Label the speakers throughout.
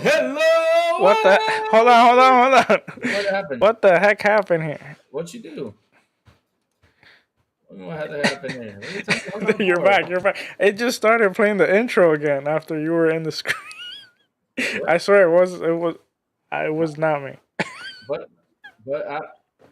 Speaker 1: Hello.
Speaker 2: What the? Hold on.
Speaker 1: What happened?
Speaker 2: What the heck happened here?
Speaker 1: What you do? What had to happen there? What are you talking about?
Speaker 2: You're back. It just started playing the intro again after you were in the screen.
Speaker 1: What?
Speaker 2: I swear it was not me.
Speaker 1: But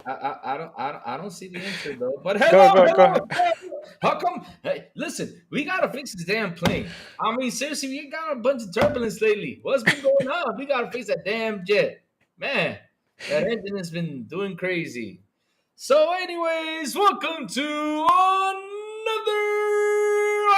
Speaker 1: I don't see the intro though. But
Speaker 2: Go
Speaker 1: hello,
Speaker 2: go go
Speaker 1: hello.
Speaker 2: ahead.
Speaker 1: How come? Hey, listen, we gotta fix this damn plane. I mean, seriously, we got a bunch of turbulence lately. What's been going on? We gotta fix that damn jet, man. That engine has been doing crazy. So, anyways, welcome to another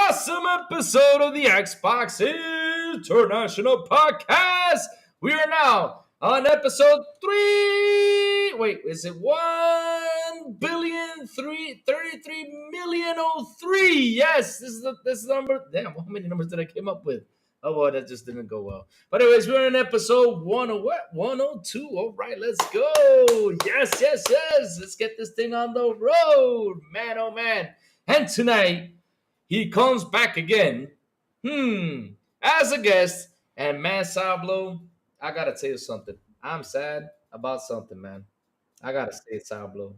Speaker 1: awesome episode of the Xbox International Podcast. We are now on episode 3. Wait, is it 1,033,000,003? Yes, this is the number. Damn, how many numbers did I come up with? Oh boy, that just didn't go well. But anyways, we're in episode 102. All right, let's go. Yes. Let's get this thing on the road. Man, oh man. And tonight, he comes back again. As a guest. And man, Sourblow, I gotta tell you something. I'm sad about something, man. I gotta say it, Sourblow.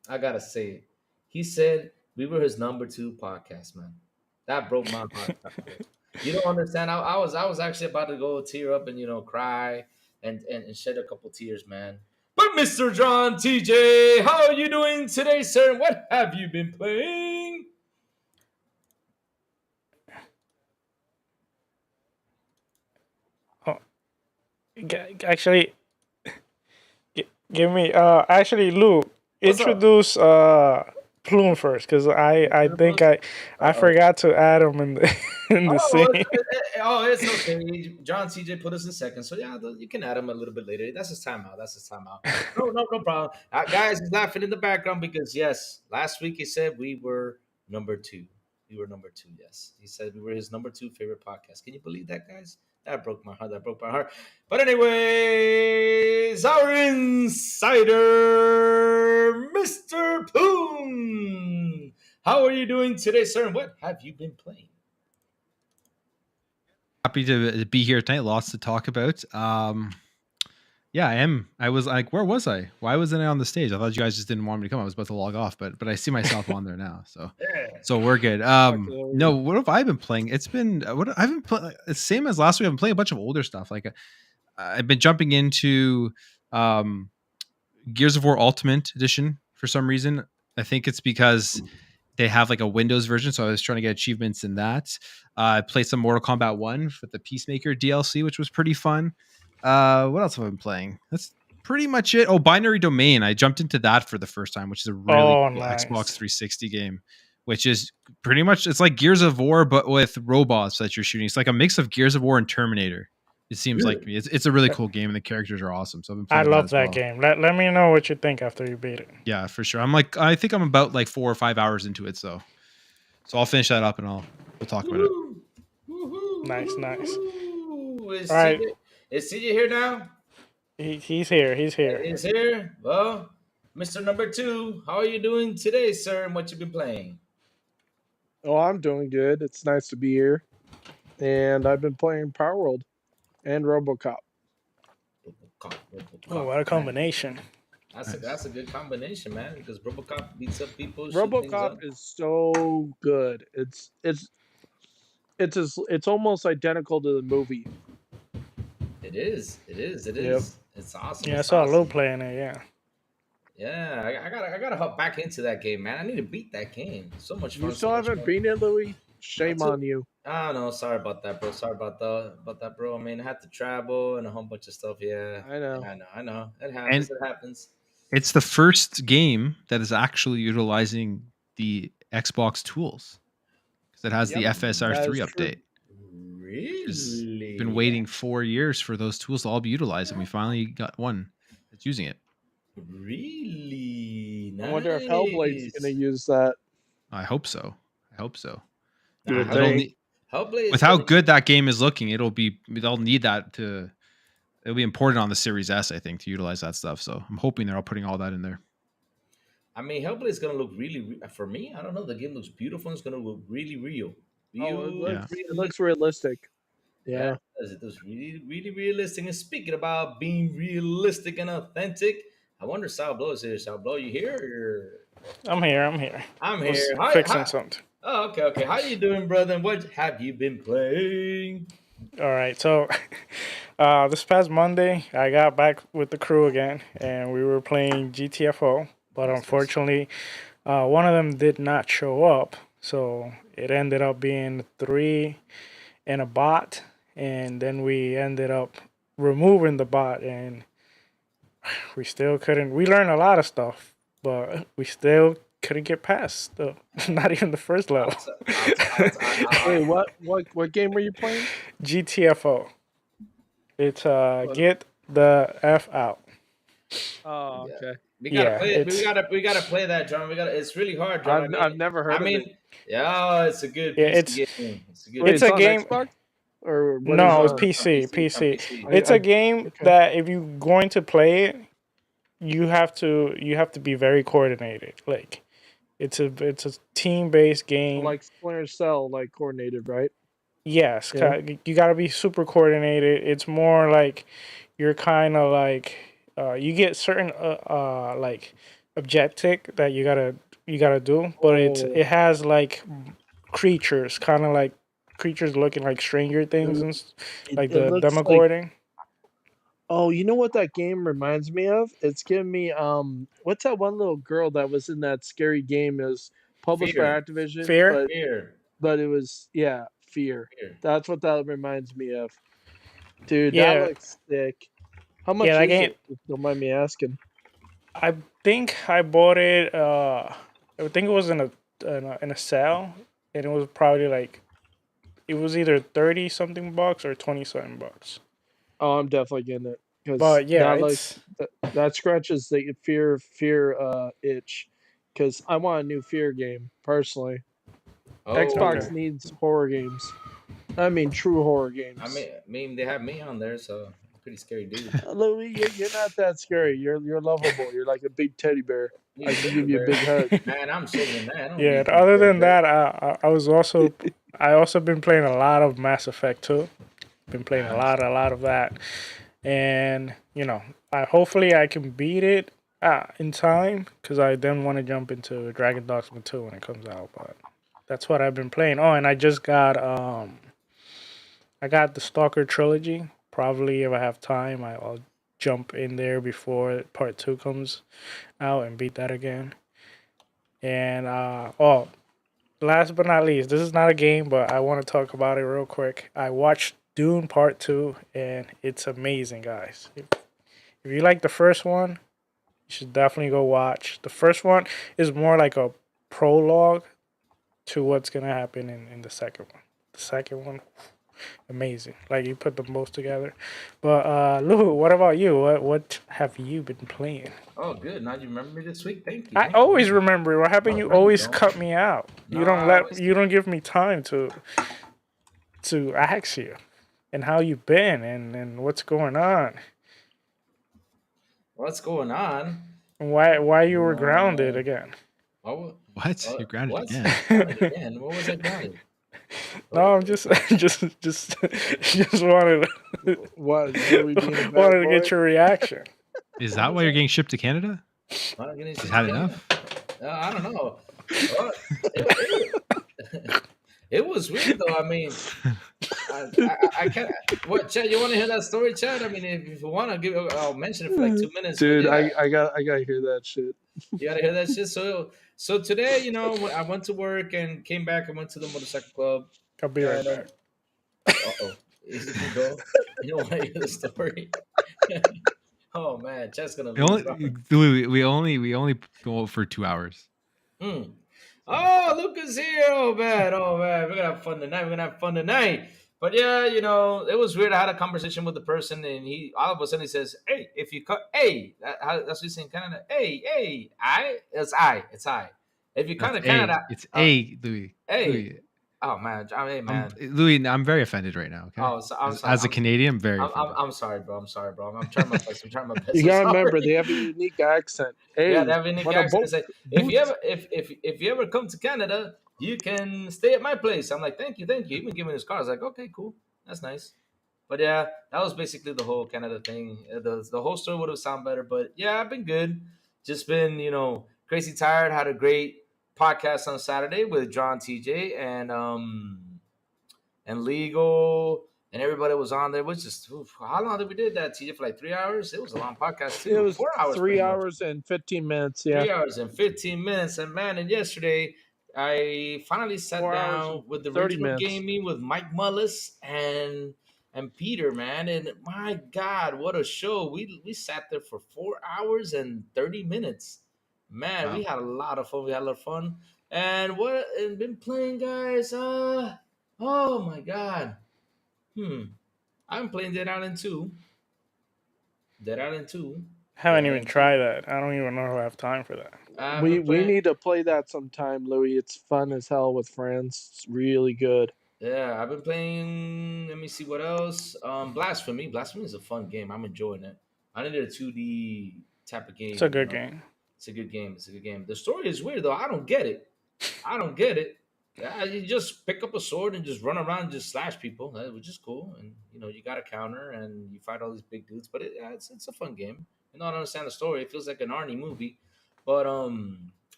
Speaker 1: I gotta say it. He said we were his number 2 podcast, man. That broke my heart. You don't understand. I was actually about to go tear up and cry and shed a couple tears, man. But Mr. John TJ, how are you doing today, sir? What have you been playing?
Speaker 2: Oh, actually, give me. Actually, Luke,
Speaker 1: What's up?
Speaker 2: introduce Plume first, because I think I
Speaker 1: Uh-oh.
Speaker 2: forgot to add him in the in the scene.
Speaker 1: It's okay. John CJ put us in second, so yeah, you can add him a little bit later. That's his timeout. No problem. Guys, he's laughing in the background because yes, last week he said we were number 2. We were number 2. Yes, he said we were his number 2 favorite podcast. Can you believe that, guys? That broke my heart. But anyways, our insider, Mr. Poon. How are you doing today, sir? And what have you been playing?
Speaker 3: Happy to be here tonight. Lots to talk about. Yeah, I am. I was like, where was I? Why wasn't I on the stage? I thought you guys just didn't want me to come. I was about to log off, but I see myself on there now. So we're good. No, what have I been playing? It's been what I've been playing. It's same as last week. I've been playing a bunch of older stuff. Like I've been jumping into Gears of War Ultimate Edition for some reason. I think it's because they have like a Windows version, so I was trying to get achievements in that. I played some Mortal Kombat 1 with the Peacemaker DLC, which was pretty fun. What else have I been playing? That's pretty much it. Oh, Binary Domain. I jumped into that for the first time, which is a really cool
Speaker 2: Nice.
Speaker 3: Xbox 360 game, which is pretty much, it's like Gears of War, but with robots that you're shooting. It's like a mix of Gears of War and Terminator. It seems like me. It's a really cool game, and the characters are awesome. So I've been playing
Speaker 2: I love
Speaker 3: that
Speaker 2: that game. Let me know what you think after you beat it.
Speaker 3: Yeah, for sure. I think I'm about like 4 or 5 hours into it, so I'll finish that up and we'll talk about it.
Speaker 2: Nice.
Speaker 1: Is
Speaker 2: Right.
Speaker 1: CJ here now?
Speaker 2: He's here.
Speaker 1: He's here. Well, Mr. Number 2, how are you doing today, sir? And what you been playing?
Speaker 4: Oh, I'm doing good. It's nice to be here. And I've been playing Power World and RoboCop.
Speaker 2: Oh, what a combination!
Speaker 1: That's a good combination, man. Because RoboCop beats up people.
Speaker 4: RoboCop is so good. It's almost identical to the movie.
Speaker 1: It is.
Speaker 4: Yep.
Speaker 1: It's awesome.
Speaker 2: Yeah, I
Speaker 1: it's
Speaker 2: saw
Speaker 1: awesome.
Speaker 2: Lou playing it. Yeah.
Speaker 1: Yeah, I gotta hop back into that game, man. I need to beat that game. So much fun.
Speaker 4: You still haven't beaten it, Louis? Shame on you.
Speaker 1: I don't know. Sorry about that, bro. Sorry about that, bro. I mean, I had to travel and a whole bunch of stuff. Yeah,
Speaker 4: I know.
Speaker 1: I know. It
Speaker 3: And
Speaker 1: happens. It happens.
Speaker 3: it's the first game that is actually utilizing the Xbox tools because it has the
Speaker 4: Yep, that
Speaker 3: FSR3
Speaker 4: is true.
Speaker 3: update. Because been
Speaker 1: Really?
Speaker 3: waiting 4 years for those tools to all be utilized, and we finally got one that's using it.
Speaker 1: Really
Speaker 4: I wonder if Hellblade's
Speaker 1: nice.
Speaker 4: going to use that.
Speaker 3: I hope so. I hope so.
Speaker 4: You would
Speaker 3: It'll
Speaker 4: think.
Speaker 3: need,
Speaker 1: Hellblade
Speaker 3: with how good that game is looking, they'll need that to. It'll be important on the Series S, I think, to utilize that stuff. So I'm hoping they're all putting all that in there.
Speaker 1: I mean, Hellblade is gonna look for me. I don't know. The game looks beautiful. It's gonna look really real.
Speaker 4: Oh,
Speaker 3: Yeah.
Speaker 4: it looks realistic. Yeah.
Speaker 1: It does really realistic. And speaking about being realistic and authentic, I wonder Sourblow is here. Sourblow, you here?
Speaker 2: I'm here.
Speaker 1: I'm
Speaker 2: Was
Speaker 1: here.
Speaker 2: fixing something.
Speaker 1: Oh, okay. How you doing, brother? And what have you been playing?
Speaker 2: All right. So, this past Monday, I got back with the crew again, and we were playing GTFO. But unfortunately, one of them did not show up, so it ended up being 3 and a bot, and then we ended up removing the bot, and we still couldn't. We learned a lot of stuff, but we still couldn't get past not even the first level.
Speaker 4: Wait, what game were you playing?
Speaker 2: GTFO. It's get the F out.
Speaker 4: Oh, okay.
Speaker 1: We gotta play that, John. It's really hard, John.
Speaker 4: I've never heard of it.
Speaker 1: Yeah, it's a good game.
Speaker 2: It's a game.
Speaker 4: Xbox? Or what
Speaker 2: no,
Speaker 4: is
Speaker 2: it's
Speaker 4: it?
Speaker 2: PC. It's a game that if you're going to play it, you have to be very coordinated. Like it's a team-based game.
Speaker 4: Like Splinter Cell, like coordinated, right?
Speaker 2: Yes,
Speaker 4: Yeah.
Speaker 2: you got to be super coordinated. It's more like you're kind of like you get certain like objective that you gotta do, but it has like creatures, kind of like creatures looking like Stranger Things and like the Demogorgon.
Speaker 4: Oh, you know what that game reminds me of? It's giving me what's that one little girl that was in that scary game? It was published by Activision.
Speaker 2: Fear.
Speaker 4: But it was Fear. That's what that reminds me of. Dude,
Speaker 2: Yeah.
Speaker 4: that looks sick. How much is it? If you don't mind me asking.
Speaker 2: I think I bought it. I think it was in a sale, and it was probably like it was either 30 something bucks or 20 something bucks.
Speaker 4: Oh, I'm definitely getting it.
Speaker 2: But yeah,
Speaker 4: that scratches the fear itch. Because I want a new Fear game personally. Xbox needs horror games. I mean, true horror games.
Speaker 1: I mean, they have me on there, so pretty scary dude.
Speaker 4: Louis, you're not that scary. You're lovable. You're like a big teddy bear. I can give you a big hug.
Speaker 1: Man, I'm saying that.
Speaker 2: Yeah. Other than that, I also been playing a lot of Mass Effect 2. Been playing a lot of that, and hopefully I can beat it in time because I then want to jump into Dragon Dogma 2 when it comes out. But that's what I've been playing. Oh, and I just got the Stalker trilogy. Probably if I have time, I'll jump in there before part 2 comes out and beat that again. And last but not least, this is not a game, but I want to talk about it real quick. I watched Dune Part 2, and it's amazing, guys. If you like the first one, you should definitely go watch. The first one is more like a prologue to what's going to happen in the second one. The second one, amazing. Like, you put them both together. But, Lou, what about you? What have you been playing?
Speaker 1: Oh, good. Now you remember me this week. Thank you.
Speaker 2: I always remember. What happened? You always cut me out. You don't give me time to ask you and how you've been and what's going on.
Speaker 1: What's going on?
Speaker 2: Why you were grounded again?
Speaker 1: What?
Speaker 3: You're grounded
Speaker 1: again? What was I grounded?
Speaker 2: No, I'm just wanted to get your reaction.
Speaker 3: Is that why you're getting shipped to Canada? Is had enough?
Speaker 1: I don't know. It was weird though. I mean, I can't. What, Chad? You want to hear that story, Chad? I mean, if you want, I'll mention it for like 2 minutes.
Speaker 4: Dude,
Speaker 1: but yeah,
Speaker 4: I gotta hear that shit.
Speaker 1: you gotta hear that shit. So today, I went to work and came back. I went to the motorcycle club,
Speaker 2: I'll be right
Speaker 1: and
Speaker 2: back.
Speaker 1: uh-oh, easy can go. You don't want to hear the story. Oh man, Chad's gonna
Speaker 3: We
Speaker 1: leave.
Speaker 3: only go for 2 hours.
Speaker 1: Mm. Oh, Luca's here. Oh man, we're gonna have fun tonight. But yeah, it was weird. I had a conversation with the person, and he all of a sudden he says, "Hey, if you cut, hey, that's what he's saying in Canada. Hey, it's I. If you cut
Speaker 3: That's
Speaker 1: to Canada,
Speaker 3: it's A, Louis.
Speaker 1: hey,
Speaker 3: Louis.
Speaker 1: oh man, hey man,
Speaker 3: Louis, I'm very offended right now. Okay,
Speaker 1: oh, so, I'm sorry,
Speaker 3: as a Canadian, I'm very
Speaker 1: I'm,
Speaker 3: offended.
Speaker 1: I'm sorry, bro. I'm sorry, bro. I'm trying my best. I'm trying my best.
Speaker 4: You
Speaker 1: I'm
Speaker 4: gotta
Speaker 1: sorry.
Speaker 4: remember they have a unique accent. Hey,
Speaker 1: Yeah, they have a unique
Speaker 4: what a
Speaker 1: accent.
Speaker 4: boat,
Speaker 1: It's like,
Speaker 4: boot.
Speaker 1: if you ever come to Canada, you can stay at my place. I'm like, thank you. Even give me this car. I was like, okay, cool, that's nice. But yeah, that was basically the whole Canada thing. The whole story would have sounded better, but yeah, I've been good. Just been crazy tired. Had a great podcast on Saturday with John, TJ, and Legal. And everybody was on there. Was just how long did we did that, TJ? For like 3 hours. It was a long podcast
Speaker 4: It
Speaker 1: too.
Speaker 4: was
Speaker 1: 4 hours,
Speaker 4: 3
Speaker 1: pretty much.
Speaker 4: hours and 15 minutes. Yeah,
Speaker 1: 3 hours and 15 minutes. And man, and yesterday I finally sat
Speaker 4: 4 hours
Speaker 1: down
Speaker 4: and
Speaker 1: with the
Speaker 4: 30
Speaker 1: original
Speaker 4: minutes.
Speaker 1: gaming with Mike Mullis and Peter, man. And my God, what a show. We sat there for 4 hours and 30 minutes. Man,
Speaker 3: Wow.
Speaker 1: we had a lot of fun. We had a lot of fun. And been playing, guys. Oh my God. I'm playing Dead Island 2. Dead Island 2. Dead
Speaker 2: Haven't even
Speaker 1: Island 2.
Speaker 2: tried that. I don't even know if I have time for that.
Speaker 1: I've
Speaker 4: We
Speaker 1: been playing.
Speaker 4: need to play that sometime, Louis. It's fun as hell with friends. It's really good.
Speaker 1: Yeah, I've been playing. Let me see what else. Blasphemy. Blasphemy is a fun game. I'm enjoying it. I needed a 2D type of
Speaker 2: It's a
Speaker 1: game.
Speaker 2: good game.
Speaker 1: It's a good game. It's a good game. The story is weird though. I don't get it. I don't get it. Yeah, you just pick up a sword and just run around and just slash people, which is cool. And you got a counter and you fight all these big dudes. But it's a fun game. I don't understand the story. It feels like an Arnie movie. But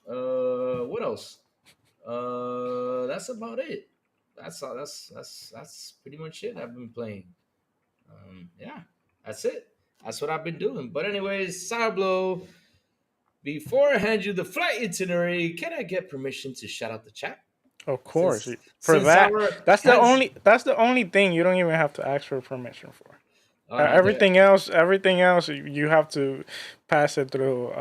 Speaker 1: what else? That's about it. That's all. That's pretty much it. I've been playing. Yeah, that's it. That's what I've been doing. But anyways, Sourblow. Before I hand you the flight itinerary, can I get permission to shout out the chat?
Speaker 2: Of course. For
Speaker 1: Since
Speaker 2: that,
Speaker 1: our
Speaker 2: that's
Speaker 1: hands,
Speaker 2: the only thing you don't even have to ask for permission for.
Speaker 1: all right,
Speaker 2: Everything else, you have to pass it through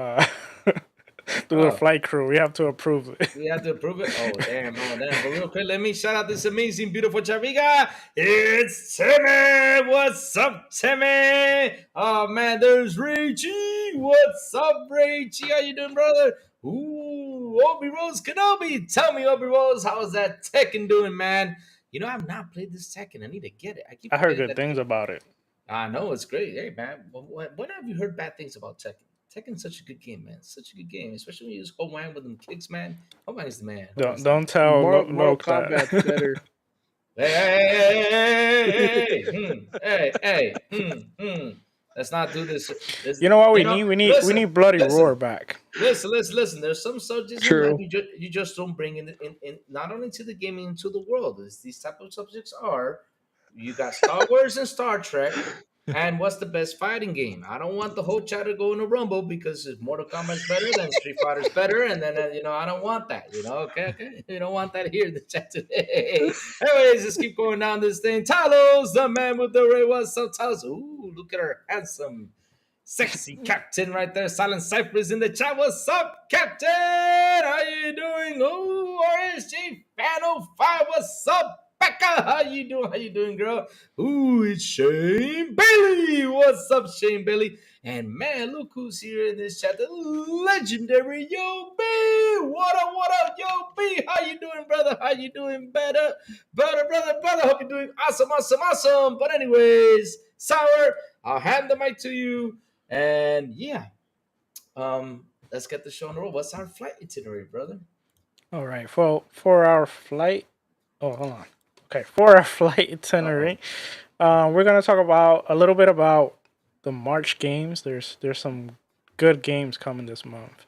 Speaker 2: through the
Speaker 1: oh,
Speaker 2: flight crew. We have to approve it.
Speaker 1: we have to approve it. Oh damn! But real quick, let me shout out this amazing, beautiful Chaviga. It's Timmy. What's up, Timmy? Oh man, there's Richie. What's up, Richie? How you doing, brother? Ooh, Obi Rose Kenobi. Tell me, Obi Rose, how's that Tekken doing, man? I've not played this Tekken. I need to get it. I keep
Speaker 2: I heard
Speaker 1: forgetting
Speaker 2: good
Speaker 1: that
Speaker 2: things about it.
Speaker 1: I know it's great. Hey man, when have you heard bad things about Tekken? Tekken's such a good game, man. Such a good game, especially when you use Hawang with them kicks, man. Hawang's the man.
Speaker 2: Don't tell
Speaker 4: Mortal
Speaker 2: Loke
Speaker 4: Kombat's
Speaker 2: that.
Speaker 4: better.
Speaker 1: Hey. Let's not do this.
Speaker 2: You know what we need? We need Bloody
Speaker 1: listen,
Speaker 2: Roar back.
Speaker 1: Listen. There's some subjects in
Speaker 4: True.
Speaker 1: life you just don't bring in not only to the gaming, into the world. These type of subjects are you got Star Wars and Star Trek. And what's the best fighting game? I don't want the whole chat to go in a rumble because Mortal Kombat's better, then Street Fighter's better, and then I don't want that. Okay. You don't want that here in the chat today. Anyways, let's keep going down this thing. Talos, the man with the ray. What's up, Talos? Ooh, look at her handsome, sexy captain right there. Silent Cypher is in the chat. What's up, Captain? How you doing? Oh, RSJ Fan 05. What's up? Becca, how you doing, girl? Ooh, it's Shane Bailey. What's up, Shane Bailey? And man, look who's here in this chat. The legendary Yo B. What up, Yo B? How you doing, brother? How you doing, brother? Hope you're doing awesome. But anyways, Sour, I'll hand the mic to you. And yeah, let's get the show on the roll. What's our flight itinerary, brother?
Speaker 2: All right, for our flight. Oh, hold on. Okay, for our flight itinerary, we're gonna talk about a little bit about the March games. There's some good games coming this month.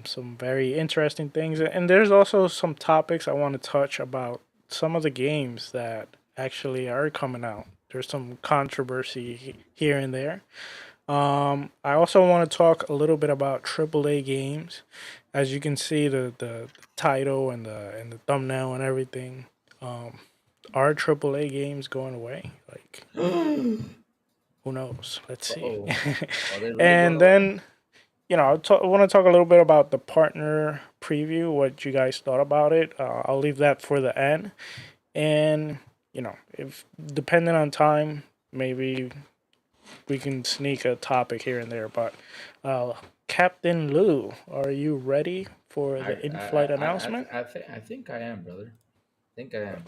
Speaker 2: Some very interesting things, and there's also some topics I want to touch about some of the games that actually are coming out. There's some controversy here and there. I also want to talk a little bit about AAA games. As you can see, the title and the thumbnail and everything. Are AAA games going away? Like, who knows? Let's see.
Speaker 1: Uh-oh. Are they really going
Speaker 2: And
Speaker 1: away?
Speaker 2: then, I want to talk a little bit about the partner preview. What you guys thought about it? I'll leave that for the end. And if depending on time, maybe we can sneak a topic here and there. But Captain Lou, are you ready for the in-flight announcement?
Speaker 1: I think I am, brother. I think I am.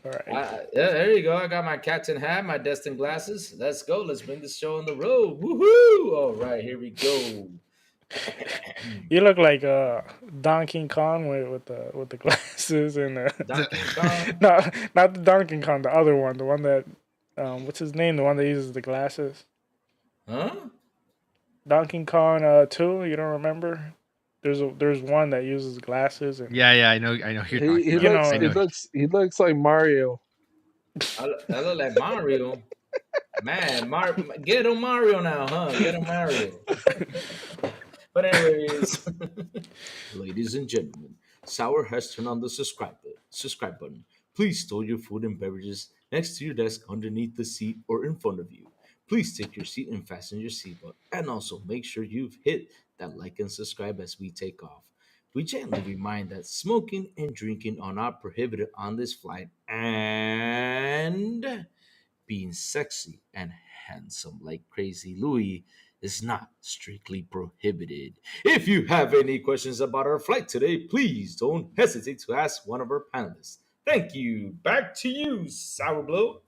Speaker 2: All right.
Speaker 1: Yeah, there you go. I got my captain hat, my Destin glasses. Let's go. Let's bring this show on the road. Woohoo! All right, here we go.
Speaker 2: You look like Donkey Kong with the glasses and
Speaker 1: Donkey Kong.
Speaker 2: no, not the Donkey Kong, the other one, the one that what's his name, the one that uses the glasses.
Speaker 1: Huh?
Speaker 2: Donkey Kong 2. You don't remember? There's one that uses glasses and
Speaker 3: Yeah, I know. Who you're talking about.
Speaker 4: He looks like Mario.
Speaker 1: I look like Mario. Man, get on Mario now, huh? Get on Mario. But anyways, ladies and gentlemen, Sour has turned on the subscribe button. Please store your food and beverages next to your desk, underneath the seat, or in front of you. Please take your seat and fasten your seatbelt. And also make sure you've hit that like and subscribe as we take off. We gently remind that smoking and drinking are not prohibited on this flight, and being sexy and handsome like Crazy Louie is not strictly prohibited. If you have any questions about our flight today, please don't hesitate to ask one of our panelists. Thank you. Back to you, Sourblow.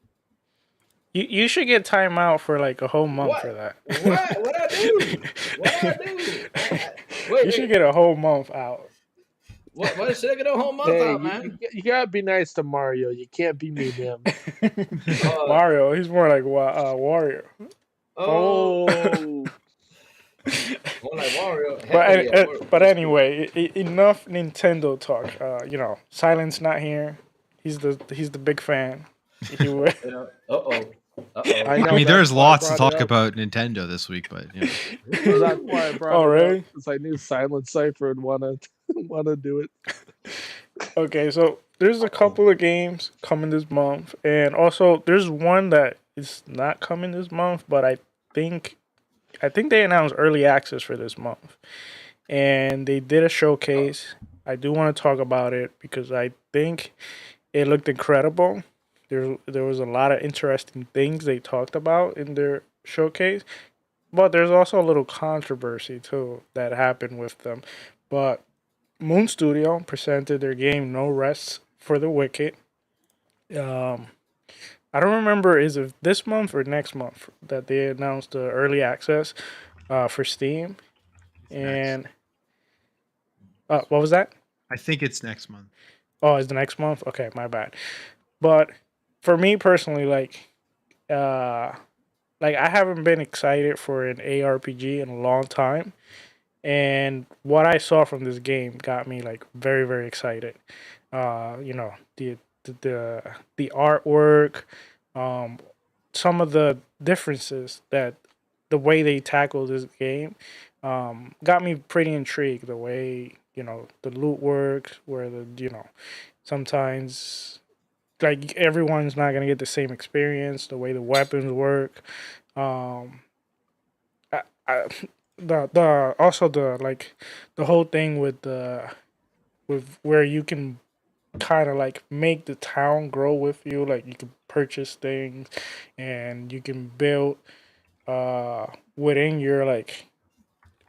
Speaker 2: you should get time out for like a whole month
Speaker 1: What?
Speaker 2: for that.
Speaker 1: What I do? What I do?
Speaker 2: You should get a whole month out.
Speaker 1: What should I get a whole month
Speaker 4: Hey,
Speaker 1: out, man?
Speaker 4: you gotta be nice to Mario. You can't be mean to him.
Speaker 2: Mario, he's more like Wario.
Speaker 1: Oh,
Speaker 4: Oh,
Speaker 1: more like Wario.
Speaker 2: But anyway, enough Nintendo talk. Silent's not here. He's the big fan. He would.
Speaker 1: Uh-oh.
Speaker 3: I mean, there's lots to talk about Nintendo this week, but
Speaker 4: that's why I brought it up, because I knew Silent Cypher would wanna do it.
Speaker 2: Okay, so there's a couple of games coming this month, and also there's one that is not coming this month, but I think they announced early access for this month, and they did a showcase. I do want to talk about it because I think it looked incredible. There was a lot of interesting things they talked about in their showcase, but there's also a little controversy too that happened with them. But Moon Studio presented their game No Rest for the Wicked. I don't remember, is it this month or next month that they announced the early access for Steam? And what was that?
Speaker 3: I think it's next month.
Speaker 2: Oh, it's the next month? Okay, my bad. But for me personally, I haven't been excited for an ARPG in a long time. And what I saw from this game got me like very, very excited. The artwork, some of the differences that the way they tackle this game got me pretty intrigued. The way the loot works, where sometimes like everyone's not gonna get the same experience. The way the weapons work, I, the also the whole thing with where you can kind of like make the town grow with you. Like you can purchase things and you can build within your like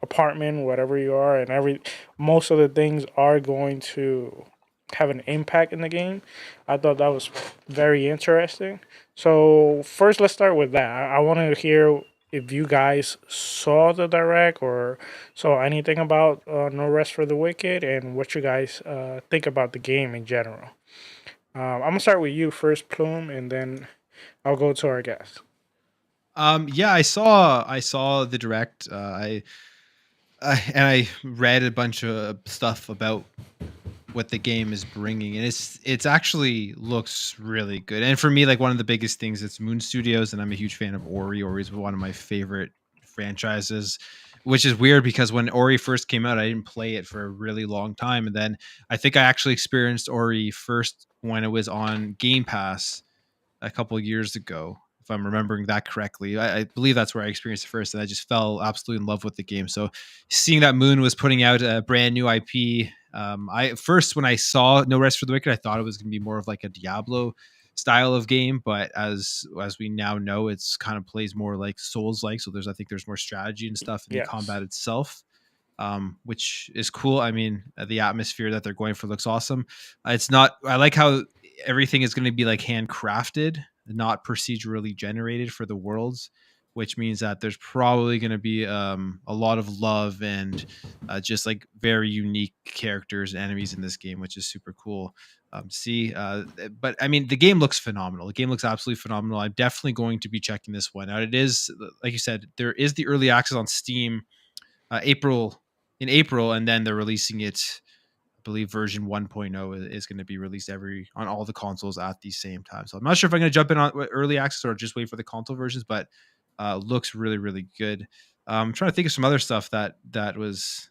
Speaker 2: apartment, whatever you are, and most of the things are going to have an impact in the game. I thought that was very interesting. So first, let's start with that. I want to hear if you guys saw the direct or saw anything about No Rest for the Wicked and what you guys think about the game in general. I'm gonna start with you first, Plume, and then I'll go to our guest.
Speaker 3: Yeah, I saw the direct. And I read a bunch of stuff about what the game is bringing, and it's actually looks really good. And for me, like one of the biggest things, it's Moon Studios, and I'm a huge fan of Ori. Ori's one of my favorite franchises, which is weird because when Ori first came out, I didn't play it for a really long time, and then I think I actually experienced Ori first when it was on Game Pass a couple of years ago, if I'm remembering that correctly. I believe that's where I experienced it first, and I just fell absolutely in love with the game. So seeing that Moon was putting out a brand new IP, I first when I saw No Rest for the Wicked, I thought it was going to be more of like a Diablo style of game, but as we now know, it's kind of plays more like Souls like. So I think there's more strategy and stuff in the
Speaker 2: Yes.
Speaker 3: combat itself. Which is cool. I mean, the atmosphere that they're going for looks awesome. It's not. I like how everything is going to be like handcrafted, not procedurally generated for the worlds, which means that there's probably going to be a lot of love and just like very unique characters and enemies in this game, which is super cool. But I mean, the game looks phenomenal. The game looks absolutely phenomenal. I'm definitely going to be checking this one out. It is, like you said, there is the early access on Steam. In April, and then they're releasing it. I believe version 1.0 is going to be released on all the consoles at the same time. So I'm not sure if I'm going to jump in on early access or just wait for the console versions, but looks really, really good. I'm trying to think of some other stuff that was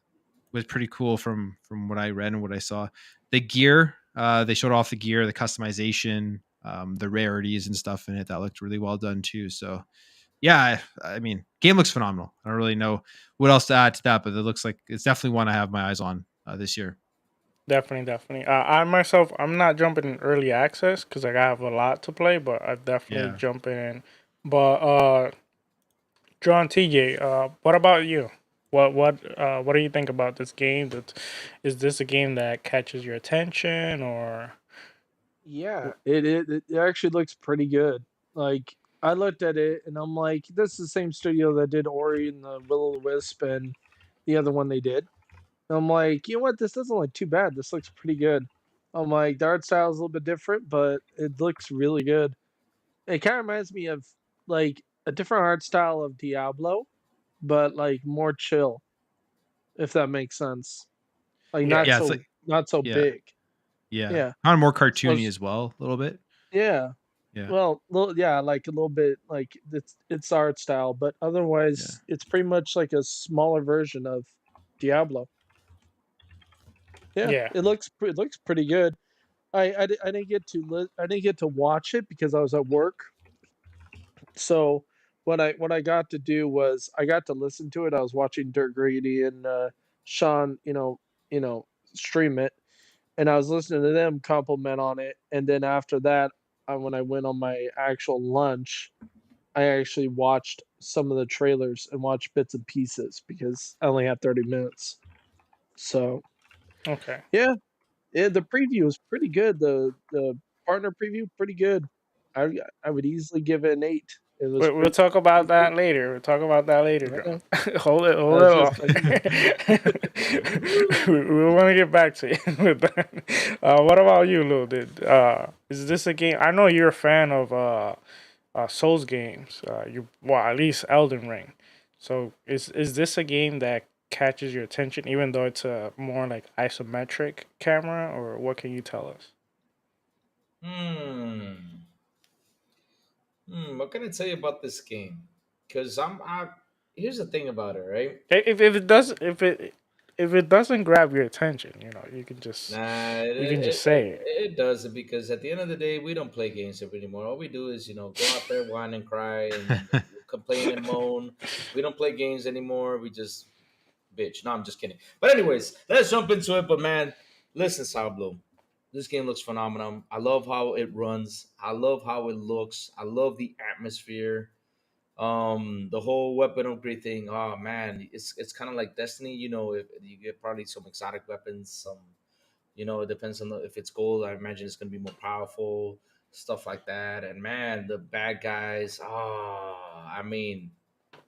Speaker 3: pretty cool from what I read and what I saw. The gear, they showed off the gear, the customization, the rarities and stuff in it that looked really well done too. So yeah, I mean, game looks phenomenal. I don't really know what else to add to that, but it looks like it's definitely one I have my eyes on this year.
Speaker 2: Definitely. I myself, I'm not jumping in early access because I have a lot to play, but I definitely jump in. But John TJ, what about you? What do you think about this game? Is this a game that catches your attention, or?
Speaker 4: Yeah, it actually looks pretty good. Like I looked at it and I'm like, this is the same studio that did Ori and the Will o' the Wisp and the other one they did. And I'm like, you know what? This doesn't look too bad. This looks pretty good. I'm like, the art style is a little bit different, but it looks really good. It kind of reminds me of like a different art style of Diablo, but like more chill, if that makes sense. Like
Speaker 2: Yeah.
Speaker 3: Yeah, it's like
Speaker 4: not so
Speaker 3: yeah,
Speaker 4: big.
Speaker 3: yeah,
Speaker 4: Yeah.
Speaker 3: kind of more
Speaker 4: So
Speaker 3: cartoony as well, a little bit.
Speaker 4: yeah.
Speaker 3: Yeah,
Speaker 4: Well, like a little bit like it's art style, but
Speaker 3: yeah,
Speaker 4: otherwise it's pretty much like a smaller version of Diablo. Yeah,
Speaker 2: Yeah.
Speaker 4: it looks pretty good. I didn't get to I didn't get to watch it because I was at work. So what I got to do was I got to listen to it. I was watching Dirt Greedy and Sean, stream it, and I was listening to them compliment on it. And then after that, when I went on my actual lunch, I actually watched some of the trailers and watched bits and pieces because I only had 30 minutes. So
Speaker 2: Okay.
Speaker 4: yeah, the preview was pretty good. The partner preview pretty good. I I would easily give it an 8. It was
Speaker 2: We'll talk about
Speaker 4: pretty good.
Speaker 2: that later. We'll talk about that later,
Speaker 4: I know.
Speaker 2: John. hold it
Speaker 4: I was
Speaker 2: off.
Speaker 4: just saying.
Speaker 2: we want to get back to you with that. What about you, Lil? Is this a game? I know you're a fan of Souls games. At least Elden Ring. So is this a game that catches your attention, even though it's a more like isometric camera, or what can you tell us?
Speaker 1: Hmm. What can I tell you about this game? Because here's the thing about it, right?
Speaker 2: If it doesn't grab your attention,
Speaker 1: Nah,
Speaker 2: you can just say it.
Speaker 1: it doesn't, because at the end of the day, we don't play games anymore. All we do is, go out there, whine and cry, and complain and moan. We don't play games anymore. We just bitch. No, I'm just kidding. But anyways, let's jump into it. But man, listen, Sourblow, this game looks phenomenal. I love how it runs. I love how it looks. I love the atmosphere. The whole weapon upgrade thing. Oh man, it's kind of like Destiny. If you get probably some exotic weapons, some it depends on if it's gold. I imagine it's gonna be more powerful, stuff like that. And man, the bad guys. I mean,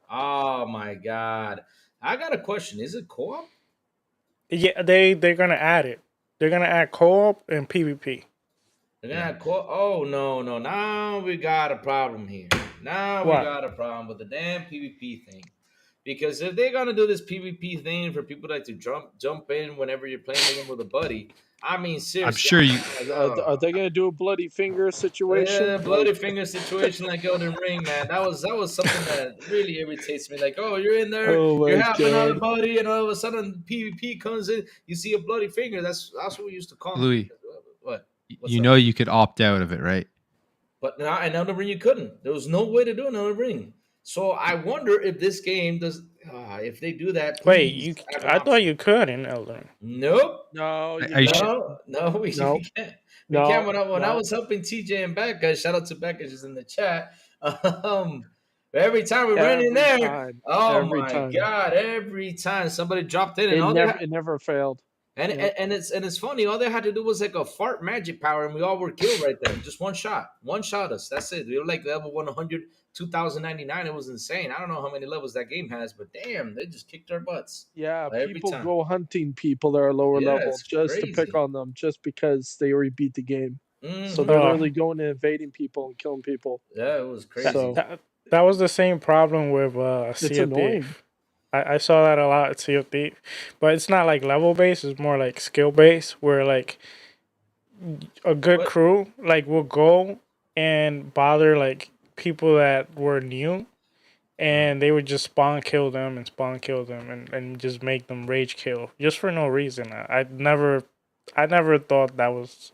Speaker 1: oh my god. I got a question. Is it co-op?
Speaker 2: Yeah, they're gonna add it. They're gonna add co-op and PvP.
Speaker 1: They're gonna
Speaker 3: yeah.
Speaker 1: have Oh no, no. Now we got a problem here. Now we
Speaker 2: What?
Speaker 1: got a problem with the damn PvP thing. Because if they're gonna do this PvP thing for people like to jump in whenever you're playing the game with a buddy, I mean
Speaker 3: I'm
Speaker 1: seriously,
Speaker 3: sure you.
Speaker 4: Are they gonna do a bloody finger
Speaker 1: yeah,
Speaker 4: situation?
Speaker 1: bloody finger situation like Golden Ring, man. That was something that really irritates me. Like, oh, you're in there,
Speaker 4: Oh
Speaker 1: you're
Speaker 4: my
Speaker 1: helping out a
Speaker 4: god!
Speaker 1: buddy, and all of a sudden PvP comes in, you see a bloody finger. That's what we used to call them.
Speaker 3: Louis,
Speaker 1: What? What's
Speaker 3: you
Speaker 1: up?
Speaker 3: know you could opt out of it, right?
Speaker 1: But now another ring you couldn't. There was no way to do another ring. So I wonder if this game does. If they do that,
Speaker 2: Wait,
Speaker 1: please
Speaker 2: you?
Speaker 1: have an
Speaker 2: I thought
Speaker 1: option.
Speaker 2: you could in Elden.
Speaker 1: Nope.
Speaker 4: No, you
Speaker 3: Are you
Speaker 4: can't.
Speaker 1: No, no, we
Speaker 4: No,
Speaker 1: can't. We can't.
Speaker 4: no,
Speaker 1: When I
Speaker 4: no.
Speaker 1: was helping TJ and Becca, shout out to Becca, she's in the chat. Um, every time we ran in
Speaker 4: Every
Speaker 1: there,
Speaker 4: time,
Speaker 1: oh
Speaker 4: every
Speaker 1: my
Speaker 4: time.
Speaker 1: god! Every time somebody dropped in, and
Speaker 4: It
Speaker 1: all they
Speaker 4: never,
Speaker 1: had,
Speaker 4: it never failed.
Speaker 1: and,
Speaker 4: Yep.
Speaker 1: and it's funny. All they had to do was like a fart magic power, and we all were killed right there. Just one shot us. That's it. We were like level 100, 2099. It was insane. I don't know how many levels that game has, but damn, they just kicked our butts
Speaker 4: Yeah,
Speaker 1: every
Speaker 4: people
Speaker 1: time.
Speaker 4: go hunting people that are lower
Speaker 1: Yeah,
Speaker 4: level
Speaker 1: it's
Speaker 4: just to pick
Speaker 1: crazy.
Speaker 4: on them, just because they already beat the game. So
Speaker 1: Hmm.
Speaker 4: they're
Speaker 2: Oh,
Speaker 4: literally going and invading people and killing people.
Speaker 1: Yeah, it was
Speaker 2: that,
Speaker 1: crazy.
Speaker 4: So
Speaker 2: that that was the same problem with
Speaker 4: it's
Speaker 2: Sea of
Speaker 4: annoying.
Speaker 2: Thief. I saw that a lot at Sea of Thief, but it's not like level based. It's more like skill based, where like a good
Speaker 1: But
Speaker 2: crew like will go and bother like people that were new, and they would just spawn kill them, and just make them rage kill just for no reason. I never thought that was.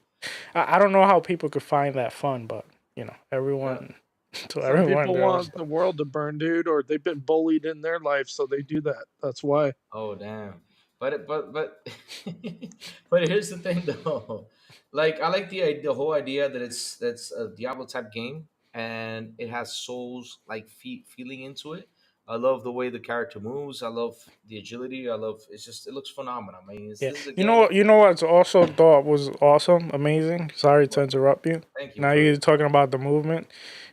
Speaker 2: I don't know how people could find that fun, but
Speaker 1: uh,
Speaker 2: everyone, to
Speaker 4: Some
Speaker 2: everyone
Speaker 4: people
Speaker 2: their own
Speaker 4: want
Speaker 2: stuff.
Speaker 4: the world to burn, dude, or they've been bullied in their life, so they do that. That's why.
Speaker 1: oh damn. But but here's the thing though. Like I like the whole idea that that's a Diablo type game and it has souls like feeling into it. I love the way the character moves. I love the agility. I love it looks phenomenal. I mean,
Speaker 2: Yeah,
Speaker 1: this is a
Speaker 2: you know
Speaker 1: game.
Speaker 2: what? You know what's also thought was awesome, amazing. Sorry to
Speaker 1: What?
Speaker 2: interrupt you.
Speaker 1: Thank you
Speaker 2: Now
Speaker 1: for
Speaker 2: you're talking about the movement,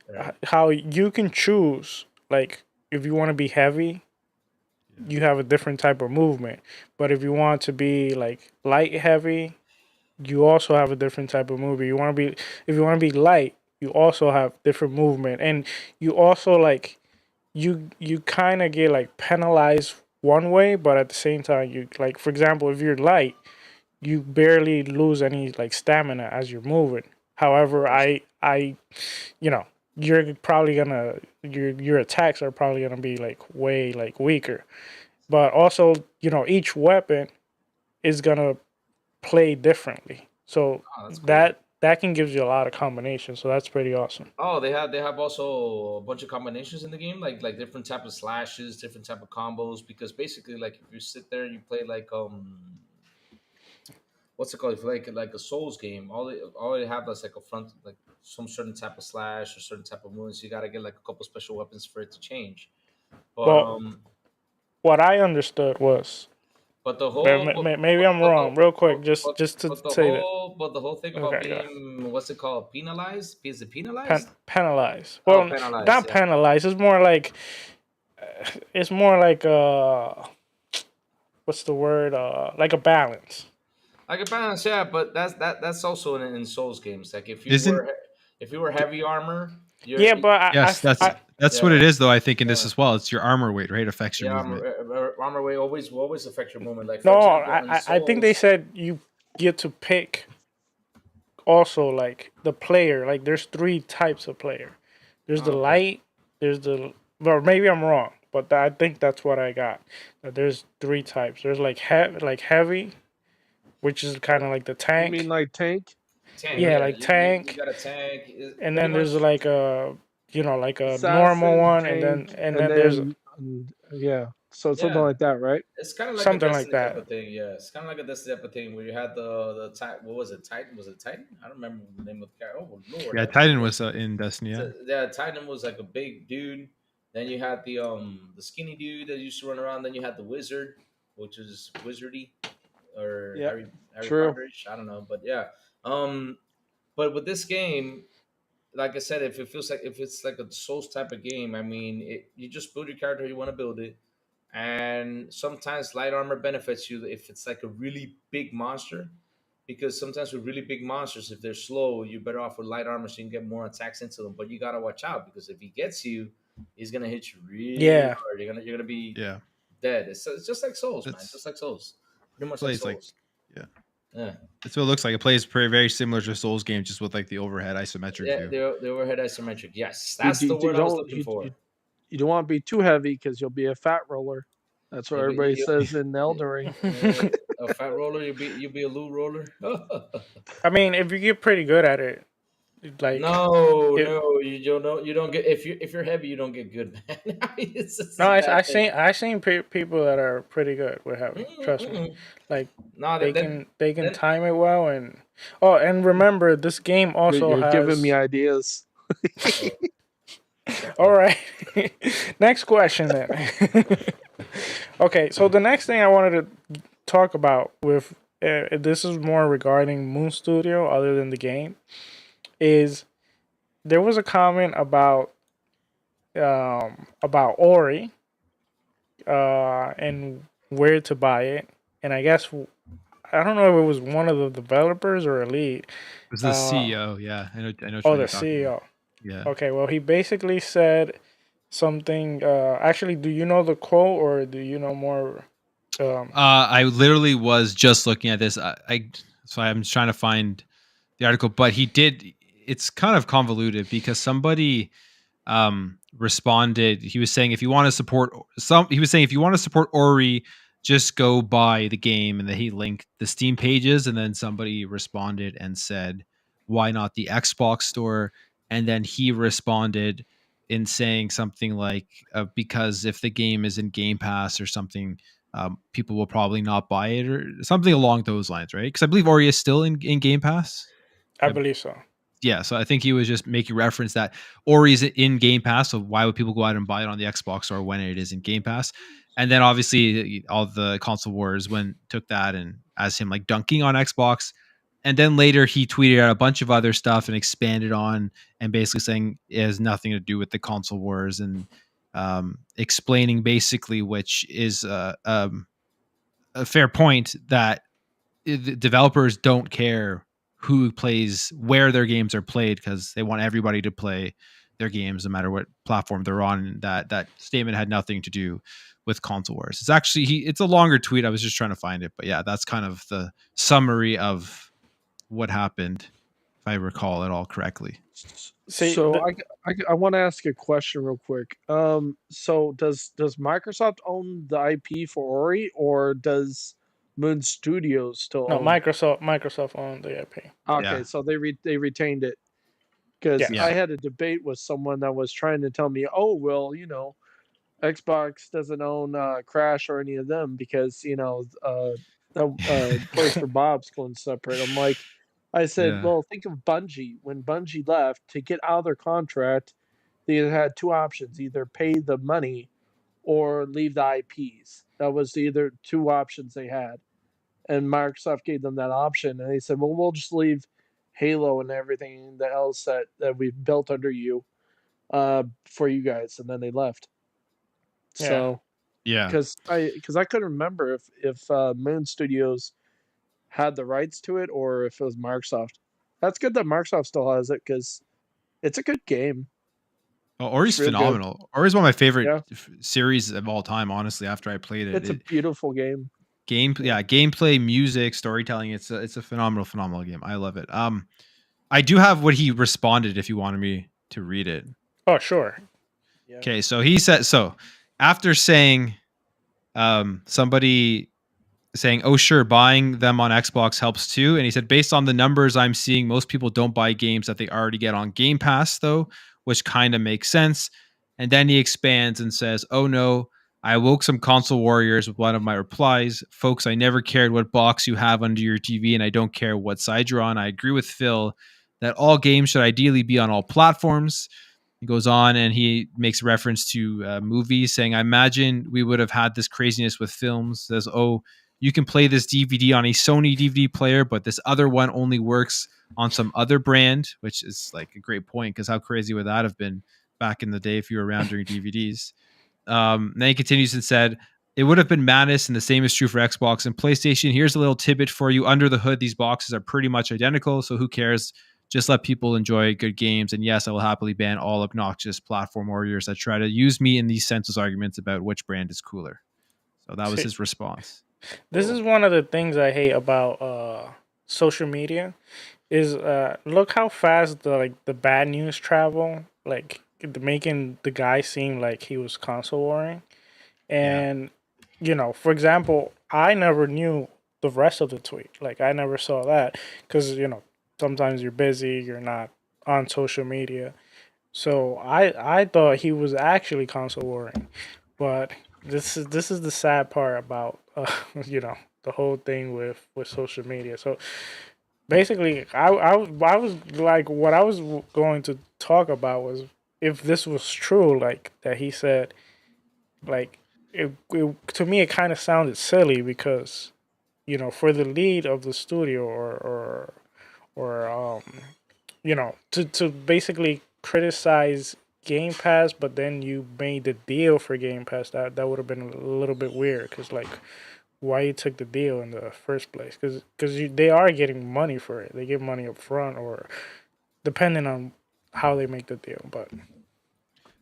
Speaker 1: right.
Speaker 2: how you can choose like if you want to be heavy, you have a different type of movement. But if you want to be like light heavy, you also have a different type of movement. You want to be if you want to be light, you also have different movement, and you also like you kind of get like penalized one way, but at the same time, you like for example, if you're light, you barely lose any like stamina as you're moving. However, I you know you're probably gonna your attacks are probably gonna be like way like weaker, but also each weapon is gonna play differently. So
Speaker 1: Oh, that's cool.
Speaker 2: that can give you a lot of combinations. So that's pretty awesome.
Speaker 1: Oh, they have also a bunch of combinations in the game, like different type of slashes, different type of combos. Because basically, like if you sit there and you play like what's it called? If you like a Souls game, all they have is like a front like some certain type of slash or certain type of moves. You gotta get like a couple special weapons for it to change. But
Speaker 2: Well, what I understood was
Speaker 1: but the whole
Speaker 2: maybe I'm wrong. Real quick,
Speaker 1: but,
Speaker 2: just to
Speaker 1: but the
Speaker 2: say that.
Speaker 1: whole but the whole thing about
Speaker 2: Okay, go.
Speaker 1: being what's it called penalized? Is it penalized?
Speaker 2: Penalize.
Speaker 1: Oh,
Speaker 2: Well,
Speaker 1: penalized.
Speaker 2: not
Speaker 1: Yeah.
Speaker 2: penalize. It's more like what's the word? Like a balance.
Speaker 1: Like a balance, yeah, but that's also in Souls games. Like
Speaker 3: Isn't
Speaker 1: if you were heavy armor,
Speaker 2: Yeah, but
Speaker 3: yes, that's what
Speaker 1: yeah
Speaker 3: it is though. I think in this
Speaker 1: yeah
Speaker 3: as well, it's your armor weight, right? Affects your
Speaker 1: yeah
Speaker 3: movement.
Speaker 1: armor way always will always affect your movement. Like for
Speaker 2: no,
Speaker 1: example, in
Speaker 2: I think they
Speaker 1: Souls,
Speaker 2: said you get to pick also like the player. Like there's three types of player. There's the
Speaker 1: oh, okay,
Speaker 2: light. There's the or maybe I'm wrong, but I think that's what I got. That there's three types. There's like heavy, which is kind of like the
Speaker 4: You mean
Speaker 2: tank.
Speaker 4: like tank?
Speaker 1: tank,
Speaker 2: Yeah,
Speaker 1: yeah,
Speaker 2: like
Speaker 1: you
Speaker 2: tank.
Speaker 1: got a tank,
Speaker 2: And
Speaker 1: pretty
Speaker 2: then there's
Speaker 1: much.
Speaker 2: like a like a normal
Speaker 4: Assassin,
Speaker 2: one, and
Speaker 4: tank,
Speaker 2: then
Speaker 4: and
Speaker 2: there's
Speaker 4: then yeah. So something
Speaker 1: Yeah,
Speaker 4: like that, right?
Speaker 1: it's kind of like a
Speaker 2: something like
Speaker 1: Destiny type
Speaker 2: that.
Speaker 1: of thing. Yeah, it's kind of like a Destiny type of thing where you had the what was it? Titan? Was it Titan? I don't remember the name of the character. Oh Lord,
Speaker 3: Yeah,
Speaker 1: I
Speaker 3: Titan
Speaker 1: forget.
Speaker 3: was in Destiny. Yeah,
Speaker 1: So, yeah, Titan was like a big dude. Then you had the skinny dude that used to run around. Then you had the wizard, which is wizardy or
Speaker 4: Yeah,
Speaker 1: Harry
Speaker 4: true.
Speaker 1: Potterish. I don't know, but yeah. Um, but with this game, like I said, if it's like a Souls type of game, I mean, you just build your character how you want to build it, and sometimes light armor benefits you if it's like a really big monster, because sometimes with really big monsters, if they're slow, you're better off with light armor so you can get more attacks into them. But you gotta watch out because if he gets you, he's gonna hit you really
Speaker 2: Yeah.
Speaker 1: hard. You're gonna be
Speaker 3: Yeah.
Speaker 1: dead. It's just like Souls, man.
Speaker 3: It's
Speaker 1: Just like Souls. Pretty much like
Speaker 3: plays like
Speaker 1: Souls.
Speaker 3: yeah.
Speaker 1: Yeah.
Speaker 3: That's what it looks like. It plays very similar to Souls game, just with like the overhead isometric
Speaker 1: Yeah,
Speaker 3: view.
Speaker 1: the overhead isometric. Yes,
Speaker 4: You,
Speaker 1: that's the
Speaker 4: you
Speaker 1: word I was
Speaker 4: don't
Speaker 1: looking for.
Speaker 4: you don't want to be too heavy because you'll be a fat roller. That's what
Speaker 1: You'll be-
Speaker 4: everybody
Speaker 1: you-
Speaker 4: says in Elden Ring.
Speaker 1: a fat roller, you'll be a loot roller.
Speaker 2: I mean, if you get pretty good at it, like
Speaker 1: No,
Speaker 2: it,
Speaker 1: no, you don't get if you're heavy, you don't get good, man. It's just
Speaker 2: no,
Speaker 1: a
Speaker 2: I
Speaker 1: bad thing.
Speaker 2: seen people that are pretty good with heavy. Trust me,
Speaker 1: Mm-mm.
Speaker 2: like
Speaker 1: No,
Speaker 2: they can
Speaker 1: then
Speaker 2: time it well. And and remember, this game also
Speaker 4: You're giving me
Speaker 2: has.
Speaker 4: ideas.
Speaker 2: All right, next question then. Okay, so the next thing I wanted to talk about with this is more regarding Moon Studio, other than the game, is there was a comment about Ori and where to buy it, and I guess I don't know if it was one of the developers or a lead.
Speaker 3: It was the CEO. Yeah, I know. I know.
Speaker 2: Oh,
Speaker 3: what
Speaker 2: the
Speaker 3: you're talking about.
Speaker 2: CEO.
Speaker 3: Yeah.
Speaker 2: Okay, well, he basically said something. Actually, do you know the quote, or do you know more?
Speaker 3: I literally was just looking at this. So I'm trying to find the article, but he did. It's kind of convoluted because somebody responded. He was saying if you want to support he was saying if you want to support Ori, just go buy the game, and then he linked the Steam pages, and then somebody responded and said, why not the Xbox store? And then he responded in saying something like because if the game is in Game Pass or something, people will probably not buy it, or something along those lines, right? Because I believe Ori is still in Game Pass.
Speaker 2: I believe so.
Speaker 3: Yeah, so I think he was just making reference that Ori's in Game Pass, so why would people go out and buy it on the Xbox or when it is in Game Pass? And then obviously all the console wars took that and as him like dunking on Xbox. And then later he tweeted out a bunch of other stuff and expanded on and basically saying it has nothing to do with the console wars, and explaining basically, which is a fair point, that the developers don't care who plays where their games are played because they want everybody to play their games no matter what platform they're on. And that statement had nothing to do with console wars. It's actually it's a longer tweet. I was just trying to find it, but yeah, that's kind of the summary of what happened, if I recall it all correctly.
Speaker 2: See,
Speaker 4: So I want to ask a question real quick. So does Microsoft own the IP for Ori, or does Moon Studios still
Speaker 2: no,
Speaker 4: own?
Speaker 2: Microsoft owned the IP.
Speaker 4: Okay,
Speaker 3: Yeah.
Speaker 4: so they retained it. Because
Speaker 2: Yes.
Speaker 3: Yeah.
Speaker 4: I had a debate with someone that was trying to tell me, oh well, Xbox doesn't own Crash or any of them because Toys for Bob's going separate. I said,
Speaker 3: Yeah.
Speaker 4: well, think of Bungie. When Bungie left to get out of their contract, they had two options: either pay the money or leave the IPs. That was either two options they had, and Microsoft gave them that option, and they said, well, we'll just leave Halo and everything else that we've built under you for you guys, and then they left.
Speaker 2: Yeah.
Speaker 4: So
Speaker 3: Yeah.
Speaker 4: because I couldn't remember if Moon Studios had the rights to it or if it was Microsoft. That's good that Microsoft still has it because it's a good game.
Speaker 3: Oh, Ori's
Speaker 4: It's real good.
Speaker 3: phenomenal. Ori's one of my favorite
Speaker 4: Yeah.
Speaker 3: series of all time, honestly, after I played it.
Speaker 4: It's a beautiful game.
Speaker 3: Gameplay, music, storytelling. It's a phenomenal game. I love it. I do have what he responded if you wanted me to read it.
Speaker 2: Oh, sure.
Speaker 4: Yeah.
Speaker 3: Okay, so he said, so after saying somebody saying, oh sure, buying them on Xbox helps too, and he said, based on the numbers I'm seeing, most people don't buy games that they already get on Game Pass though, which kind of makes sense. And then he expands and says, oh no, I woke some console warriors with one of my replies. Folks, I never cared what box you have under your TV, and I don't care what side you're on. I agree with Phil that all games should ideally be on all platforms. He goes on and he makes reference to movies, saying, I imagine we would have had this craziness with films. Says, oh, you can play this DVD on a Sony DVD player, but this other one only works on some other brand, which is like a great point because how crazy would that have been back in the day if you were around during DVDs? Then he continues and said, it would have been madness, and the same is true for Xbox and PlayStation. Here's a little tidbit for you. Under the hood, these boxes are pretty much identical, so who cares? Just let people enjoy good games. And yes, I will happily ban all obnoxious platform warriors that try to use me in these senseless arguments about which brand is cooler. So that was
Speaker 2: See,
Speaker 3: his response.
Speaker 2: this is one of the things I hate about social media is look how fast the bad news travel, like making the guy seem like he was console warring. And for example, I never knew the rest of the tweet. Like I never saw that because sometimes you're busy, you're not on social media. So I thought he was actually console warring, but this is the sad part about the whole thing with social media. So basically, I was like, what I was going to talk about was if this was true, like that he said, like to me it kind of sounded silly because for the lead of the studio or to basically criticize Game Pass, but then you made the deal for Game Pass, that would have been a little bit weird because like why you took the deal in the first place, because they are getting money for it, they get money up front or depending on how they make the deal, but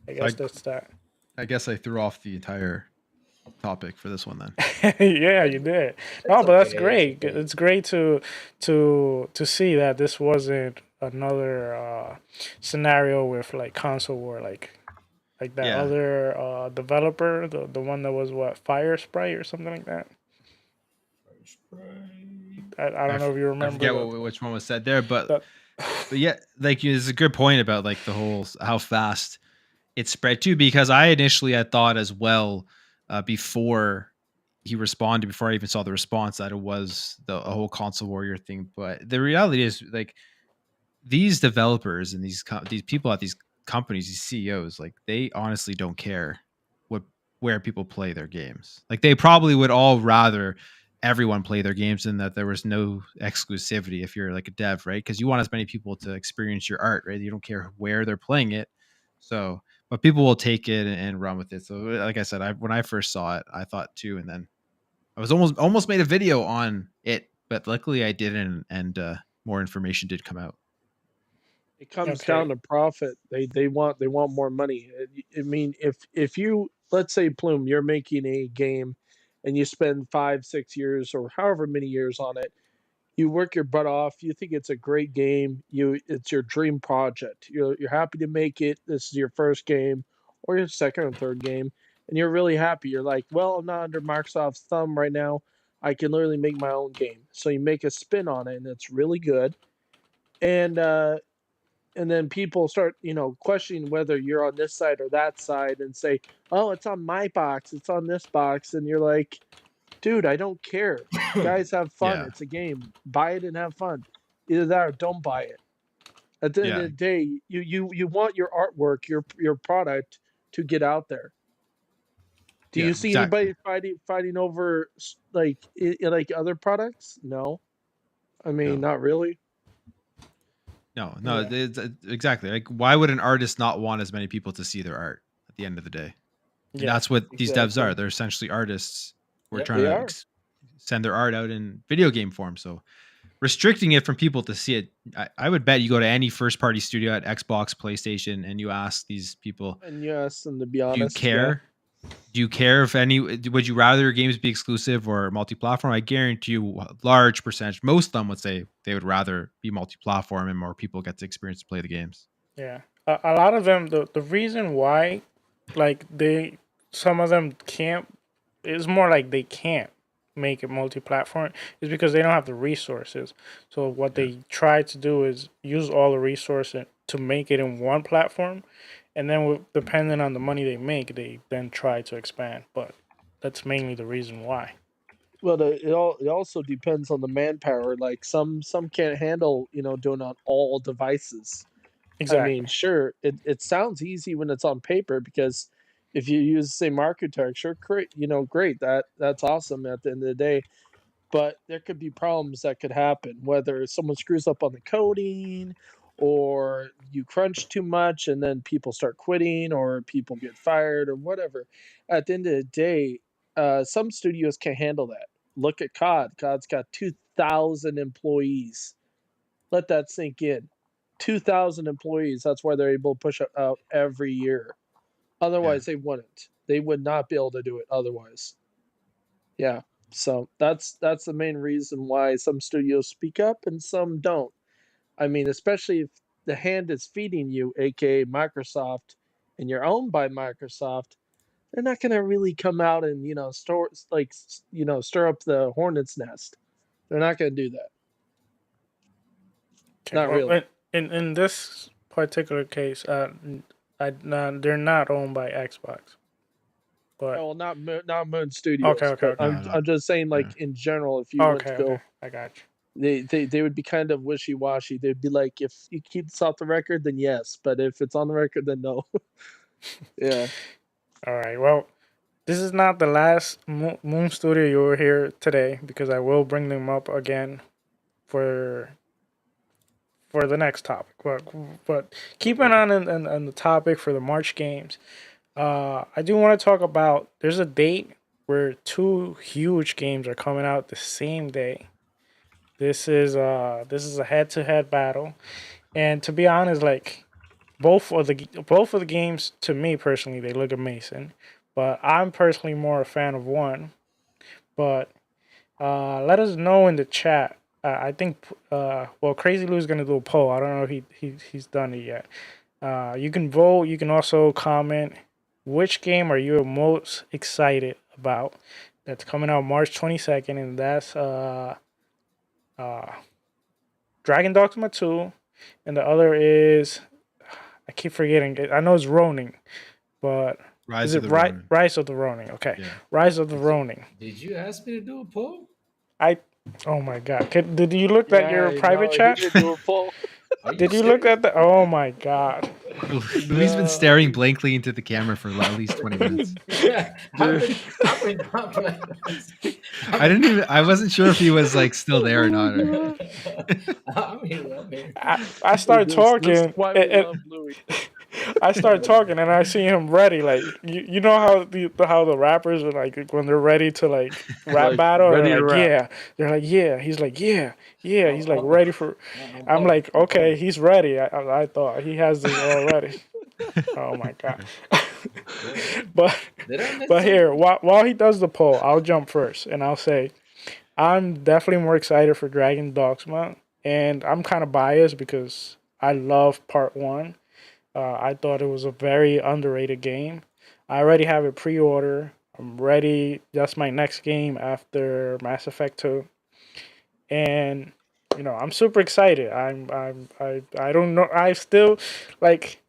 Speaker 2: I guess that's that.
Speaker 3: I guess I threw off the entire topic for this one then.
Speaker 2: Yeah, you did. No, but that's great. It's great to see that this wasn't another scenario with like console war, like that other developer, the one that was what, Fire Sprite or something like that. I don't know if you remember.
Speaker 3: I forget which one was said there, but
Speaker 2: that,
Speaker 3: yeah, like it's a good point about like the whole how fast it spread too, because I initially had thought as well before he responded, before I even saw the response, that it was a whole console warrior thing. But the reality is, like, these developers and these people at these companies, these CEOs, like they honestly don't care where people play their games. Like they probably would all rather everyone play their games and that there was no exclusivity if you're like a dev, right? Because you want as many people to experience your art, right? You don't care where they're playing it. So, but people will take it and run with it. So, like I said, when I first saw it, I thought too, and then I was almost made a video on it, but luckily I didn't, and more information did come out.
Speaker 4: It comes down to profit. They want more money. I mean, if you, let's say, Plume, you're making a game and you spend 5-6 years or however many years on it, you work your butt off, you think it's a great game, it's your dream project, you're happy to make it, this is your first game or your second or third game, and you're really happy. You're like, well, I'm not under Microsoft's thumb right now, I can literally make my own game. So you make a spin on it and it's really good, and then people start, questioning whether you're on this side or that side and say, oh, it's on my box, it's on this box. And you're like, dude, I don't care. Guys, have fun.
Speaker 3: Yeah.
Speaker 4: It's a game. Buy it and have fun. Either that or don't buy it. At the end of the day, you want your artwork, your product to get out there. Do you see anybody fighting over like other products? No. I mean, not really.
Speaker 3: No, it's, exactly. Like, why would an artist not want as many people to see their art at the end of the day? And that's what these devs are. They're essentially artists. We're trying to send their art out in video game form. So restricting it from people to see it, I would bet you go to any first party studio at Xbox, PlayStation, and you ask these people,
Speaker 4: and yes, and to be honest,
Speaker 3: do you care? Do you care if would you rather your games be exclusive or multi-platform? I guarantee you a large percentage, most of them would say they would rather be multi-platform and more people get to experience to play the games.
Speaker 2: Yeah. A lot of them, the reason why, like some of them can't, it's more like they can't make it multi-platform is because they don't have the resources. So what they try to do is use all the resources to make it in one platform. And then depending on the money they make, they then try to expand. But that's mainly the reason why.
Speaker 4: Well, it also depends on the manpower. Like some can't handle, doing on all devices.
Speaker 2: Exactly.
Speaker 4: I mean, sure, it sounds easy when it's on paper because if you use the same architecture, great, great. That's awesome at the end of the day. But there could be problems that could happen, whether someone screws up on the coding or you crunch too much and then people start quitting or people get fired or whatever. At the end of the day, some studios can't handle that. Look at COD. COD's got 2,000 employees. Let that sink in. 2,000 employees. That's why they're able to push it out every year. Otherwise, they wouldn't. They would not be able to do it otherwise. Yeah. So that's the main reason why some studios speak up and some don't. I mean, especially if the hand is feeding you, aka Microsoft, and you're owned by Microsoft, they're not going to really come out and stir up the hornet's nest. They're not going to do that.
Speaker 2: Okay,
Speaker 4: Not
Speaker 2: well,
Speaker 4: really.
Speaker 2: in this particular case, they're not owned by Xbox. But
Speaker 4: Oh, well, not Moon Studios,
Speaker 2: okay.
Speaker 4: but
Speaker 3: No, no.
Speaker 4: I'm just saying, like in general, if you went to go,
Speaker 2: I got you.
Speaker 4: they would be kind of wishy washy. They'd be like, if you keep this off the record, then yes, but if it's on the record, then no. Yeah.
Speaker 2: All right. Well, this is not the last Moon Studio you were here today, because I will bring them up again for the next topic. But keeping on the topic for the March games, I do want to talk about. There's a date where two huge games are coming out the same day. This is a head-to-head battle, and to be honest, like both of the games, to me personally, they look amazing. But I'm personally more a fan of one. But let us know in the chat. I think Crazy Lou's gonna do a poll. I don't know if he's done it yet. You can vote. You can also comment. Which game are you most excited about? That's coming out March 22nd, and that's Dragon Dogma 2, and the other is, I keep forgetting. I know it's Ronin, but
Speaker 3: Rise
Speaker 2: is
Speaker 3: of
Speaker 2: it
Speaker 3: the Ronin.
Speaker 2: Rise of the Ronin? Okay,
Speaker 3: Yeah.
Speaker 2: Rise of the Ronin.
Speaker 1: Did you ask me to do a poll?
Speaker 2: Oh my god! Did you look at your private chat?
Speaker 4: He did do a poll.
Speaker 2: Did you look at the? Oh my god!
Speaker 3: Louis been staring blankly into the camera for at least 20 minutes.
Speaker 1: Yeah, I've been
Speaker 3: I didn't even. I wasn't sure if he was like still there or not.
Speaker 1: I'm here.
Speaker 2: I start
Speaker 4: This
Speaker 2: talking.
Speaker 4: is why we love Louis.
Speaker 2: I start talking and I see him ready. Like you know how the rappers are like when they're ready to like rap
Speaker 4: Like,
Speaker 2: battle.
Speaker 4: ready
Speaker 2: They're
Speaker 4: to
Speaker 2: like
Speaker 4: rap.
Speaker 2: yeah. They're like yeah. He's like yeah. He's like ready for. I'm like okay. He's ready. I thought he has this already. Oh my god. But here while he does the poll, I'll jump first and I'll say I'm definitely more excited for Dragon Dogma, and I'm kind of biased because I love Part 1. I thought it was a very underrated game. I already have it pre-order. I'm ready. That's my next game after Mass Effect 2. And I'm super excited. I don't know. I still like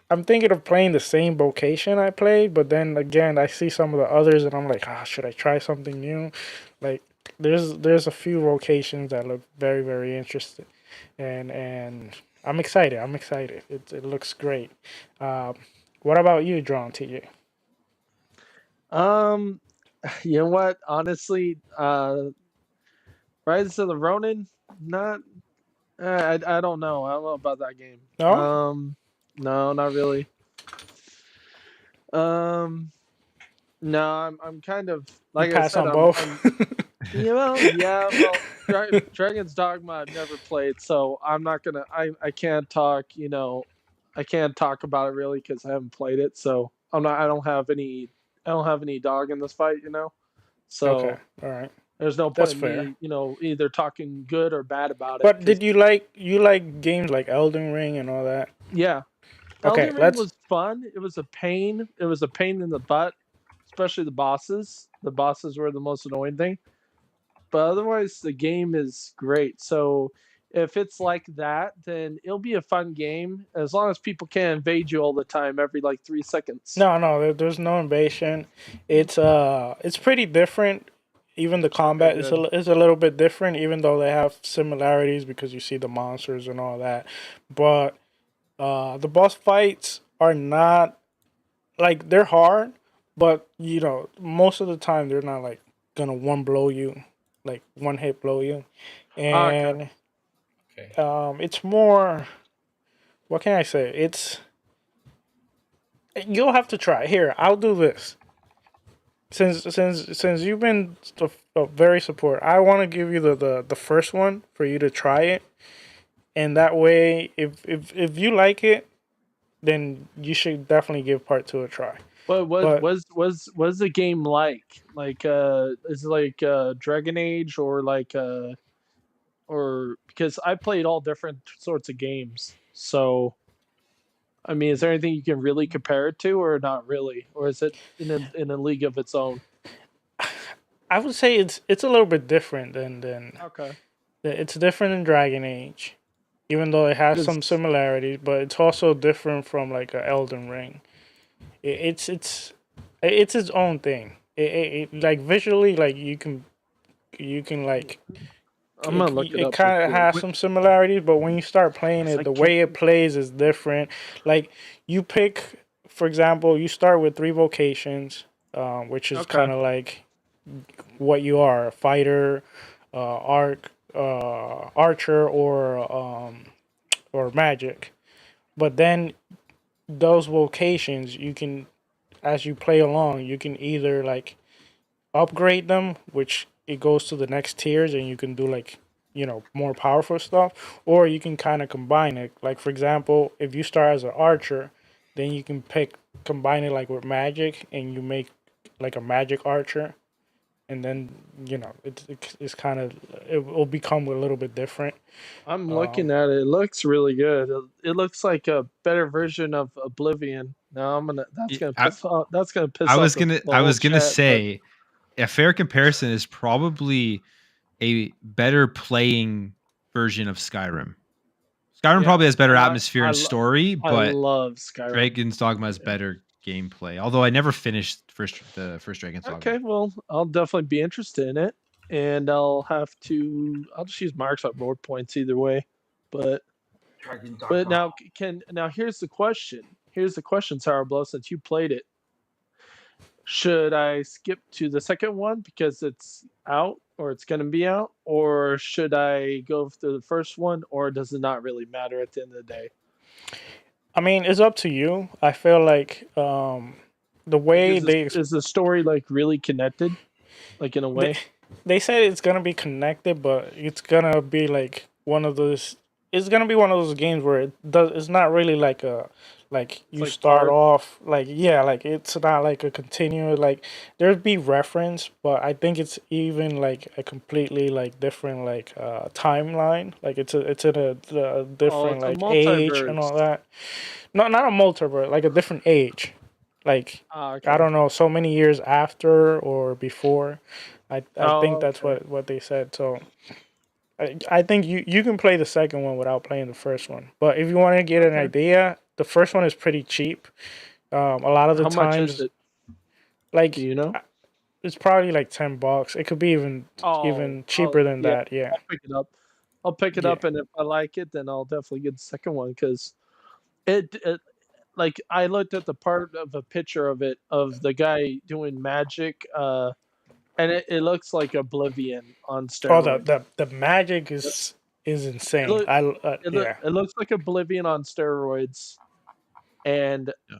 Speaker 2: I'm thinking of playing the same vocation I played, but then again, I see some of the others and I'm like, should I try something new? Like there's a few vocations that look very, very interesting. And I'm excited. It looks great. What about you, John TJ?
Speaker 4: You know what? Honestly, Rise of the Ronin, not. I don't know. I don't know about that game.
Speaker 2: No?
Speaker 4: No, not really. No, I'm kind of like
Speaker 2: You
Speaker 4: I
Speaker 2: pass
Speaker 4: said.
Speaker 2: on both.
Speaker 4: Dragon's Dogma I've never played, so I'm not gonna. I can't talk. I can't talk about it really because I haven't played it. So I'm not. I don't have any. I don't have any dog in this fight. So
Speaker 2: Okay, all right.
Speaker 4: there's no
Speaker 2: That's
Speaker 4: point
Speaker 2: fair.
Speaker 4: in me, either talking good or bad about it.
Speaker 2: But did you like games like Elden Ring and all that?
Speaker 4: Yeah.
Speaker 2: Okay,
Speaker 4: Elden Ring was fun. It was a pain. It was a pain in the butt, especially the bosses. The bosses were the most annoying thing. But otherwise, the game is great. So if it's like that, then it'll be a fun game as long as people can't invade you all the time every like 3 seconds.
Speaker 2: No, there's no invasion. It's pretty different. Even the combat is a little bit different, even though they have similarities because you see the monsters and all that. But the boss fights are not like they're hard, but most of the time they're not like gonna one hit blow you, and it's more. What can I say? You'll have to try. Here, I'll do this. Since you've been very support, I want to give you the first one for you to try it, and that way, if you like it, then you should definitely give part 2 a try.
Speaker 4: But
Speaker 2: But
Speaker 4: was the game like? Like is it like Dragon Age or like or because I played all different sorts of games. So I mean, is there anything you can really compare it to, or not really, or is it in a league of its own?
Speaker 2: I would say it's a little bit different than
Speaker 4: Okay.
Speaker 2: it's different than Dragon Age, even though it has some
Speaker 4: Because
Speaker 2: similarities. But it's also different from like a Elden Ring. It's its own thing. Like visually, like you can like
Speaker 4: I'm gonna look it
Speaker 2: it
Speaker 4: up real
Speaker 2: kind of
Speaker 4: quick.
Speaker 2: has some similarities, but when you start playing
Speaker 4: 'Cause
Speaker 2: it,
Speaker 4: I
Speaker 2: the
Speaker 4: can't.
Speaker 2: way it plays is different. Like you pick, for example, you start with 3 vocations, which is
Speaker 4: Okay.
Speaker 2: kind of like what you are: a fighter, archer, or magic. But then those vocations, you can, as you play along, you can either like upgrade them, which it goes to the next tiers, and you can do like more powerful stuff, or you can kind of combine it. Like for example, if you start as an archer, then you can combine it like with magic, and you make like a magic archer, and then it's kind of it will become a little bit different.
Speaker 4: I'm
Speaker 2: Um,
Speaker 4: looking at it. It looks really good. It looks like a better version of Oblivion. Now I'm gonna. That's gonna
Speaker 3: I,
Speaker 4: piss off. That's gonna
Speaker 3: I
Speaker 4: piss off
Speaker 3: was
Speaker 4: the
Speaker 3: gonna I
Speaker 4: whole
Speaker 3: was gonna
Speaker 4: chat. But
Speaker 3: say a fair comparison is probably a better playing version of Skyrim. Skyrim
Speaker 4: yeah,
Speaker 3: probably has better
Speaker 4: and
Speaker 3: atmosphere and story,
Speaker 4: I
Speaker 3: but
Speaker 4: love Skyrim.
Speaker 3: Dragon's Dogma has better gameplay. Although I never finished the first Dragon's Dogma.
Speaker 4: Okay, well, I'll definitely be interested in it, and I'll just use Microsoft Word points either way. But
Speaker 1: Dragon
Speaker 4: but
Speaker 1: Dogma.
Speaker 4: now here's the question. Here's the question, Sourblow, since you played it. Should I skip to the second one because it's out or it's going to be out, or should I go to the first one, or does it not really matter at the end of the day?
Speaker 2: I mean, it's up to you. I feel like the
Speaker 4: Like,
Speaker 2: way
Speaker 4: is the story like really connected, like in a
Speaker 2: they
Speaker 4: way?
Speaker 2: they said it's gonna be connected, but it's gonna be like one of those. It's gonna be one of those games where it does. It's not really like a like
Speaker 4: It's
Speaker 2: you
Speaker 4: like
Speaker 2: start
Speaker 4: part.
Speaker 2: off like yeah, like it's not like a continuous like there'd be reference, but I think it's even like a completely like different like timeline. Like it's in a
Speaker 4: Oh,
Speaker 2: different
Speaker 4: it's a
Speaker 2: like age and all
Speaker 4: multiverse.
Speaker 2: that. No, not a multiverse, like a different age. Like
Speaker 4: Ah,
Speaker 2: I
Speaker 4: okay.
Speaker 2: don't know, so many years after or before. I think
Speaker 4: Oh,
Speaker 2: that's
Speaker 4: okay.
Speaker 2: what they said. So I think you can play the second one without playing the first one. But if you want to get an
Speaker 4: Okay.
Speaker 2: idea, the first one is pretty cheap. A lot of the
Speaker 4: How much is
Speaker 2: times,
Speaker 4: it? Do
Speaker 2: like
Speaker 4: you know?
Speaker 2: it's probably like $10. It could be
Speaker 4: Oh,
Speaker 2: even cheaper than
Speaker 4: yeah.
Speaker 2: that. Yeah,
Speaker 4: I'll pick it up. I'll pick it
Speaker 2: yeah.
Speaker 4: up, and if I like it, then I'll definitely get the second one because it like I looked at the part of a picture of it of the guy doing magic, and it looks like Oblivion on
Speaker 2: Oh,
Speaker 4: steroids.
Speaker 2: the magic
Speaker 4: It,
Speaker 2: is
Speaker 4: it
Speaker 2: insane.
Speaker 4: look
Speaker 2: Yeah.
Speaker 4: it looks like Oblivion on steroids, and
Speaker 3: Yeah.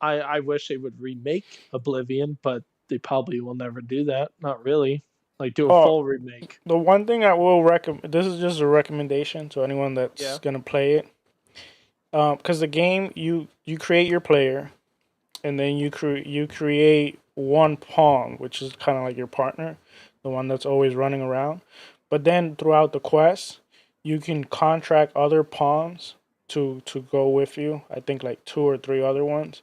Speaker 4: I wish they would remake Oblivion, but they probably will never do that. Not really. Like do a
Speaker 2: Oh,
Speaker 4: full remake.
Speaker 2: the one thing I will recommend. This is just a recommendation to anyone that's
Speaker 4: Yeah.
Speaker 2: gonna play it. Because the game you create your player, and then you create one pawn, which is kind of like your partner, the one that's always running around. But then throughout the quest, you can contract other pawns to go with you. I think like 2 or 3 other ones,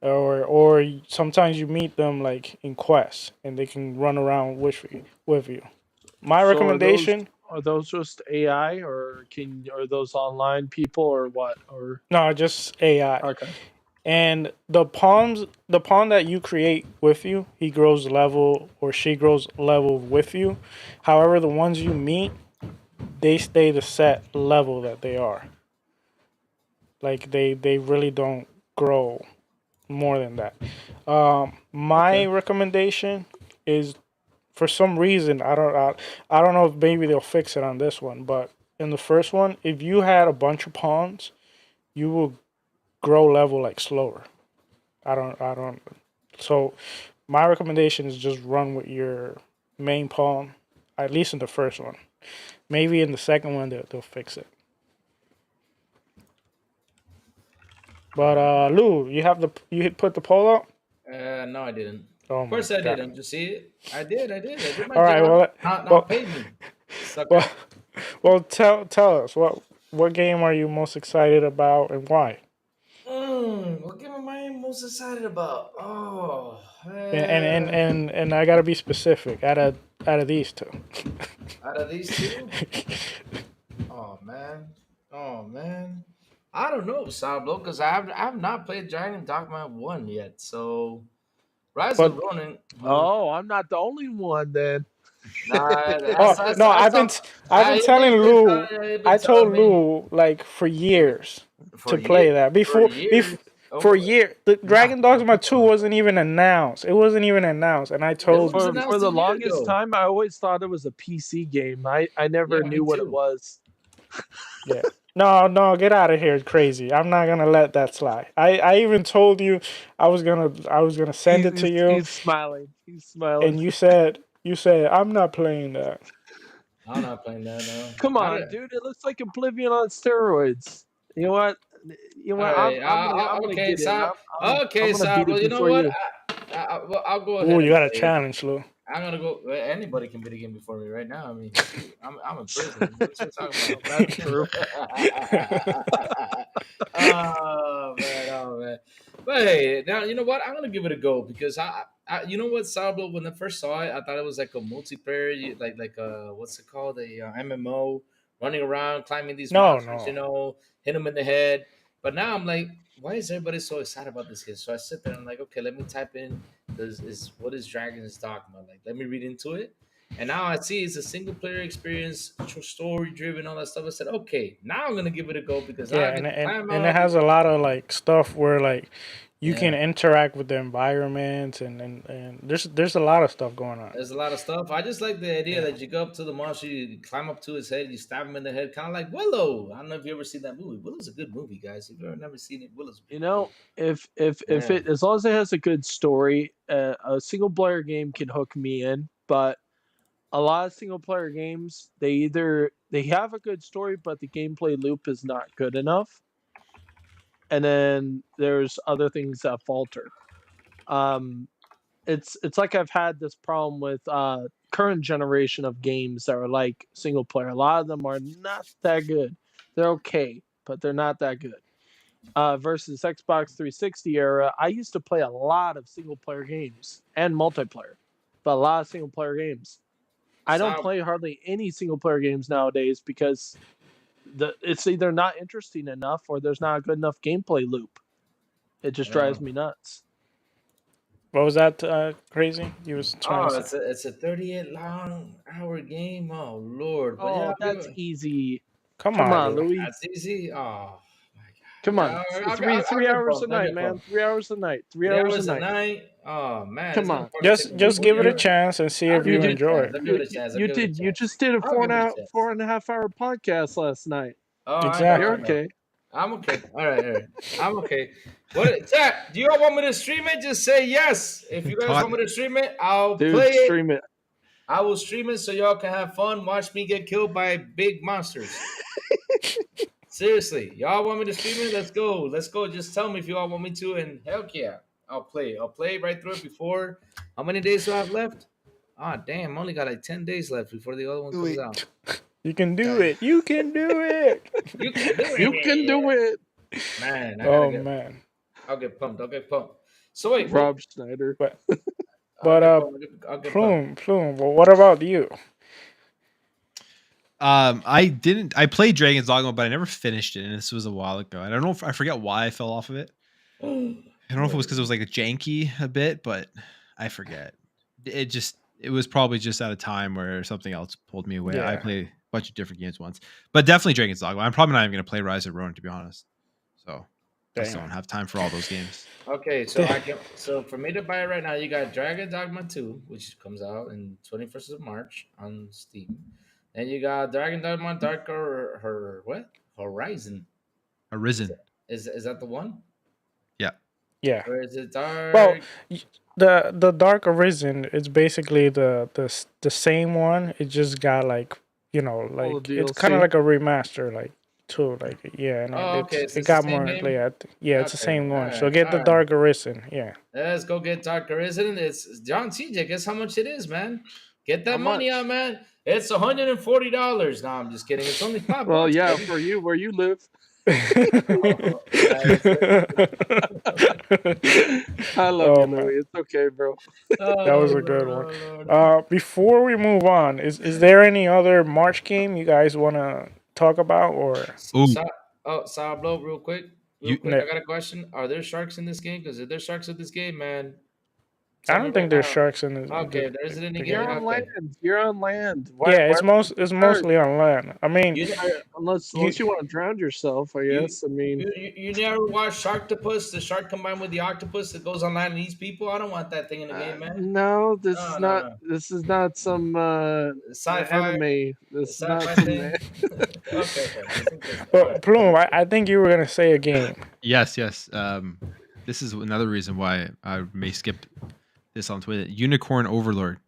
Speaker 2: or sometimes you meet them like in quests, and they can run around with you. My
Speaker 4: So
Speaker 2: recommendation.
Speaker 4: are those just AI or are those online people or what? Or
Speaker 2: No, just AI.
Speaker 4: okay.
Speaker 2: And the pawn that you create with you, he grows level or she grows level with you. However, the ones you meet, they stay the set level that they are. Like they really don't grow more than that. My
Speaker 4: Okay.
Speaker 2: recommendation is, for some reason I don't know if maybe they'll fix it on this one, but in the first one, if you had a bunch of pawns, you will grow level like slower. I don't. So my recommendation is just run with your main pawn, at least in the first one. Maybe in the second one they'll fix it. But Lou, you put the poll up?
Speaker 1: No, I didn't.
Speaker 2: Oh
Speaker 1: Of
Speaker 2: my
Speaker 1: course I
Speaker 2: god!
Speaker 1: didn't. You see it? I did my
Speaker 2: All right,
Speaker 1: job.
Speaker 2: well,
Speaker 1: Now
Speaker 2: well,
Speaker 1: pay me, sucker.
Speaker 2: well, well. Tell us what game are you most excited about and why?
Speaker 1: What game am I most excited about? Oh,
Speaker 2: And I gotta be specific. Out of these two.
Speaker 1: out of these two, oh man, oh man, I don't know, Sourblow, because I've not played Dragon Dogma 1 yet. So Rise of
Speaker 2: But
Speaker 1: Ronin.
Speaker 4: Oh, I'm not the only one then.
Speaker 1: Nah,
Speaker 2: oh no, I've been telling Lou.
Speaker 1: you've been
Speaker 2: I told
Speaker 1: telling me
Speaker 2: Lou like for years
Speaker 1: for
Speaker 2: to play that
Speaker 1: for years.
Speaker 2: for a
Speaker 1: Oh,
Speaker 2: year. The Dragon Dogma 2
Speaker 1: no.
Speaker 2: wasn't even announced. It wasn't even announced, and I
Speaker 1: It
Speaker 2: told
Speaker 1: was
Speaker 2: you.
Speaker 4: For
Speaker 1: announced a
Speaker 4: the
Speaker 1: year
Speaker 4: longest
Speaker 1: ago.
Speaker 4: time, I always thought it was a PC game. I never
Speaker 1: Yeah, me
Speaker 4: knew what it
Speaker 1: too.
Speaker 4: was.
Speaker 2: Yeah. No, get out of here, crazy. I'm not gonna let that slide. I even told you I was gonna send it to you,
Speaker 4: He's smiling. He's smiling.
Speaker 2: and you said I'm not playing that.
Speaker 1: I'm not playing that now.
Speaker 4: Come
Speaker 1: I
Speaker 4: on,
Speaker 1: don't.
Speaker 4: dude. It looks like Oblivion on steroids. You know what? You know
Speaker 1: All
Speaker 4: what?
Speaker 1: right.
Speaker 4: I'm gonna
Speaker 1: Okay,
Speaker 4: get in.
Speaker 1: so
Speaker 4: I'm
Speaker 1: okay,
Speaker 4: gonna beat
Speaker 1: Well,
Speaker 4: it
Speaker 1: you know
Speaker 4: before
Speaker 1: what?
Speaker 4: you.
Speaker 1: Well, I'll go
Speaker 2: Ooh,
Speaker 1: ahead
Speaker 2: you
Speaker 1: and
Speaker 2: got a
Speaker 1: play it.
Speaker 2: challenge, Lou.
Speaker 1: I'm gonna go. Anybody can beat a game before me right now. I mean, shoot, I'm in prison. What you talking about?
Speaker 4: True.
Speaker 1: Oh man. But hey, now you know what? I'm gonna give it a go because you know what, Sourblow, when I first saw it, I thought it was like a multiplayer, like what's it called, a MMO, running around climbing these
Speaker 2: No,
Speaker 1: monsters,
Speaker 2: no.
Speaker 1: hit them in the head. But now I'm like, why is everybody so excited about this game? So I sit there and I'm like, okay, let me type in what is Dragon's Dogma like? Let me read into it. And now I see it's a single player experience, story driven, all that stuff. I said, okay, now I'm gonna give it a go because now
Speaker 2: Yeah,
Speaker 1: I get to climb
Speaker 2: and it
Speaker 1: up.
Speaker 2: has a lot of like stuff where like you can
Speaker 1: Yeah,
Speaker 2: interact with the environment and there's a lot of stuff going on.
Speaker 1: there's a lot of stuff. I just like the idea
Speaker 2: Yeah.
Speaker 1: that you go up to the monster, you climb up to his head, you stab him in the head, kind of like Willow. I don't know if you ever seen that movie. Willow's a good movie, guys. If you've ever never seen it, Willow's a
Speaker 4: You
Speaker 1: good movie.
Speaker 4: know, if
Speaker 1: Yeah,
Speaker 4: it as long as it has a good story, a single player game can hook me in. But a lot of single player games, they have a good story, but the gameplay loop is not good enough, and then there's other things that falter. Um, it's like I've had this problem with current generation of games that are like single player. A lot of them are not that good. They're okay, but they're not that good. Versus Xbox 360 era, I used to play a lot of single player games and multiplayer, but a lot of single player games. I don't
Speaker 1: so
Speaker 4: play hardly any single player games nowadays because it's either not interesting enough or there's not a good enough gameplay loop. It just
Speaker 1: yeah.
Speaker 4: drives me nuts.
Speaker 2: What was that crazy? You was trying to
Speaker 1: Oh,
Speaker 2: say?
Speaker 1: it's a 38 long hour game. Oh Lord, but yeah,
Speaker 4: Oh, that's easy.
Speaker 2: Come
Speaker 4: Come
Speaker 2: on,
Speaker 4: on,
Speaker 2: Lou.
Speaker 4: Louis.
Speaker 1: that's easy. Oh my god.
Speaker 4: Come
Speaker 1: Yeah,
Speaker 4: on.
Speaker 1: I'll
Speaker 4: Three
Speaker 1: get
Speaker 4: hours a
Speaker 1: pumped. I'll
Speaker 4: night,
Speaker 1: get
Speaker 4: man.
Speaker 1: pumped.
Speaker 4: 3 hours a night. 3
Speaker 1: Three
Speaker 4: hours a
Speaker 1: hours a
Speaker 4: night.
Speaker 1: night. Oh man, it's
Speaker 4: Come
Speaker 1: gonna
Speaker 4: on.
Speaker 1: probably take me
Speaker 2: Just
Speaker 1: before
Speaker 2: give
Speaker 1: the
Speaker 2: it a
Speaker 1: end.
Speaker 2: chance and see
Speaker 1: I'll
Speaker 2: if
Speaker 1: give
Speaker 4: You
Speaker 2: you
Speaker 1: it a
Speaker 4: did
Speaker 2: enjoy
Speaker 1: chance.
Speaker 2: it.
Speaker 1: I'll give it a chance. I'll give it a
Speaker 4: you
Speaker 1: chance.
Speaker 4: just did a
Speaker 1: I'll give it a chance.
Speaker 4: 4.5 hour podcast last night.
Speaker 1: Oh, I
Speaker 4: You're
Speaker 2: Exactly.
Speaker 1: know.
Speaker 4: okay.
Speaker 1: I'm okay. All right, all right. I'm okay. What chat? Do you all want me to stream it? Just say yes. If you guys
Speaker 3: Todd,
Speaker 1: want me to stream it, I'll play
Speaker 4: Dude,
Speaker 1: it.
Speaker 4: stream it.
Speaker 1: I will stream it so y'all can have fun. Watch me get killed by big monsters. Seriously, y'all want me to stream it? Let's go. Let's go. Just tell me if y'all want me to, and heck yeah, I'll play. I'll play right through it before. How many days do I have left? Ah, damn, I only got like 10 days left before the other one comes
Speaker 3: wait.
Speaker 1: out.
Speaker 2: You can do it. You can do it.
Speaker 1: You can do
Speaker 4: You can
Speaker 1: it,
Speaker 4: do it.
Speaker 1: man.
Speaker 2: Oh man.
Speaker 1: I'll get pumped. I'll get pumped. So wait, what?
Speaker 4: Rob Schneider.
Speaker 2: But
Speaker 1: I'll
Speaker 2: but
Speaker 1: get pumped. I'll get pumped.
Speaker 2: Plume. Well, what about you?
Speaker 3: I didn't. I played Dragon's Dogma, but I never finished it, and this was a while ago. I don't know if I forget why I fell off of it. I don't know if it was because it was like a janky a bit, but I forget. It was probably just at a time where something else pulled me away. I
Speaker 2: Yeah.
Speaker 3: played a bunch of different games once, but definitely Dragon's Dogma. I'm probably not even going to play Rise of Ronin, to be honest. So I just
Speaker 2: Damn.
Speaker 3: don't have time for all those games.
Speaker 1: Okay, so I can. So for me to buy it right now, you got Dragon Dogma 2, which comes out in 21st of March on Steam. And you got Dragon Dogma Darker what? Horizon. Is
Speaker 3: Arisen.
Speaker 1: that, is that the one?
Speaker 3: Yeah.
Speaker 2: Yeah.
Speaker 1: Or is it Dark?
Speaker 2: Well, the Dark Arisen is basically the same one. It just got like
Speaker 4: All
Speaker 2: like
Speaker 4: the
Speaker 2: it's kind of
Speaker 4: DLC.
Speaker 2: like a remaster. Like too. Like and
Speaker 1: Oh, okay.
Speaker 2: it
Speaker 1: So it's the
Speaker 2: got
Speaker 1: same
Speaker 2: more.
Speaker 1: name.
Speaker 2: It's the
Speaker 1: Okay.
Speaker 2: same
Speaker 1: All
Speaker 2: one. So
Speaker 1: right.
Speaker 2: get the
Speaker 1: All right.
Speaker 2: dark arisen. Yeah.
Speaker 1: Let's go get Darker, isn't it? It's John TJ. Guess how much it is, man? Get
Speaker 4: How
Speaker 1: that money out,
Speaker 4: much?
Speaker 1: man. It's $140. No, I'm just kidding. It's only
Speaker 4: Well,
Speaker 1: $5,
Speaker 4: yeah,
Speaker 1: baby.
Speaker 4: for you where you live.
Speaker 1: Oh, that's
Speaker 4: I love
Speaker 2: Oh
Speaker 4: you,
Speaker 2: man,
Speaker 4: Louis. It's okay, bro.
Speaker 2: that was
Speaker 1: oh
Speaker 2: a good one.
Speaker 1: Lord.
Speaker 2: Before we move on, is there any other March game you guys want to talk about or?
Speaker 3: Oh,
Speaker 1: Sourblow, real quick.
Speaker 3: you
Speaker 1: I got a question. Are there sharks in this game? Because if there's sharks in this game, man,
Speaker 2: I
Speaker 1: tell me
Speaker 2: don't
Speaker 1: right
Speaker 2: think there's
Speaker 1: now.
Speaker 2: sharks in
Speaker 1: Okay, there isn't any
Speaker 2: the
Speaker 1: game.
Speaker 4: You're
Speaker 2: game.
Speaker 4: on
Speaker 1: Okay.
Speaker 4: land. You're on land.
Speaker 2: Yeah,
Speaker 4: Why
Speaker 2: it's
Speaker 4: sharks?
Speaker 2: mostly on land. I mean,
Speaker 1: You,
Speaker 4: Unless
Speaker 2: you
Speaker 4: you want to drown yourself, I
Speaker 1: you,
Speaker 4: guess. I mean,
Speaker 1: you never watched Sharktopus, the shark combined with the octopus that goes online and eats people? I don't want that thing in the game, man.
Speaker 4: no,
Speaker 1: No, no, no.
Speaker 4: this is not some
Speaker 1: Sci-fi,
Speaker 4: anime. This is not
Speaker 1: sci-fi
Speaker 4: some.
Speaker 1: thing. Okay, just in case. All
Speaker 2: but
Speaker 1: right.
Speaker 2: Plume, I think you were gonna say a game.
Speaker 3: yes. This is another reason why I may skip this on Twitter. Unicorn Overlord.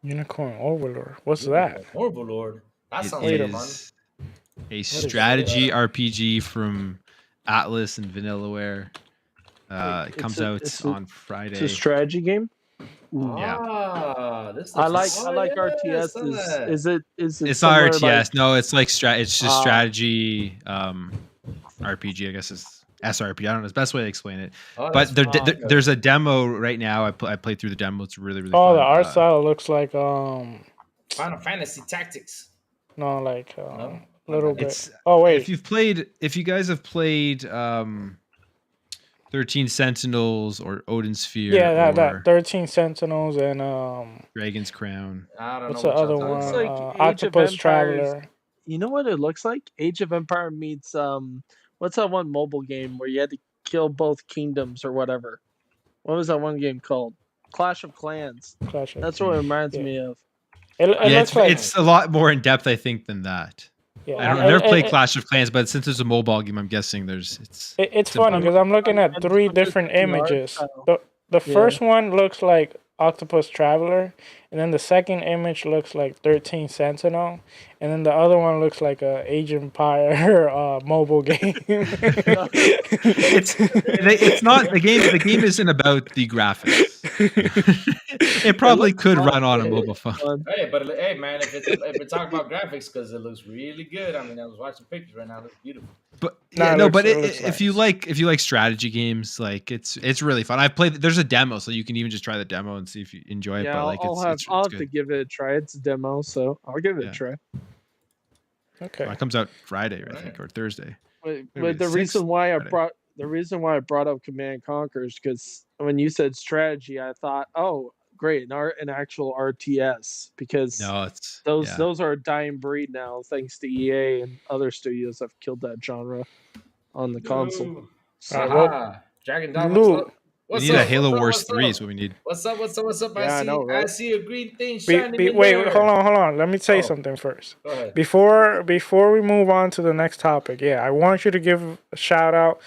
Speaker 2: Unicorn Overlord. What's that?
Speaker 1: Overlord. That
Speaker 3: It
Speaker 1: sounds
Speaker 2: Wait
Speaker 1: like
Speaker 2: a
Speaker 1: fun.
Speaker 3: is a
Speaker 2: is
Speaker 3: strategy RPG from Atlas and Vanillaware. It comes out on
Speaker 4: It's a
Speaker 3: Friday.
Speaker 4: strategy game.
Speaker 3: Yeah.
Speaker 1: Ah, this
Speaker 4: I
Speaker 1: looks
Speaker 4: like
Speaker 1: yeah,
Speaker 4: RTS.
Speaker 1: some of that.
Speaker 4: Is it
Speaker 3: It's not
Speaker 4: similar?
Speaker 3: RTS.
Speaker 4: Like
Speaker 3: No, it's like it's just
Speaker 4: uh,
Speaker 3: strategy RPG. I guess is SRP. I don't know. It's the best way to explain it.
Speaker 1: Oh, that's
Speaker 3: But
Speaker 1: fun.
Speaker 3: there's a demo right now. I played through the demo. It's really
Speaker 2: Oh, the
Speaker 3: fun.
Speaker 2: art style looks like
Speaker 1: Final Fantasy Tactics.
Speaker 2: no, like
Speaker 1: No,
Speaker 2: little
Speaker 1: not
Speaker 2: bit.
Speaker 3: It's
Speaker 2: Oh wait,
Speaker 3: if you guys have played 13 Sentinels or Odin Sphere
Speaker 2: yeah, that
Speaker 3: or
Speaker 2: 13 Sentinels and
Speaker 3: Dragon's Crown.
Speaker 1: I don't know
Speaker 2: what's the
Speaker 1: what y'all
Speaker 2: other
Speaker 1: talking
Speaker 4: looks
Speaker 2: one?
Speaker 1: about.
Speaker 4: like Age of
Speaker 2: Octopus
Speaker 4: Empires.
Speaker 2: Traveler.
Speaker 4: You know what it looks like? Age of Empire meets what's that one mobile game where you had to kill both kingdoms or whatever? What was that one game called? Clash of Clans.
Speaker 2: Clash of
Speaker 4: That's what it reminds
Speaker 2: yeah.
Speaker 4: me of.
Speaker 2: It
Speaker 3: Yeah,
Speaker 2: looks like
Speaker 3: it's a lot more in depth, I think, than that.
Speaker 2: yeah.
Speaker 3: I've never played Clash of Clans, but since it's a mobile game, I'm guessing
Speaker 2: It's funny
Speaker 3: similar.
Speaker 2: because I'm looking at
Speaker 4: And
Speaker 2: three
Speaker 4: so just
Speaker 2: different
Speaker 4: the art
Speaker 2: images.
Speaker 4: style.
Speaker 2: The
Speaker 4: Yeah.
Speaker 2: first one looks like Octopus Traveler, and then the second image looks like 13 Sentinel, and then the other one looks like a Age of Empire mobile game.
Speaker 3: It's not the game. The game isn't about the graphics. It probably
Speaker 4: looks
Speaker 3: could
Speaker 4: fun.
Speaker 3: run on a
Speaker 4: It
Speaker 3: mobile
Speaker 4: looks
Speaker 3: phone.
Speaker 4: fun.
Speaker 1: Hey, man, if we're talking about graphics, because it looks really good. I mean, I was watching pictures right now. It looks beautiful.
Speaker 3: But
Speaker 2: Nah,
Speaker 3: yeah,
Speaker 2: it
Speaker 3: no,
Speaker 2: looks-
Speaker 3: but
Speaker 2: it looks
Speaker 3: if you like strategy games, like it's really fun. I've played. There's a demo, so you can even just try the demo and see if you enjoy it.
Speaker 4: Yeah,
Speaker 3: But like
Speaker 4: I'll
Speaker 3: it's
Speaker 4: have to
Speaker 3: good.
Speaker 4: give it a try. It's a demo, so I'll give it
Speaker 3: Yeah.
Speaker 4: a try.
Speaker 2: Okay.
Speaker 3: It comes out Friday, I
Speaker 1: Right.
Speaker 3: think, or Thursday.
Speaker 4: But
Speaker 3: Maybe
Speaker 4: the
Speaker 3: the
Speaker 4: reason
Speaker 3: 6th
Speaker 4: why
Speaker 3: Friday.
Speaker 4: I brought up Command and Conquer is because when you said strategy, I thought, oh, great, an actual RTS, because
Speaker 3: No, it's
Speaker 4: those are a dying breed now, thanks to EA and other studios have killed that genre on the console.
Speaker 1: Ooh.
Speaker 2: All right, well,
Speaker 1: Aha. Dragon Dog,
Speaker 2: Lou,
Speaker 3: we
Speaker 1: what's
Speaker 3: need a
Speaker 1: up?
Speaker 3: Halo
Speaker 1: What's up?
Speaker 3: Wars
Speaker 1: What's
Speaker 3: 3
Speaker 1: up?
Speaker 3: is what we need.
Speaker 1: What's up?
Speaker 4: Yeah, I know, right?
Speaker 1: I see a green thing shining in
Speaker 2: wait,
Speaker 1: there.
Speaker 2: hold on. Let me say
Speaker 1: Oh.
Speaker 2: something first.
Speaker 1: Go ahead.
Speaker 2: Before we move on to the next topic, yeah, I want you to give a shout out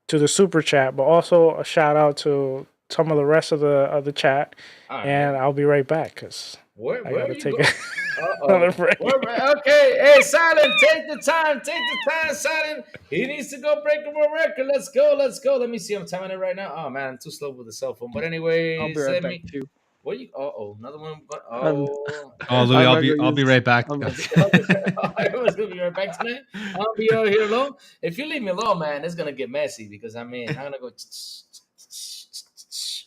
Speaker 2: to the super chat, but also a shout out to some of the rest of the chat,
Speaker 1: All right.
Speaker 2: and I'll be right back because
Speaker 1: Where
Speaker 2: I
Speaker 1: are
Speaker 2: gotta
Speaker 1: you
Speaker 2: take
Speaker 1: going?
Speaker 2: another break.
Speaker 1: Okay, hey, Silent, take the time, Silent. He needs to go break a world record. Let's go. Let me see. I'm timing it right now. Oh man, I'm too slow with the cell phone. But anyway,
Speaker 4: I'll be right back too.
Speaker 1: What you? Another one.
Speaker 4: I'm-
Speaker 3: Oh, Louis, I'll be right back.
Speaker 1: I was gonna be right back tonight. I'll be out here alone. If you leave me alone, man, it's gonna get messy because I'm gonna go.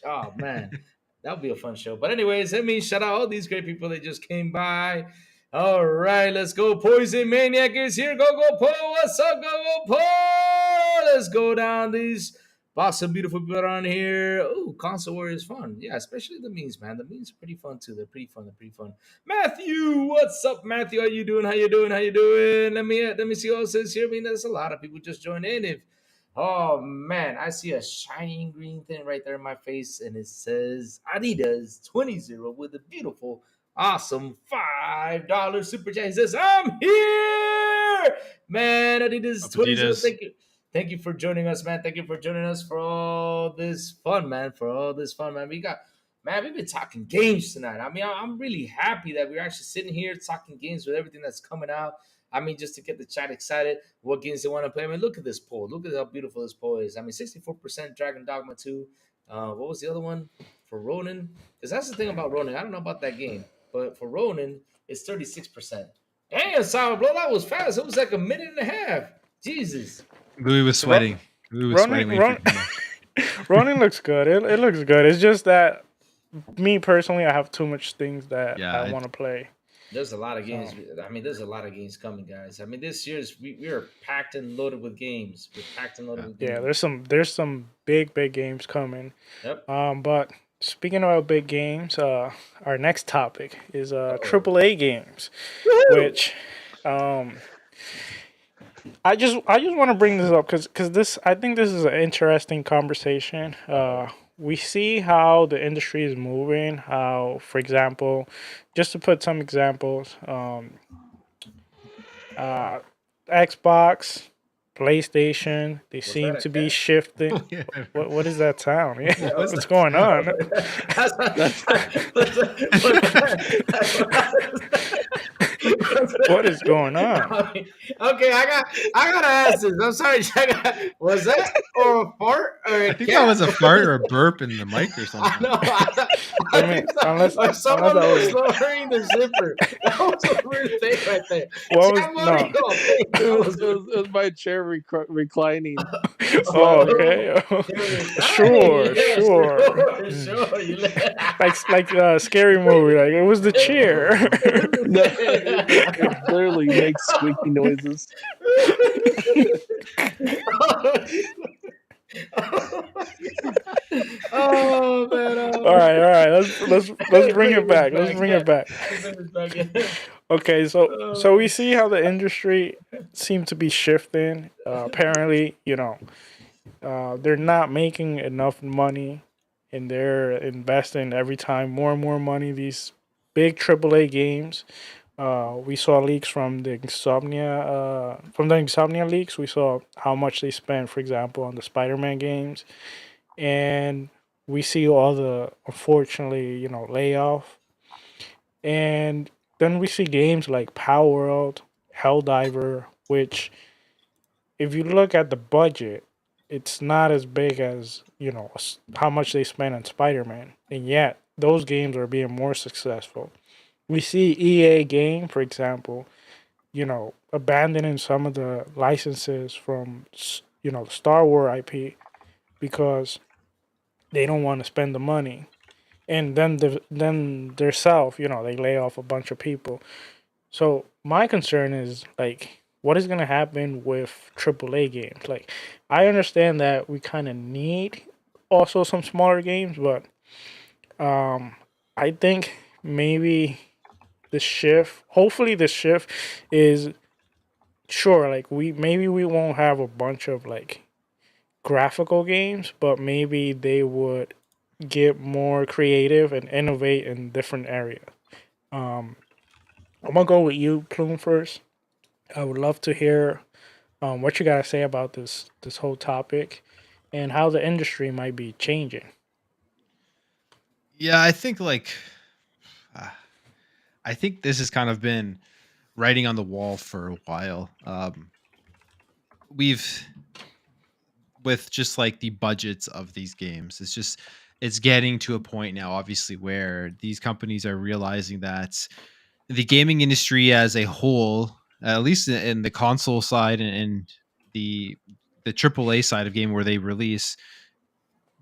Speaker 1: Oh man, that'll be a fun show. But anyways, let me shout out all these great people that just came by. All right, let's go. Poison Maniac is here. Go Paul. What's up? Go Paul. Let's go down these awesome, beautiful people on here. Oh, console war is fun. Yeah, especially the memes, man. The memes are pretty fun too. They're pretty fun. Matthew, what's up, Matthew? How you doing? Let me see what else is here. I mean, there's a lot of people just joined in. Oh man, I see a shining green thing right there in my face, and it says Adidas 20 with a beautiful, awesome $5 super chat. He says, "I'm here, man." Adidas 20.
Speaker 3: Adidas.
Speaker 1: Thank you for joining us, man. Thank you for joining us for all this fun, man. We got Man, we've been talking games tonight. I mean, I'm really happy that we're actually sitting here talking games with everything that's coming out. I mean, just to get the chat excited, what games they want to play. I mean, look at this poll. Look at how beautiful this poll is. I mean, 64% Dragon Dogma 2. What was the other one for Ronin? Because that's the thing about Ronin. I don't know about that game, but for Ronin, it's 36%. Damn, Sourblow, that was fast. It was like a minute and a half. Jesus.
Speaker 3: Louis was sweating. Louis was sweating.
Speaker 2: Ronin looks good. It looks good. It's just that me personally, I have too much things that I want to play.
Speaker 1: There's a lot of games. I mean, there's a lot of games coming, guys. I mean, this year's we are packed and loaded with games. We're packed and loaded with games.
Speaker 2: Yeah, there's some big games coming.
Speaker 1: Yep.
Speaker 2: But speaking about big games, our next topic is AAA games, which I just want to bring this up because I think this is an interesting conversation. We see how the industry is moving. How, for example, just to put some examples, Xbox, PlayStation, they seem to be shifting. What is that sound? Yeah, what's going on? What is going on?
Speaker 1: Okay, I gotta ask this. I'm sorry, was that or a fart? Or
Speaker 3: I think that was a fart or a burp in the mic or something.
Speaker 1: No, unless someone was lowering the zipper. That was a weird thing right there.
Speaker 4: It was my chair reclining.
Speaker 2: Oh, okay. Sure. Like scary movie. Like it was the chair.
Speaker 4: It literally makes squeaky noises.
Speaker 1: Oh man!
Speaker 2: All right. Let's bring it back. Let's bring it back. Okay, so we see how the industry seems to be shifting. Apparently, they're not making enough money, and they're investing every time more and more money. These big AAA games. We saw leaks from the Insomnia leaks. We saw how much they spent, for example, on the Spider-Man games, and we see all the unfortunately, layoff, and then we see games like Power World, Helldiver, which, if you look at the budget, it's not as big as how much they spent on Spider-Man, and yet those games are being more successful. We see EA game, for example, abandoning some of the licenses from, the Star Wars IP because they don't want to spend the money. And then themselves, they lay off a bunch of people. So my concern is, like, what is going to happen with AAA games? Like, I understand that we kind of need also some smaller games, but I think maybe hopefully the shift is sure, like we won't have a bunch of like graphical games, but maybe they would get more creative and innovate in different areas. I'm gonna go with you, Plume, first. I would love to hear what you gotta say about this whole topic and how the industry might be changing.
Speaker 3: Yeah, I think I think this has kind of been writing on the wall for a while. We've, with just like the budgets of these games, it's getting to a point now, obviously, where these companies are realizing that the gaming industry as a whole, at least in the console side and the AAA side of game where they release,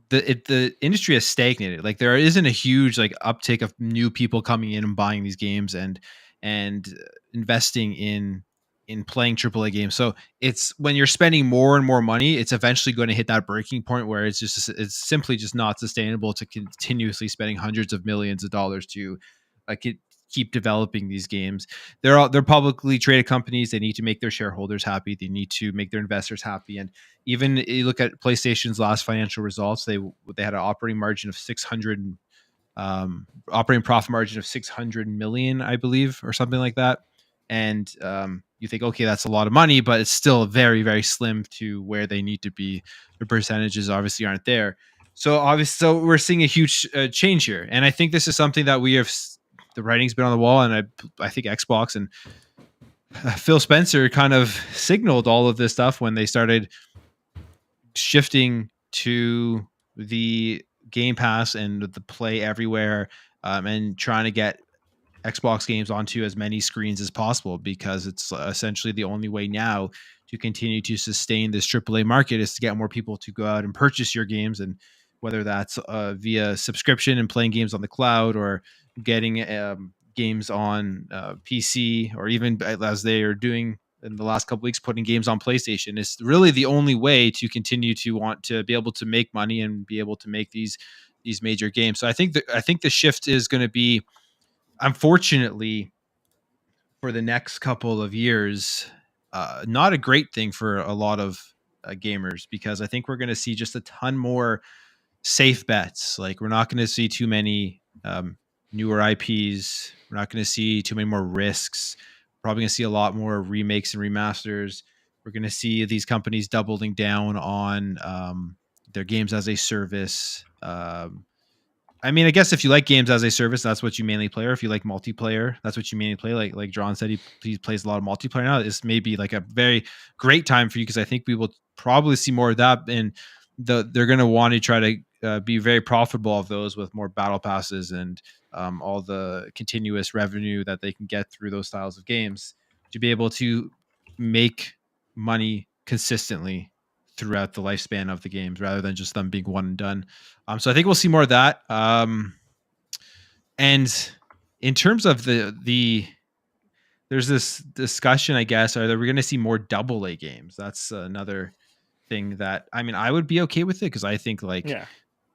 Speaker 3: the industry has stagnated. Like there isn't a huge like uptick of new people coming in and buying these games and investing in playing AAA games. So it's when you're spending more and more money, it's eventually going to hit that breaking point where it's simply just not sustainable to continuously spending hundreds of millions of dollars to like keep developing these games. They're publicly traded companies. They need to make their shareholders happy. They need to make their investors happy. And even you look at PlayStation's last financial results, they had an operating margin of 600, operating profit margin of 600 million, I believe, or something like that. And you think, okay, that's a lot of money, but it's still very, very slim to where they need to be. The percentages obviously aren't there. So obviously, so we're seeing a huge change here, and I think this is something that we have. The writing's been on the wall, and I think Xbox and Phil Spencer kind of signaled all of this stuff when they started shifting to the Game Pass and the play everywhere, and trying to get Xbox games onto as many screens as possible, because it's essentially the only way now to continue to sustain this AAA market is to get more people to go out and purchase your games, and whether that's via subscription and playing games on the cloud, or getting games on PC, or even as they are doing in the last couple weeks, putting games on PlayStation. Is really the only way to continue to want to be able to make money and be able to make these major games. So I think the shift is going to be, unfortunately, for the next couple of years, not a great thing for a lot of gamers, because I think we're going to see just a ton more safe bets. Like, we're not going to see too many newer IPs. We're not going to see too many more risks. Probably going to see a lot more remakes and remasters. We're going to see these companies doubling down on their games as a service. I mean, I guess if you like games as a service, that's what you mainly play. Or if you like multiplayer, that's what you mainly play. Like John said, he plays a lot of multiplayer now. This may be like a very great time for you, because I think we will probably see more of that, and they're going to want to try to be very profitable of those with more battle passes and all the continuous revenue that they can get through those styles of games, to be able to make money consistently throughout the lifespan of the games, rather than just them being one and done. So I think we'll see more of that. And in terms of the there's this discussion, I guess, are that we're going to see more AA games. That's another thing that, I mean, I would be okay with it, because I think, like,
Speaker 2: Yeah.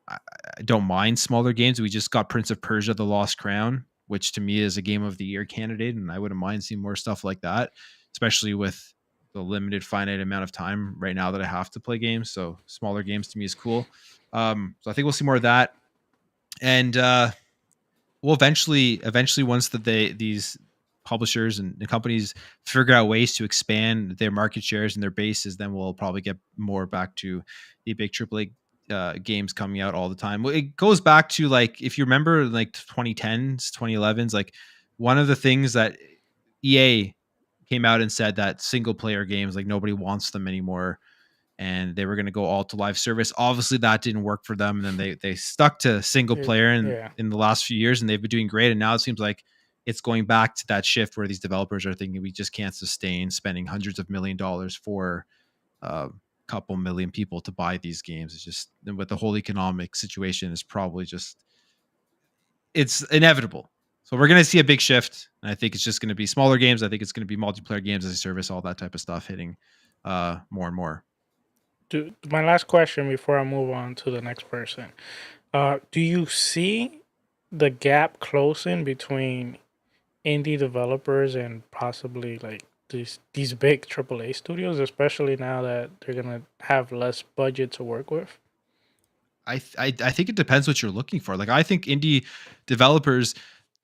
Speaker 3: I don't mind smaller games. We just got Prince of Persia: The Lost Crown, which to me is a Game of the Year candidate, and I wouldn't mind seeing more stuff like that, especially with the limited finite amount of time right now that I have to play games. So smaller games to me is cool. So I think we'll see more of that. And we'll eventually once these publishers and the companies figure out ways to expand their market shares and their bases, then we'll probably get more back to the big AAA games coming out all the time. It goes back to, like, if you remember, like 2010s, 2011s, like, one of the things that EA came out and said that single player games, like, nobody wants them anymore, and they were going to go all to live service. Obviously that didn't work for them, and then they stuck to single player in the last few years, and they've been doing great. And now it seems like it's going back to that shift where these developers are thinking, we just can't sustain spending hundreds of $1 million for a couple million people to buy these games. It's just, with the whole economic situation, is probably just, it's inevitable. So we're going to see a big shift. And I think it's just going to be smaller games. I think it's going to be multiplayer games as a service, all that type of stuff hitting more and more.
Speaker 2: My last question before I move on to the next person. Do you see the gap closing between indie developers and possibly, like, these big AAA studios, especially now that they're gonna have less budget to work with?
Speaker 3: I think it depends what you're looking for. Like, I think indie developers,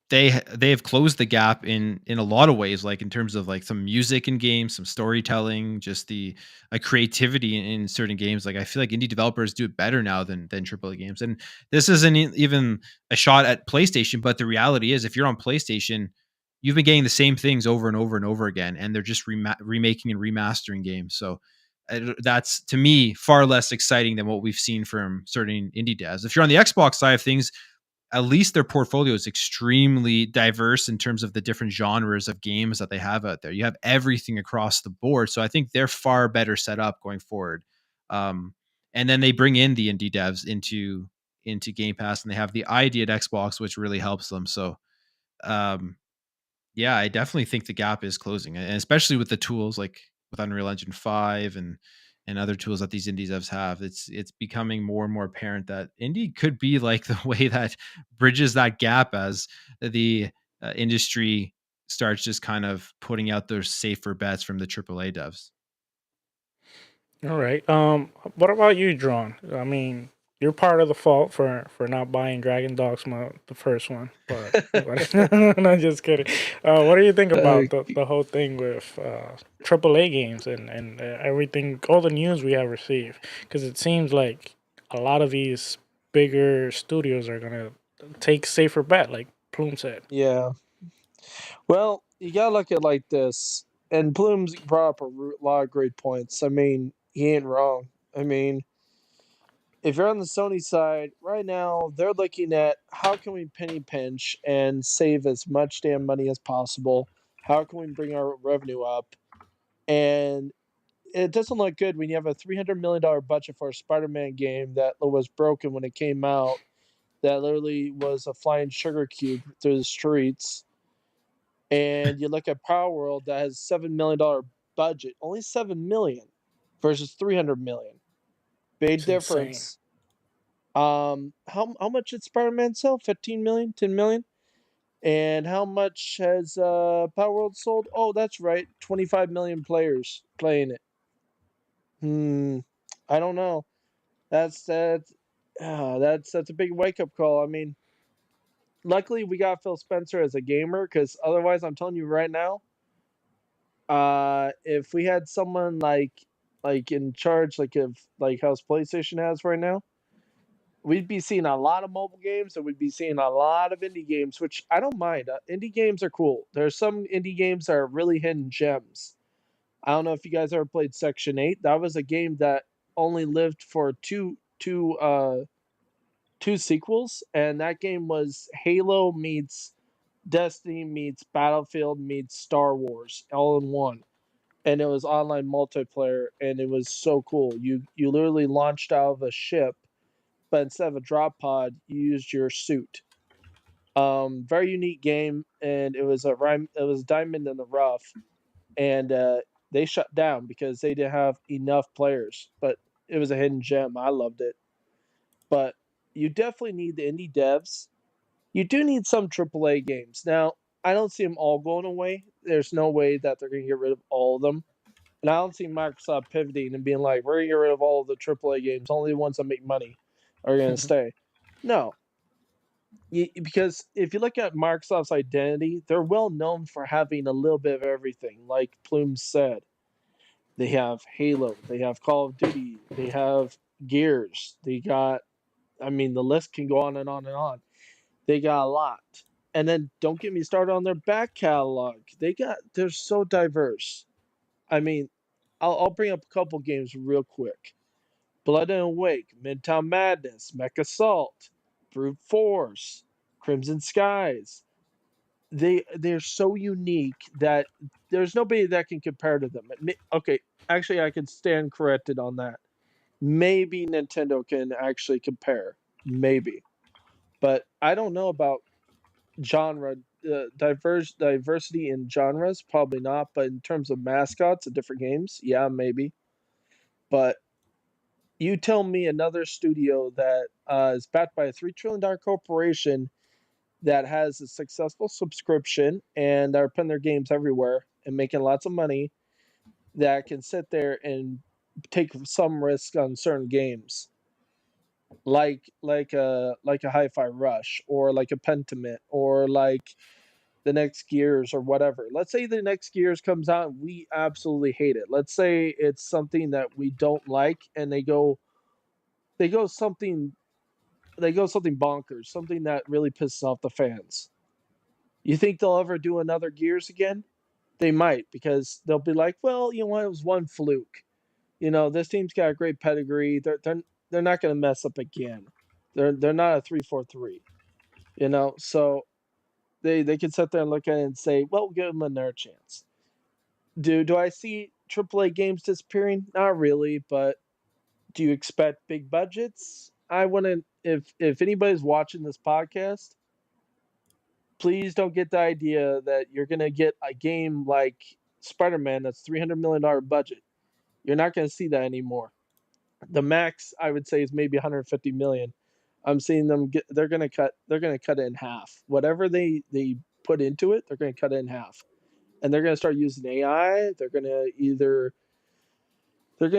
Speaker 3: they have closed the gap in a lot of ways, like in terms of, like, some music in games, some storytelling, just the creativity in certain games. Like, I feel like indie developers do it better now than AAA games. And this isn't even a shot at PlayStation, but the reality is, if you're on PlayStation, you've been getting the same things over and over and over again, and they're just remaking and remastering games. So that's, to me, far less exciting than what we've seen from certain indie devs. If you're on the Xbox side of things, at least their portfolio is extremely diverse in terms of the different genres of games that they have out there. You have everything across the board. So I think they're far better set up going forward. And then they bring in the indie devs into Game Pass, and they have the ID at Xbox, which really helps them. So yeah, I definitely think the gap is closing, and especially with the tools like with Unreal Engine 5 and other tools that these indie devs have. It's becoming more and more apparent that indie could be like the way that bridges that gap as the industry starts just kind of putting out those safer bets from the AAA devs.
Speaker 2: All right. What about you, Drawn? I mean, you're part of the fault for not buying Dragon Dogma, the first one. But no, just kidding. What do you think about the whole thing with AAA games and everything, all the news we have received? Because it seems like a lot of these bigger studios are gonna take safer bet, like Plume said.
Speaker 4: Yeah. Well, you gotta look at it like this, and Plume's brought up a lot of great points. I mean, he ain't wrong. I mean, if you're on the Sony side right now, they're looking at how can we penny pinch and save as much damn money as possible. How can we bring our revenue up? And it doesn't look good when you have a $300 million budget for a Spider-Man game that was broken when it came out. That literally was a flying sugar cube through the streets. And you look at Power World that has $7 million budget, only $7 million versus $300 million. Big
Speaker 2: It's insane.
Speaker 4: difference. How much did Spider-Man sell? 15 million, 10 million? And how much has Power World sold? Oh, that's right, 25 million players playing it. I don't know. That's a big wake up call. I mean, luckily we got Phil Spencer as a gamer, because otherwise, I'm telling you right now, if we had someone like in charge, like how PlayStation has right now, we'd be seeing a lot of mobile games, and we'd be seeing a lot of indie games, which I don't mind. Indie games are cool. There's some indie games that are really hidden gems. I don't know if you guys ever played Section 8. That was a game that only lived for two sequels, and that game was Halo meets Destiny meets Battlefield meets Star Wars all in one. And it was online multiplayer, and it was so cool. You literally launched out of a ship, but instead of a drop pod, you used your suit. Very unique game, and it was diamond in the rough, and they shut down because they didn't have enough players. But it was a hidden gem. I loved it. But you definitely need the indie devs. You do need some AAA games. Now, I don't see them all going away. There's no way that they're going to get rid of all of them. And I don't see Microsoft pivoting and being like, we're going to get rid of all of the AAA games. Only the ones that make money are going to stay. No. Because if you look at Microsoft's identity, they're well known for having a little bit of everything. Like Plume said, they have Halo, they have Call of Duty, they have Gears, they got, I mean, the list can go on and on and on. They got a lot. And then don't get me started on their back catalog. They're so diverse. I mean, I'll bring up a couple games real quick. Blood and Awake, Midtown Madness, Mech Assault, Brute Force, Crimson Skies. They're so unique that there's nobody that can compare to them. Okay, actually, I can stand corrected on that. Maybe Nintendo can actually compare, maybe, but I don't know about genre diversity in genres. Probably not, but in terms of mascots of different games, yeah, maybe. But you tell me another studio that is backed by a $3 trillion corporation that has a successful subscription and are putting their games everywhere and making lots of money, that can sit there and take some risk on certain games, like a Hi-Fi Rush, or like a Pentiment, or like the next Gears or whatever. Let's say the next Gears comes out and we absolutely hate it. Let's say it's something that we don't like, and they go something bonkers, something that really pisses off the fans. You think they'll ever do another Gears again? They might, because they'll be like, well, you know what, it was one fluke. You know, this team's got a great pedigree. They're not going to mess up again. They're not a 3-4-3. You know, so they can sit there and look at it and say, well, we'll give them another chance. Do I see AAA games disappearing? Not really, but do you expect big budgets? I wouldn't. If anybody's watching this podcast, please don't get the idea that you're gonna get a game like Spider-Man that's $300 million budget. You're not gonna see that anymore. The max I would say is maybe 150 million. I'm seeing them get. They're gonna cut it in half. Whatever they put into it, they're gonna cut it in half, and they're gonna start using AI. They're going to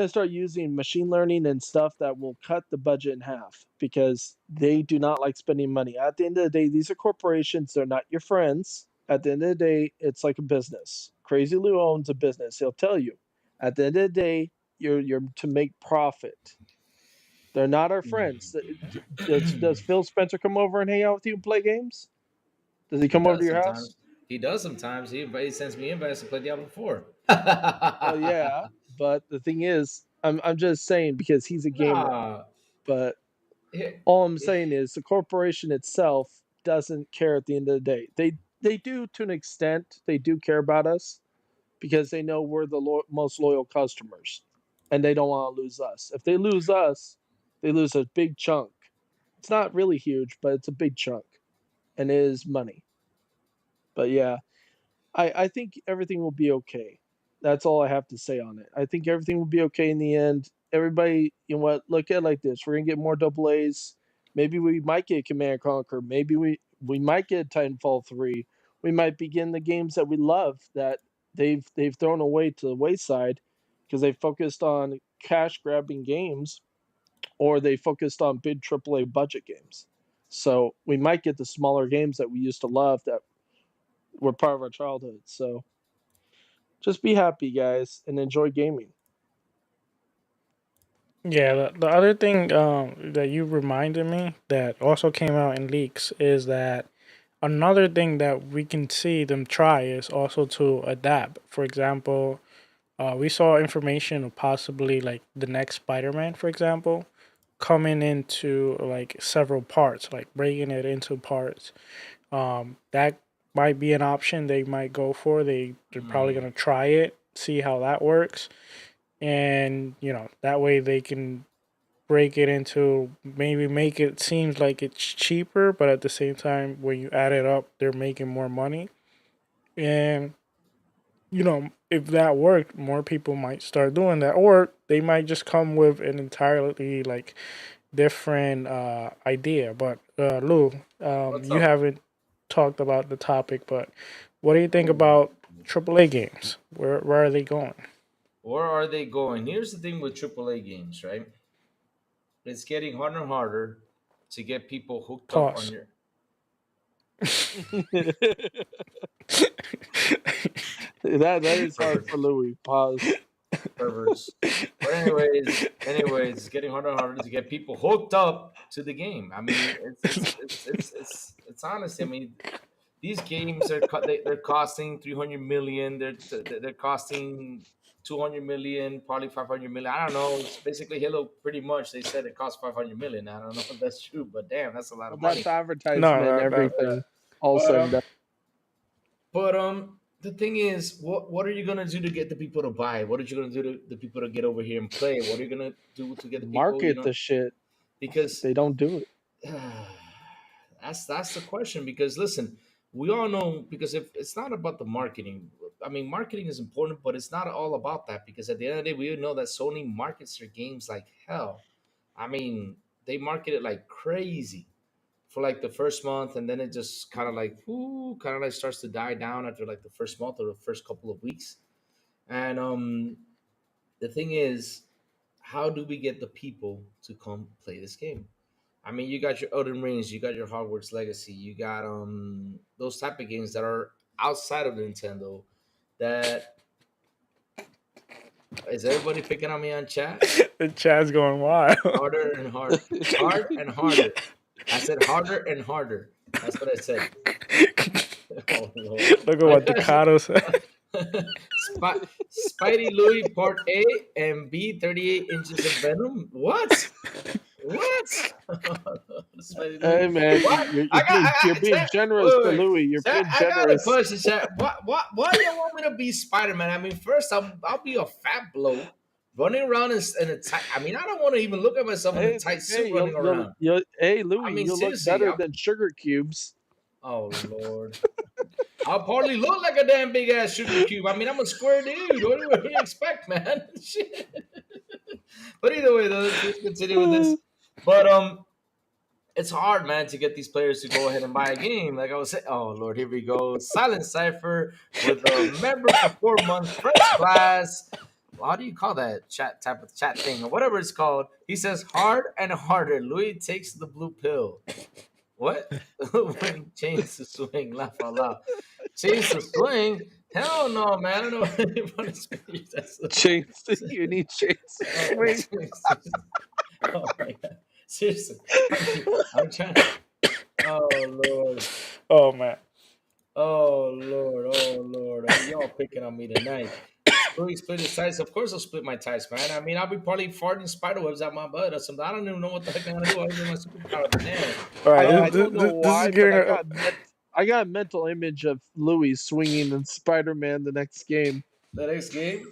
Speaker 4: start using machine learning and stuff that will cut the budget in half, because they do not like spending money. At the end of the day, these are corporations. They're not your friends. At the end of the day, it's like a business. Crazy Lou owns a business. He'll tell you. At the end of the day, you're to make profit. They're not our friends. Does Phil Spencer come over and hang out with you and play games? Does he
Speaker 1: He
Speaker 4: come over to
Speaker 1: does
Speaker 4: your house?
Speaker 1: sometimes. He does sometimes. He sends me invites to play Diablo 4.
Speaker 4: Well, yeah, but the thing is, I'm just saying because he's a gamer.
Speaker 1: Nah.
Speaker 4: But
Speaker 1: Here-
Speaker 4: all I'm saying is the corporation itself doesn't care at the end of the day. They do to an extent. They do care about us because they know we're the most loyal customers, and they don't want to lose us. If they lose us, they lose a big chunk. It's not really huge, but it's a big chunk, and it is money. But yeah, I think everything will be okay. That's all I have to say on it. I think everything will be okay in the end. Everybody, you know what? Look at it like this: we're gonna get more double A's. Maybe we might get Command and Conquer. Maybe we might get Titanfall 3. We might begin the games that we love that they've thrown away to the wayside because they focused on cash grabbing games or they focused on big AAA budget games. So we might get the smaller games that we used to love that were part of our childhood. So just be happy, guys, and enjoy gaming.
Speaker 2: Yeah, the other thing that you reminded me that also came out in leaks is that another thing that we can see them try is also to adapt. For example, we saw information of possibly like the next Spider-Man, for example, coming into like several parts, like breaking it into parts. That might be an option they might go for. They're probably gonna try it, see how that works, and that way they can break it into maybe make it seems like it's cheaper, but at the same time when you add it up, they're making more money. And if that worked, more people might start doing that, or they might just come with an entirely like different idea. But Lou,
Speaker 1: What's
Speaker 2: you
Speaker 1: up?
Speaker 2: haven't talked about the topic, but what do you think
Speaker 1: Ooh.
Speaker 2: about AAA games? Where are they going?
Speaker 1: Where are they going? Here's the thing with AAA games, right? It's getting harder and harder to get people hooked up on
Speaker 2: Pause.
Speaker 1: your
Speaker 4: that is hard
Speaker 1: perverts.
Speaker 4: for Louis. Pause.
Speaker 1: Perverts. But anyways, it's getting harder and harder to get people hooked up to the game. I mean, it's honestly. I mean, these games they're costing 300 million. They're costing 200 million, probably 500 million. I don't know. It's basically Halo. Pretty much, they said it cost 500 million. I don't know if that's true, but damn, that's a lot
Speaker 4: Well,
Speaker 1: of
Speaker 4: that's
Speaker 1: money.
Speaker 4: advertisement and
Speaker 2: No,
Speaker 1: Yeah.
Speaker 4: everything. All
Speaker 1: But
Speaker 4: said and done.
Speaker 1: the thing is, what are you gonna do to get the people to buy? What are you gonna do to the people to get over here and play? What are you gonna do to get the people?
Speaker 4: Market the shit.
Speaker 1: Because
Speaker 4: They don't do it.
Speaker 1: that's the question. Because listen, we all know because if it's not about the marketing, I mean, marketing is important, but it's not all about that. Because at the end of the day, we know that Sony markets their games like hell. I mean, they market it like crazy for like the first month, and then it just kind of like kind of like starts to die down after like the first month or the first couple of weeks. And the thing is, how do we get the people to come play this game? I mean, you got your Elden Rings, you got your Hogwarts Legacy, you got those type of games that are outside of Nintendo. That is everybody picking on me on chat?
Speaker 2: the chat's going wild.
Speaker 1: Harder and harder, hard and harder. I said harder and harder. That's what I said. Oh Lord!
Speaker 2: Look at what Ducato said.
Speaker 1: Spidey Louis Part A and B 38 inches of venom. What? What? Spidey
Speaker 4: Hey
Speaker 1: Louis.
Speaker 4: man,
Speaker 1: What?
Speaker 4: you're being
Speaker 1: Chat,
Speaker 4: generous
Speaker 1: wait,
Speaker 4: to
Speaker 1: wait.
Speaker 4: Louis. You're
Speaker 1: Chat,
Speaker 4: being
Speaker 1: I got a
Speaker 4: generous.
Speaker 1: question, chat. Why you want me to be Spider Man? I mean, first I'll be a fat bloke running around in a tight. I mean, I don't want to even look at myself in
Speaker 4: Hey,
Speaker 1: a
Speaker 4: it's
Speaker 1: tight
Speaker 4: okay.
Speaker 1: suit running around.
Speaker 4: Hey
Speaker 1: I
Speaker 4: Louis,
Speaker 1: mean,
Speaker 4: you look
Speaker 1: seriously.
Speaker 4: better than sugar cubes.
Speaker 1: Oh Lord. I'll probably look like a damn big ass sugar cube. I mean, I'm a square dude. What do you expect, man? Shit. But either way, though, let's continue with this. But it's hard, man, to get these players to go ahead and buy a game. Like I was saying, oh Lord, here we go. Silent Cypher with a member for 4 months, first class. Well, how do you call that chat type of chat thing or whatever it's called? He says hard and harder. Louis takes the blue pill. What? When chains to swing, laugh out loud. Chains to swing? Hell no, man. I don't know anybody speaks.
Speaker 4: Chains, you need chains to swing.
Speaker 1: Oh my god! Seriously, I'm trying. Oh lord!
Speaker 2: Oh man.
Speaker 1: Oh lord! Oh lord! Y'all picking on me tonight. Split his ties. Of course, I'll split my ties, man. I mean, I'll be probably farting spider webs out my butt or something. I don't even know what the heck I'm gonna do. I don't know my superpower. But damn,
Speaker 2: All right.
Speaker 4: I don't know
Speaker 2: This is
Speaker 4: why, but
Speaker 2: getting.
Speaker 4: I got a mental image of Louis swinging in Spider-Man the next game.
Speaker 1: the next game.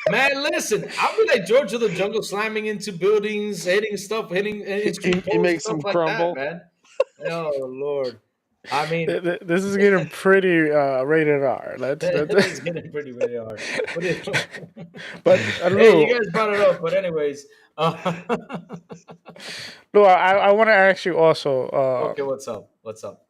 Speaker 1: Man, listen, I'll be like George of the Jungle slamming into buildings, hitting stuff, hitting street
Speaker 4: He
Speaker 1: poles,
Speaker 4: makes
Speaker 1: stuff
Speaker 4: him
Speaker 1: like that,
Speaker 4: crumble.
Speaker 1: man. Oh Lord. I mean,
Speaker 2: This is getting pretty rated R. Let's.
Speaker 1: it's getting pretty, very hard. But
Speaker 2: But
Speaker 1: hey, you
Speaker 2: Lou,
Speaker 1: guys brought it up. But anyways,
Speaker 2: Lou, I want to ask you also.
Speaker 1: okay, what's up? What's up?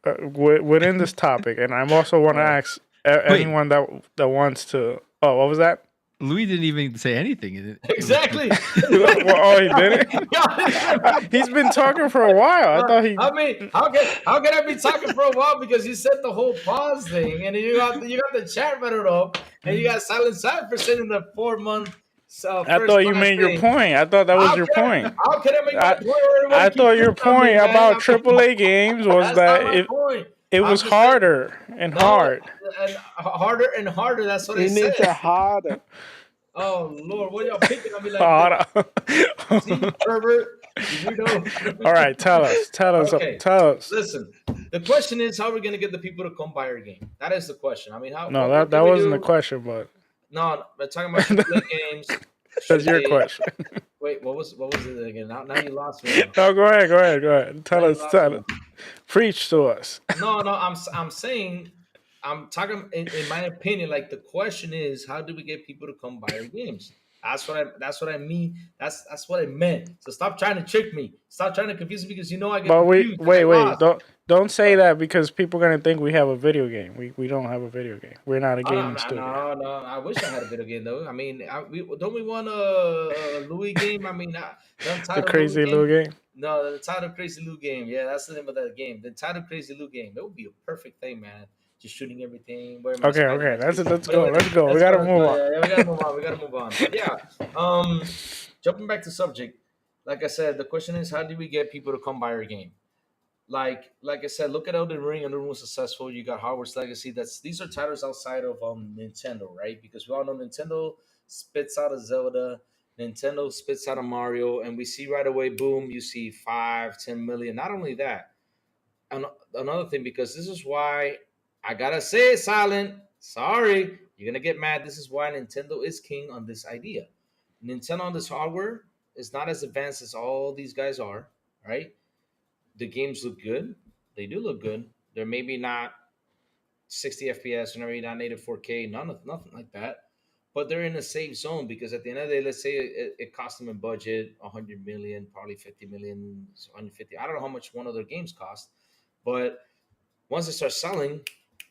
Speaker 2: Within this topic, and I also want to
Speaker 1: All right.
Speaker 2: ask
Speaker 3: Wait.
Speaker 2: anyone that wants to. Oh, what was that?
Speaker 3: Louis didn't even say anything.
Speaker 1: Exactly.
Speaker 2: Oh, he didn't. He's been talking for a while. I thought he.
Speaker 1: I mean, how can I be talking for a while because you said the whole pause thing, and you got the chat running up, and you got Silent Cypher sitting the 4 month.
Speaker 2: I thought you made your point. I thought that was your point.
Speaker 1: How can I make my point?
Speaker 2: I thought your point about AAA games was
Speaker 1: That's
Speaker 2: that
Speaker 1: not my point.
Speaker 2: it was harder and hard.
Speaker 1: And harder and harder. That's what
Speaker 4: He
Speaker 1: it
Speaker 4: needs
Speaker 1: says.
Speaker 4: a harder.
Speaker 1: Oh Lord, what y'all picking on me like that? See, pervert. You know.
Speaker 2: All right, tell us.
Speaker 1: Okay.
Speaker 2: Tell us.
Speaker 1: Listen, the question is how are we gonna get the people to come buy our game? That is the question. I mean, how?
Speaker 2: No,
Speaker 1: what
Speaker 2: that
Speaker 1: can we
Speaker 2: wasn't
Speaker 1: do?
Speaker 2: the question, but
Speaker 1: No, we're talking about AAA games.
Speaker 2: that's your question.
Speaker 1: Wait, what was it again? Now you lost me.
Speaker 2: No, go ahead. Tell
Speaker 1: Now you
Speaker 2: us.
Speaker 1: lost me.
Speaker 2: Preach to us.
Speaker 1: No, I'm saying, I'm talking in my opinion. Like the question is, how do we get people to come buy our games? That's what I mean. That's what I meant. So stop trying to trick me. Stop trying to confuse me because you know I get
Speaker 2: But
Speaker 1: confused.
Speaker 2: wait. Don't say that because people are gonna think we have a video game. We don't have a video game. We're not a gaming studio.
Speaker 1: No. I wish I had a video game though. I mean, don't we want a Louis game? I mean, the
Speaker 2: The
Speaker 1: Untitled
Speaker 2: crazy
Speaker 1: Louis
Speaker 2: little
Speaker 1: game.
Speaker 2: game.
Speaker 1: No, the Entitled Crazy Lou game. Yeah, that's the name of that game. The Entitled Crazy Lou game. That would be a perfect thing, man. Just shooting everything. Wearing my
Speaker 2: Okay.
Speaker 1: Spider-Man
Speaker 2: Let's
Speaker 1: suit.
Speaker 2: let's
Speaker 1: But
Speaker 2: go.
Speaker 1: anyway,
Speaker 2: Let's go. We
Speaker 1: let's
Speaker 2: gotta
Speaker 1: go.
Speaker 2: move on.
Speaker 1: Yeah, we gotta move on. We gotta move on. But yeah, jumping back to subject. Like I said, the question is, how do we get people to come buy our game? Like I said, look at Elden Ring. Elden Ring was successful. You got Hogwarts Legacy. These are titles outside of Nintendo, right? Because we all know Nintendo spits out a Zelda, Nintendo spits out a Mario, and we see right away, boom, you see 5-10 million. Not only that, another thing, because this is why I gotta say it, Silent. Sorry, you're gonna get mad. This is why Nintendo is king on this idea. Nintendo on this hardware is not as advanced as all these guys are, right? The games look good. They do look good. They're maybe not 60 FPS or maybe not native 4K, nothing like that. But they're in a safe zone because at the end of the day, let's say it cost them a budget 100 million, probably 50 million, 150. I don't know how much one of their games cost, but once they start selling,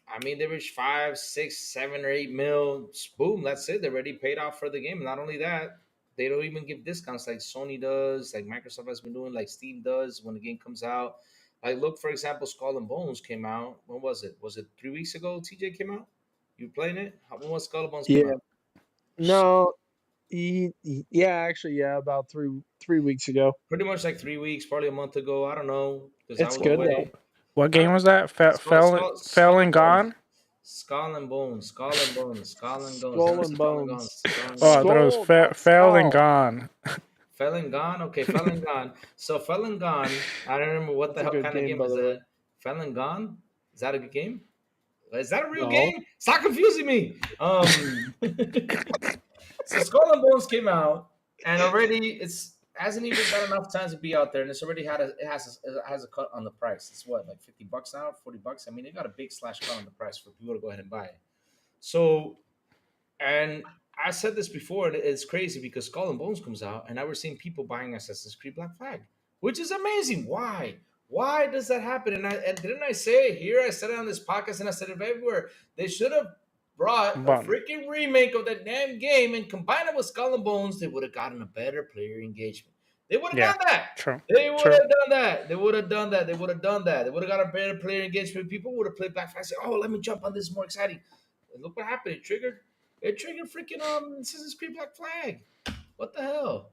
Speaker 1: I mean, they reach 5, 6, 7, or 8 mil. Boom, that's it. They're already paid off for the game. And not only that, they don't even give discounts like Sony does, like Microsoft has been doing, like Steam does when the game comes out. Like, look, for example, Skull and Bones came out. When was it? Was it 3 weeks ago? TJ came out. You playing it? When was Skull and Bones came
Speaker 4: Yeah.
Speaker 1: out?
Speaker 4: No. Actually, about three weeks ago.
Speaker 1: Pretty much like 3 weeks, probably a month ago. I don't know because I
Speaker 4: It's
Speaker 1: was
Speaker 4: good
Speaker 1: away.
Speaker 2: What game was that? Fell and Gone.
Speaker 1: Skull and Bones, Skull and Bones, Skull and Bones.
Speaker 4: Skull and Bones.
Speaker 2: Oh, I thought it was Fell and Gone.
Speaker 1: Fell and Gone? Okay, Fell and Gone. So Fell and Gone, I don't remember what the hell kind of game is that. Fell and Gone? Is that a good game? Is that a real game? Stop confusing me. So Skull and Bones came out, and already it's hasn't even got enough time to be out there, and it's already has a cut on the price. It's what, like $50 now, $40? I mean, it got a big slash cut on the price for people to go ahead and buy it. So, and I said this before, and it's crazy because Skull and Bones comes out, and now we're seeing people buying Assassin's Creed Black Flag, which is amazing. Why? Why does that happen? And didn't I say it here? I said it on this podcast, and I said it everywhere. They should have brought a freaking remake of that damn game and combined it with Skull and Bones. They would have gotten a better player engagement. They would have done that.
Speaker 2: True.
Speaker 1: They would have done that. They would have done that. They would have done that. They would have got a better player engagement. People would have played Black Flag and said, "Oh, let me jump on this more exciting." And look what happened. It triggered freaking Assassin's Creed Black Flag. What the hell?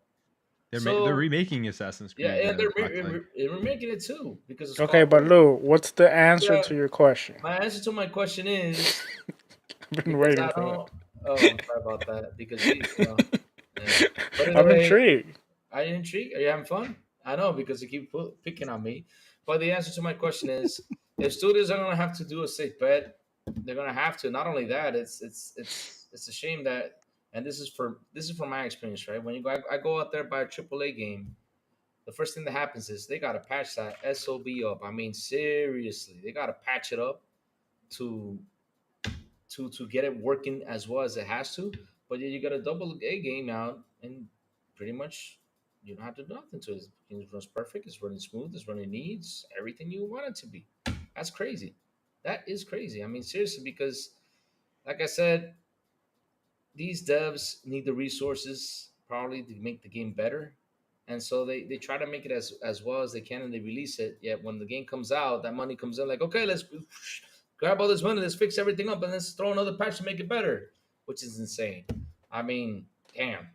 Speaker 3: They're
Speaker 1: So
Speaker 3: remaking Assassin's
Speaker 1: yeah,
Speaker 3: Creed.
Speaker 1: and
Speaker 3: It looks like.
Speaker 1: they're remaking it too because of
Speaker 2: Okay, but
Speaker 1: Squadron.
Speaker 2: Lou, what's the answer
Speaker 1: Yeah,
Speaker 2: to your question?
Speaker 1: my answer to my question is
Speaker 2: I've been
Speaker 1: because
Speaker 2: waiting
Speaker 1: I
Speaker 2: for that.
Speaker 1: don't. Oh, I'm sorry about that because you know. Yeah. But
Speaker 2: I'm
Speaker 1: anyway,
Speaker 2: intrigued.
Speaker 1: are you intrigued? Are you having fun? I know because you keep picking on me. But the answer to my question is, if studios are going to have to do a safe bet, they're going to have to. Not only that, it's a shame that, and this is from my experience, right? When I go out there buy a AAA game, the first thing that happens is they got to patch that SOB up. I mean, seriously, they got to patch it up to to get it working as well as it has to. But yeah, you got a double A game out, and pretty much you don't have to do nothing to it. It runs perfect. It's running smooth. It's running needs everything you want it to be. That's crazy. That is crazy. I mean, seriously, because like I said, these devs need the resources probably to make the game better. And so they try to make it as well as they can and they release it. Yet when the game comes out, that money comes in like, okay, let's grab all this money, let's fix everything up, and let's throw another patch to make it better, which is insane. I mean, damn.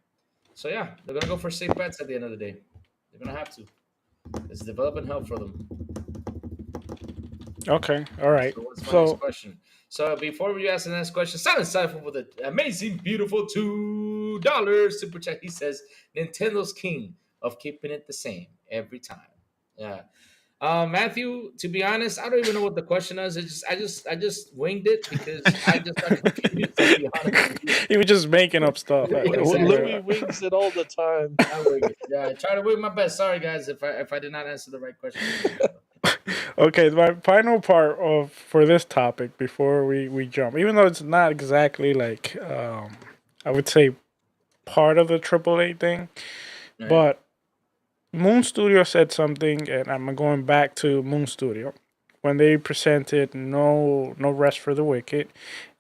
Speaker 1: So yeah, they're gonna go for safe bets at the end of the day. They're gonna have to. It's development hell for them.
Speaker 2: Okay, all right.
Speaker 1: So what's my next
Speaker 2: So
Speaker 1: question? So before we ask the next question, Silent Cypher with an amazing, beautiful $2 super chat. He says Nintendo's king of keeping it the same every time. Yeah. Matthew, to be honest, I don't even know what the question is. I just winged it because I just got confused. To be honest with you.
Speaker 2: he was just making up stuff.
Speaker 1: Exactly.
Speaker 4: Louis wings it all the time.
Speaker 1: I wing it. Yeah, I try to wing my best. Sorry guys if I did not answer the right question.
Speaker 2: Okay, my final part of for this topic before we jump, even though it's not exactly like I would say part of the AAA thing,
Speaker 1: All right.
Speaker 2: but Moon Studio said something, and I'm going back to Moon Studio when they presented No Rest for the Wicked,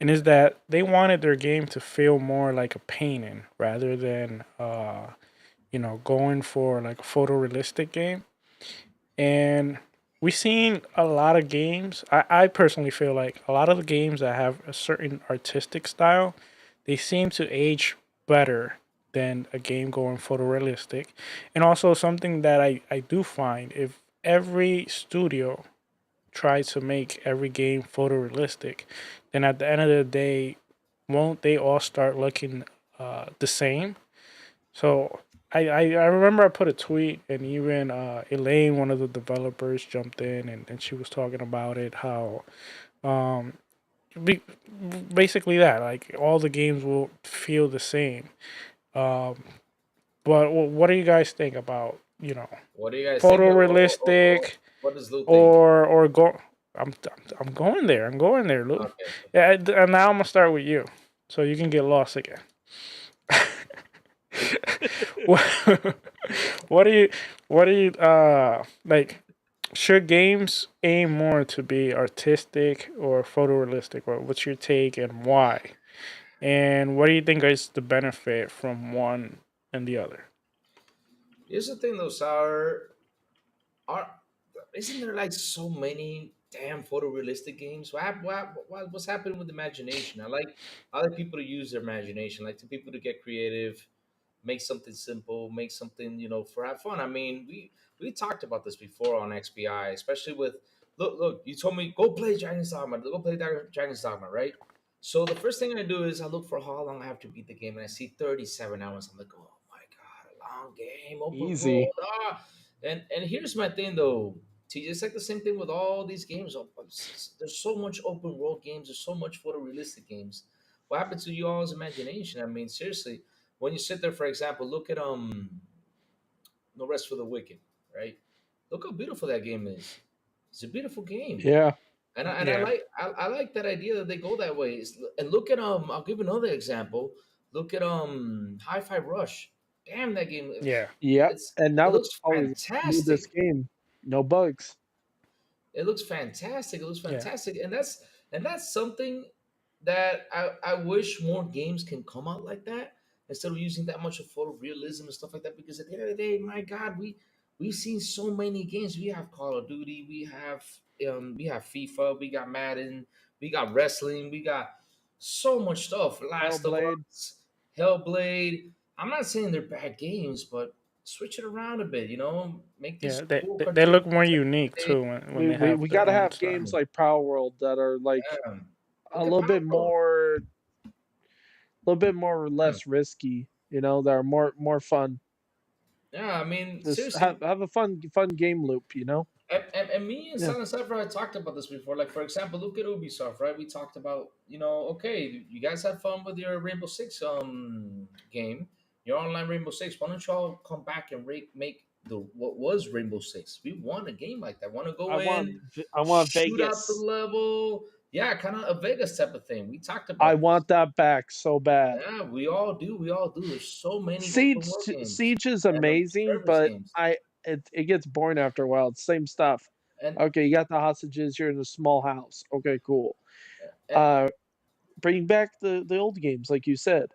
Speaker 2: and is that they wanted their game to feel more like a painting rather than going for like a photorealistic game. And we've seen a lot of games. I personally feel like a lot of the games that have a certain artistic style, they seem to age better than a game going photorealistic. And also something that I do find, if every studio tries to make every game photorealistic, then at the end of the day, won't they all start looking the same? So I remember I put a tweet, and even Elaine, one of the developers, jumped in, and she was talking about it, how um, be, basically that like all the games will feel the same. Um, but what do you guys think about
Speaker 1: What do you guys think?
Speaker 2: photorealistic
Speaker 1: What does Lou think?
Speaker 2: or go? I'm going there. I'm going there, Lou.
Speaker 1: Okay.
Speaker 2: Yeah, and now I'm gonna start with you, so you can get lost again. what, what do you like? Should games aim more to be artistic or photorealistic, or what's your take and why? And what do you think is the benefit from one and the other?
Speaker 1: Here's the thing though, Sour. Are isn't there like so many damn photorealistic games? What's happening with imagination? I like people to use their imagination. I like to people to get creative, make something simple, make something for have fun. I mean, we talked about this before on XBI, especially with look. You told me go play Dragon's Dogma, go play Dragon's Dogma, right? So the first thing I do is I look for how long I have to beat the game, and I see 37 hours. I'm like, oh my god, a long game, open world.
Speaker 4: Easy.
Speaker 1: And here's my thing though. TJ, it's like the same thing with all these games. There's so much open world games. There's so much photorealistic games. What happened to you all's imagination? I mean, seriously, when you sit there, for example, look at No Rest for the Wicked, right? Look how beautiful that game is. It's a beautiful game,
Speaker 4: Yeah.
Speaker 1: and
Speaker 2: Yeah,
Speaker 1: I like that idea that they go that way. And look at I'll give another example. Look at Hi-Fi Rush. Damn, that game.
Speaker 2: yeah,
Speaker 4: Yeah. And
Speaker 1: It
Speaker 4: now
Speaker 1: looks
Speaker 4: probably
Speaker 1: fantastic.
Speaker 4: smoothest game. No bugs.
Speaker 1: It looks fantastic. It looks
Speaker 2: yeah.
Speaker 1: fantastic, and that's something that I wish more games can come out like that instead of using that much of photorealism and stuff like that. Because at the end of the day, my God, we've seen so many games. We have Call of Duty, we have FIFA, we got Madden, we got wrestling, we got so much stuff. Last of
Speaker 4: Hellblade.
Speaker 1: Us, Hellblade. I'm not saying they're bad games, but switch it around a bit. Make
Speaker 2: Yeah,
Speaker 1: these
Speaker 2: they
Speaker 1: cool
Speaker 2: they they
Speaker 1: cartoons.
Speaker 2: look more unique too when they have
Speaker 4: We
Speaker 2: their
Speaker 4: got to
Speaker 2: own
Speaker 4: have
Speaker 2: style.
Speaker 4: games like Power World that are like
Speaker 1: Yeah.
Speaker 4: a
Speaker 1: Look at
Speaker 4: little bit
Speaker 1: Pablo.
Speaker 4: more,
Speaker 1: Yeah.
Speaker 4: less risky. That are more fun.
Speaker 1: Yeah, I mean,
Speaker 4: Just
Speaker 1: seriously,
Speaker 4: have a fun game loop.
Speaker 1: and me and
Speaker 4: Yeah.
Speaker 1: Silent Cypher, I talked about this before. Like, for example, look at Ubisoft, right? We talked about, okay, you guys have fun with your Rainbow Six game, your online Rainbow Six. Why don't y'all come back and make the what was Rainbow Six? We want a game like that. Want to go in,
Speaker 4: I want
Speaker 1: shoot out the
Speaker 4: Vegas.
Speaker 1: level, yeah, kind of a Vegas type of thing. We talked
Speaker 4: I
Speaker 1: about this.
Speaker 4: want that back so bad.
Speaker 1: Yeah, we all do. We all do. There's so many open world games
Speaker 4: Siege is
Speaker 1: and
Speaker 4: amazing,
Speaker 1: skirmish
Speaker 4: but
Speaker 1: games,
Speaker 4: it gets boring after a while. It's the same stuff.
Speaker 1: and
Speaker 4: Okay, you got the hostages. You're in a small house. Okay, cool.
Speaker 1: and
Speaker 4: Uh, bring back the old games, like you said.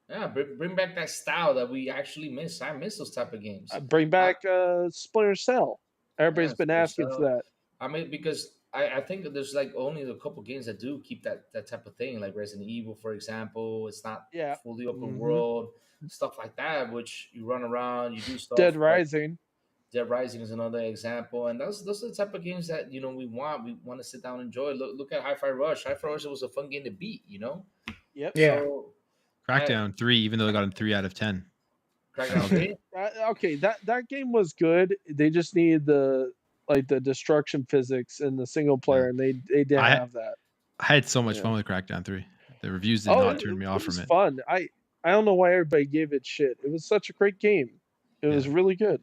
Speaker 1: yeah, bring back that style that we actually miss. I miss those type of games.
Speaker 4: Bring
Speaker 1: I,
Speaker 4: back Splinter Cell. Everybody's
Speaker 1: yeah,
Speaker 4: been
Speaker 1: Splinter
Speaker 4: asking for
Speaker 1: Cell.
Speaker 4: that.
Speaker 1: I mean, because I think that there's like only a couple games that do keep that type of thing, like Resident Evil, for example. It's not
Speaker 4: Yeah.
Speaker 1: fully open
Speaker 4: hmm
Speaker 1: world, stuff like that, which you run around, you do
Speaker 4: Dead
Speaker 1: stuff like
Speaker 4: Rising.
Speaker 1: Dead Rising is another example, and those are the type of games that we want. We want to sit down and enjoy. Look at Hi-Fi Rush. Hi-Fi Rush was a fun game to beat.
Speaker 4: Yep.
Speaker 2: Yeah,
Speaker 1: So, I
Speaker 3: Crackdown 3, even though they got a 3 out of 10. I
Speaker 1: Crackdown
Speaker 3: loved it.
Speaker 1: 3.
Speaker 4: Okay, that game was good. They just needed the destruction physics in the single
Speaker 3: Yeah.
Speaker 4: player, and they didn't
Speaker 3: I
Speaker 4: have that.
Speaker 3: I had so much
Speaker 4: Yeah.
Speaker 3: fun with Crackdown 3. The reviews did
Speaker 4: Oh,
Speaker 3: not turn me off
Speaker 4: it
Speaker 3: from
Speaker 4: was
Speaker 3: it.
Speaker 4: fun. I don't know why everybody gave it shit. It was such a great game. It
Speaker 3: Yeah.
Speaker 4: was really good.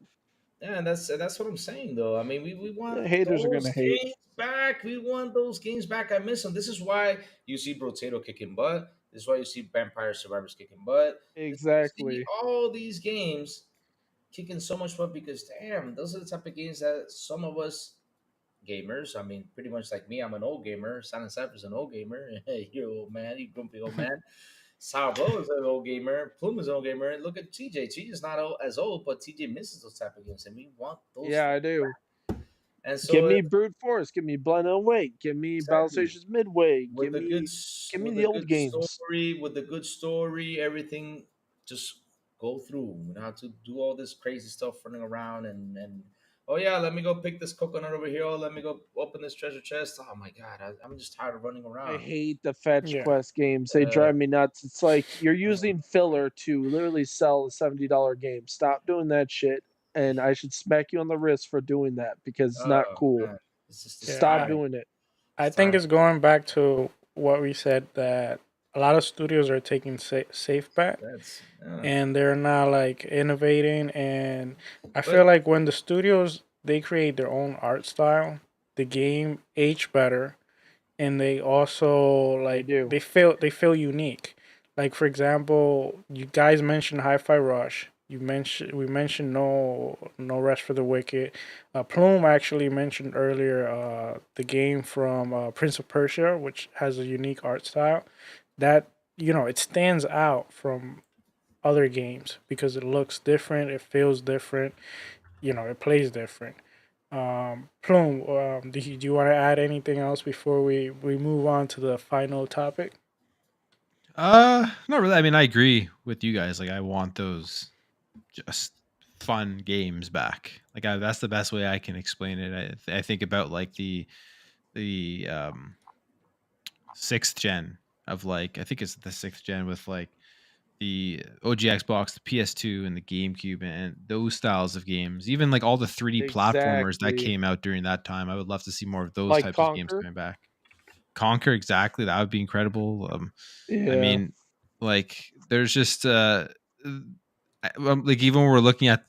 Speaker 1: Yeah, and that's what I'm saying though. I mean, we want
Speaker 4: The haters are
Speaker 1: those
Speaker 4: gonna hate.
Speaker 1: games back. We want those games back. I miss them. This is why you see Brotato kicking butt. This is why you see Vampire Survivors kicking butt. This is why you see
Speaker 4: Exactly.
Speaker 1: all these games kicking so much butt because damn, those are the type of games that some of us gamers. I mean, pretty much like me, I'm an old gamer. Silent Cypher's an old gamer. You're an old man. You grumpy old man. Sourblow is an old gamer. Plume is an old gamer. Look at TJ. TJ's not as old, but TJ misses those type of games, and we want those.
Speaker 4: Yeah, I do.
Speaker 1: And
Speaker 4: Give
Speaker 1: so
Speaker 4: me brute force. Give me Blood and Wake. Give me Battle
Speaker 1: exactly
Speaker 4: Stations Midway.
Speaker 1: with the
Speaker 4: Give me
Speaker 1: with
Speaker 4: the
Speaker 1: the
Speaker 4: old
Speaker 1: good
Speaker 4: games.
Speaker 1: story, everything just go through. We don't have to do all this crazy stuff running around and oh yeah, let me go pick this coconut over here. Oh, let me go open this treasure chest. Oh my god, I'm just tired of running
Speaker 4: I
Speaker 1: around.
Speaker 4: hate the fetch
Speaker 2: yeah.
Speaker 4: quest games. They
Speaker 1: Uh,
Speaker 4: drive me nuts. It's like you're using filler to literally sell a $70 game. Stop doing that shit. And I should smack you on the wrist for doing that because it's not
Speaker 1: oh
Speaker 4: cool.
Speaker 1: man, it's
Speaker 4: Stop
Speaker 2: Yeah,
Speaker 1: time.
Speaker 4: doing it.
Speaker 2: I
Speaker 1: It's
Speaker 2: think
Speaker 1: time.
Speaker 2: it's going back to what we said that a lot of studios are taking safe bet
Speaker 1: That's
Speaker 2: and they're not like innovating. And I feel
Speaker 1: but
Speaker 2: like when the studios they create their own art style, the game age better, and they also
Speaker 4: They
Speaker 2: like
Speaker 4: do.
Speaker 2: they feel unique. Like for example, you guys mentioned Hi-Fi Rush. We mentioned No Rest for the Wicked. Plume actually mentioned earlier the game from Prince of Persia, which has a unique art style. That it stands out from other games because it looks different, it feels different, it plays different. Plume, do you want to add anything else before we move on to the final topic?
Speaker 3: Not really. I mean, I agree with you guys. Like, I want those just fun games back. Like, that's the best way I can explain it. I think about like the sixth gen of like I think it's the sixth gen with like the OG Xbox, the PS2, and the GameCube, and those styles of games. Even like all the 3D platformers that
Speaker 4: Exactly.
Speaker 3: came out during that time. I would love to see more of those
Speaker 4: Like
Speaker 3: types of games
Speaker 4: Conquer.
Speaker 3: coming back. Conquer, exactly. That would be incredible. I
Speaker 4: Yeah.
Speaker 3: mean, like, there's just like even when we're looking at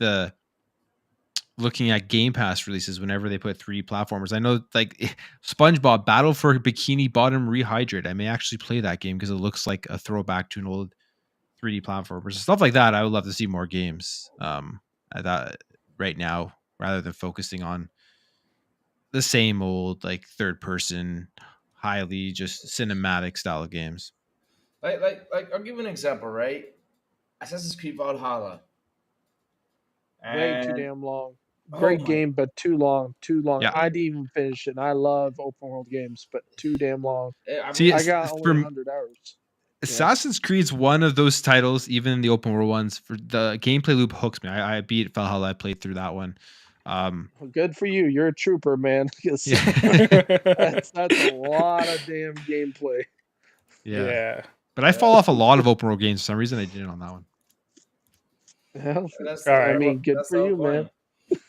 Speaker 3: Game Pass releases, whenever they put 3D platformers, I know like SpongeBob Battle for Bikini Bottom Rehydrate. I may actually play that game because it looks like a throwback to an old 3D platformers, stuff like that. I would love to see more games at that right now, rather than focusing on the same old like third person, highly just cinematic style of games.
Speaker 1: like I'll give you an example, right? Assassin's Creed Valhalla,
Speaker 4: Way too
Speaker 1: and
Speaker 4: damn long.
Speaker 1: oh
Speaker 4: Great
Speaker 1: my,
Speaker 4: game, but too long. Too long.
Speaker 3: Yeah.
Speaker 4: I didn't even finish it. And I love open world games, but too damn long.
Speaker 1: I
Speaker 3: See,
Speaker 1: mean,
Speaker 4: I got only
Speaker 3: for
Speaker 4: 100 hours.
Speaker 3: Assassin's Creed's one of those titles, even in the open world ones, for the gameplay loop hooks me. I beat Valhalla. I played through that one.
Speaker 4: Well, good for you. You're a trooper, man.
Speaker 3: Yeah.
Speaker 4: that's a lot of damn gameplay.
Speaker 3: Yeah. But I fall off a lot of open world games. For some reason, I didn't on that one.
Speaker 4: Well,
Speaker 1: That's
Speaker 2: All right.
Speaker 4: I mean, good
Speaker 1: that's
Speaker 4: for
Speaker 1: the whole
Speaker 4: you,
Speaker 1: point.
Speaker 4: man.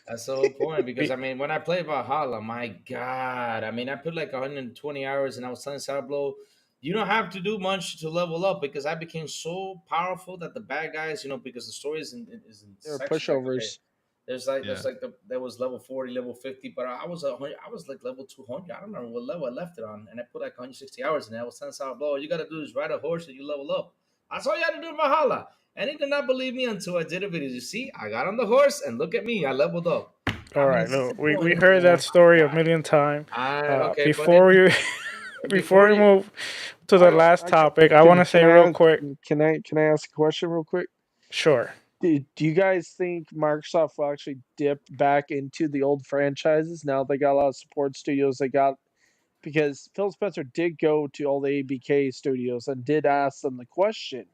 Speaker 1: That's the whole point because I mean, when I played Valhalla, my God, I mean, I put like 120 hours, and I was telling Sourblow, you don't have to do much to level up because I became so powerful that the bad guys, because the story is in
Speaker 4: They're
Speaker 1: sections. Like, okay,
Speaker 4: pushovers.
Speaker 1: there's like there was level 40, level 50, but I was like level 200. I don't remember what level I left it on, and I put like 160 hours in it. I was telling Sourblow, you got to do is ride a horse and you level up. That's all you had to do in Valhalla. And he did not believe me until I did a video. You see, I got on the horse and look at me, I leveled up.
Speaker 2: All
Speaker 1: I mean,
Speaker 2: right.
Speaker 1: it's just
Speaker 2: No,
Speaker 1: the
Speaker 2: we
Speaker 1: point.
Speaker 2: heard that story a million times.
Speaker 1: Okay, but
Speaker 2: Before we before we move to the last topic, I want to say real quick.
Speaker 4: Can I ask a question real quick?
Speaker 2: Sure.
Speaker 4: Do you guys think Microsoft will actually dip back into the old franchises now they got a lot of support studios they got? Because Phil Spencer did go to all the ABK studios and did ask them the question,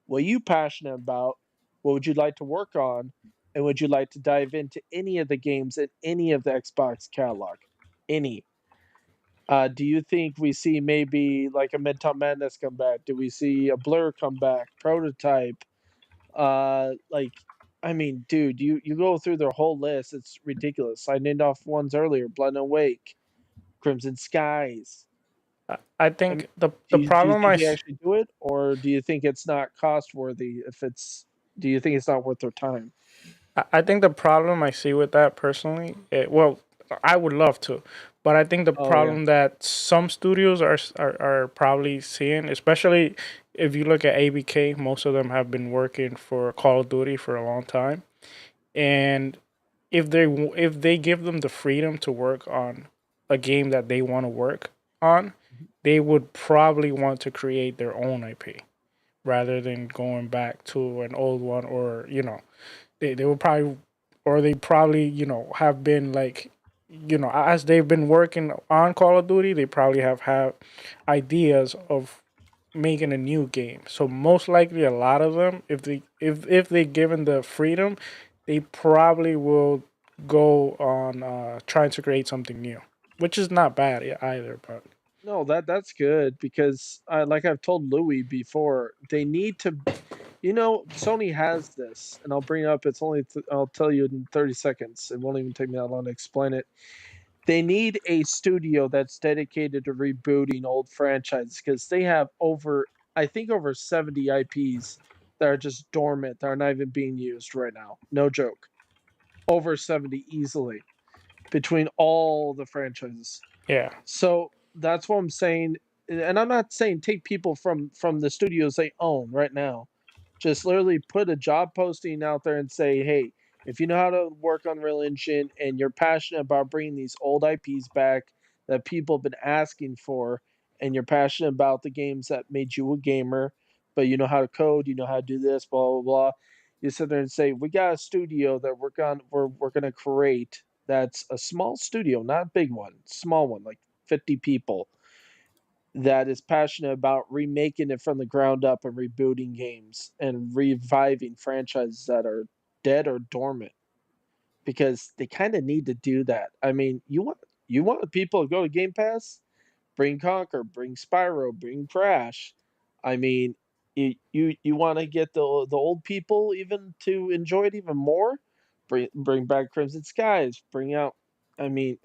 Speaker 4: what are you passionate about? What would you like to work on? And would you like to dive into any of the games in any of the Xbox catalog? Any. Do you think we see maybe like a Midtown Madness come back? Do we see a Blur come back? Prototype? Like, I mean, dude, you go through their whole list. It's ridiculous. I named off ones earlier: Blood and Awake, Crimson Skies.
Speaker 2: I think
Speaker 4: Do
Speaker 2: the
Speaker 4: you
Speaker 2: problem
Speaker 4: think they actually do it, or do you think it's not cost worthy? Do you think it's not worth their time?
Speaker 2: I think the problem I see with that personally, well, I would love to, but I think the problem that some studios are probably seeing, especially if you look at ABK, most of them have been working for Call of Duty for a long time, and if they give them the freedom to work on a game that they want to work on, they would probably want to create their own IP rather than going back to an old one, or they will probably, or they probably have been like, as they've been working on Call of Duty, they probably have ideas of making a new game. So most likely a lot of them, if they given the freedom, they probably will go on trying to create something new, which is not bad either. But
Speaker 4: No, that's good because like I've told Louis before, they need to. Sony has this, and I'll bring it up. I'll tell you in 30 seconds. It won't even take me that long to explain it. They need a studio that's dedicated to rebooting old franchises because they have I think over 70 IPs that are just dormant, that are not even being used right now. No joke. Over 70 easily between all the franchises.
Speaker 2: yeah,
Speaker 4: So that's what I'm saying. And I'm not saying take people from the studios they own right now. Just literally put a job posting out there and say, hey, if you know how to work on Real Engine and you're passionate about bringing these old IPs back that people have been asking for, and you're passionate about the games that made you a gamer, but you know how to code, you know how to do this, blah blah blah. You sit there and say, we got a studio that we're gonna create that's a small studio, not a big one, small one, like 50 people, that is passionate about remaking it from the ground up and rebooting games and reviving franchises that are dead or dormant, because they kind of need to do that. I mean, you want people to go to Game Pass, bring Conquer, bring Spyro, bring Crash. I mean, you want to get the old people even to enjoy it even more. Bring back Crimson Skies. Bring out. I mean,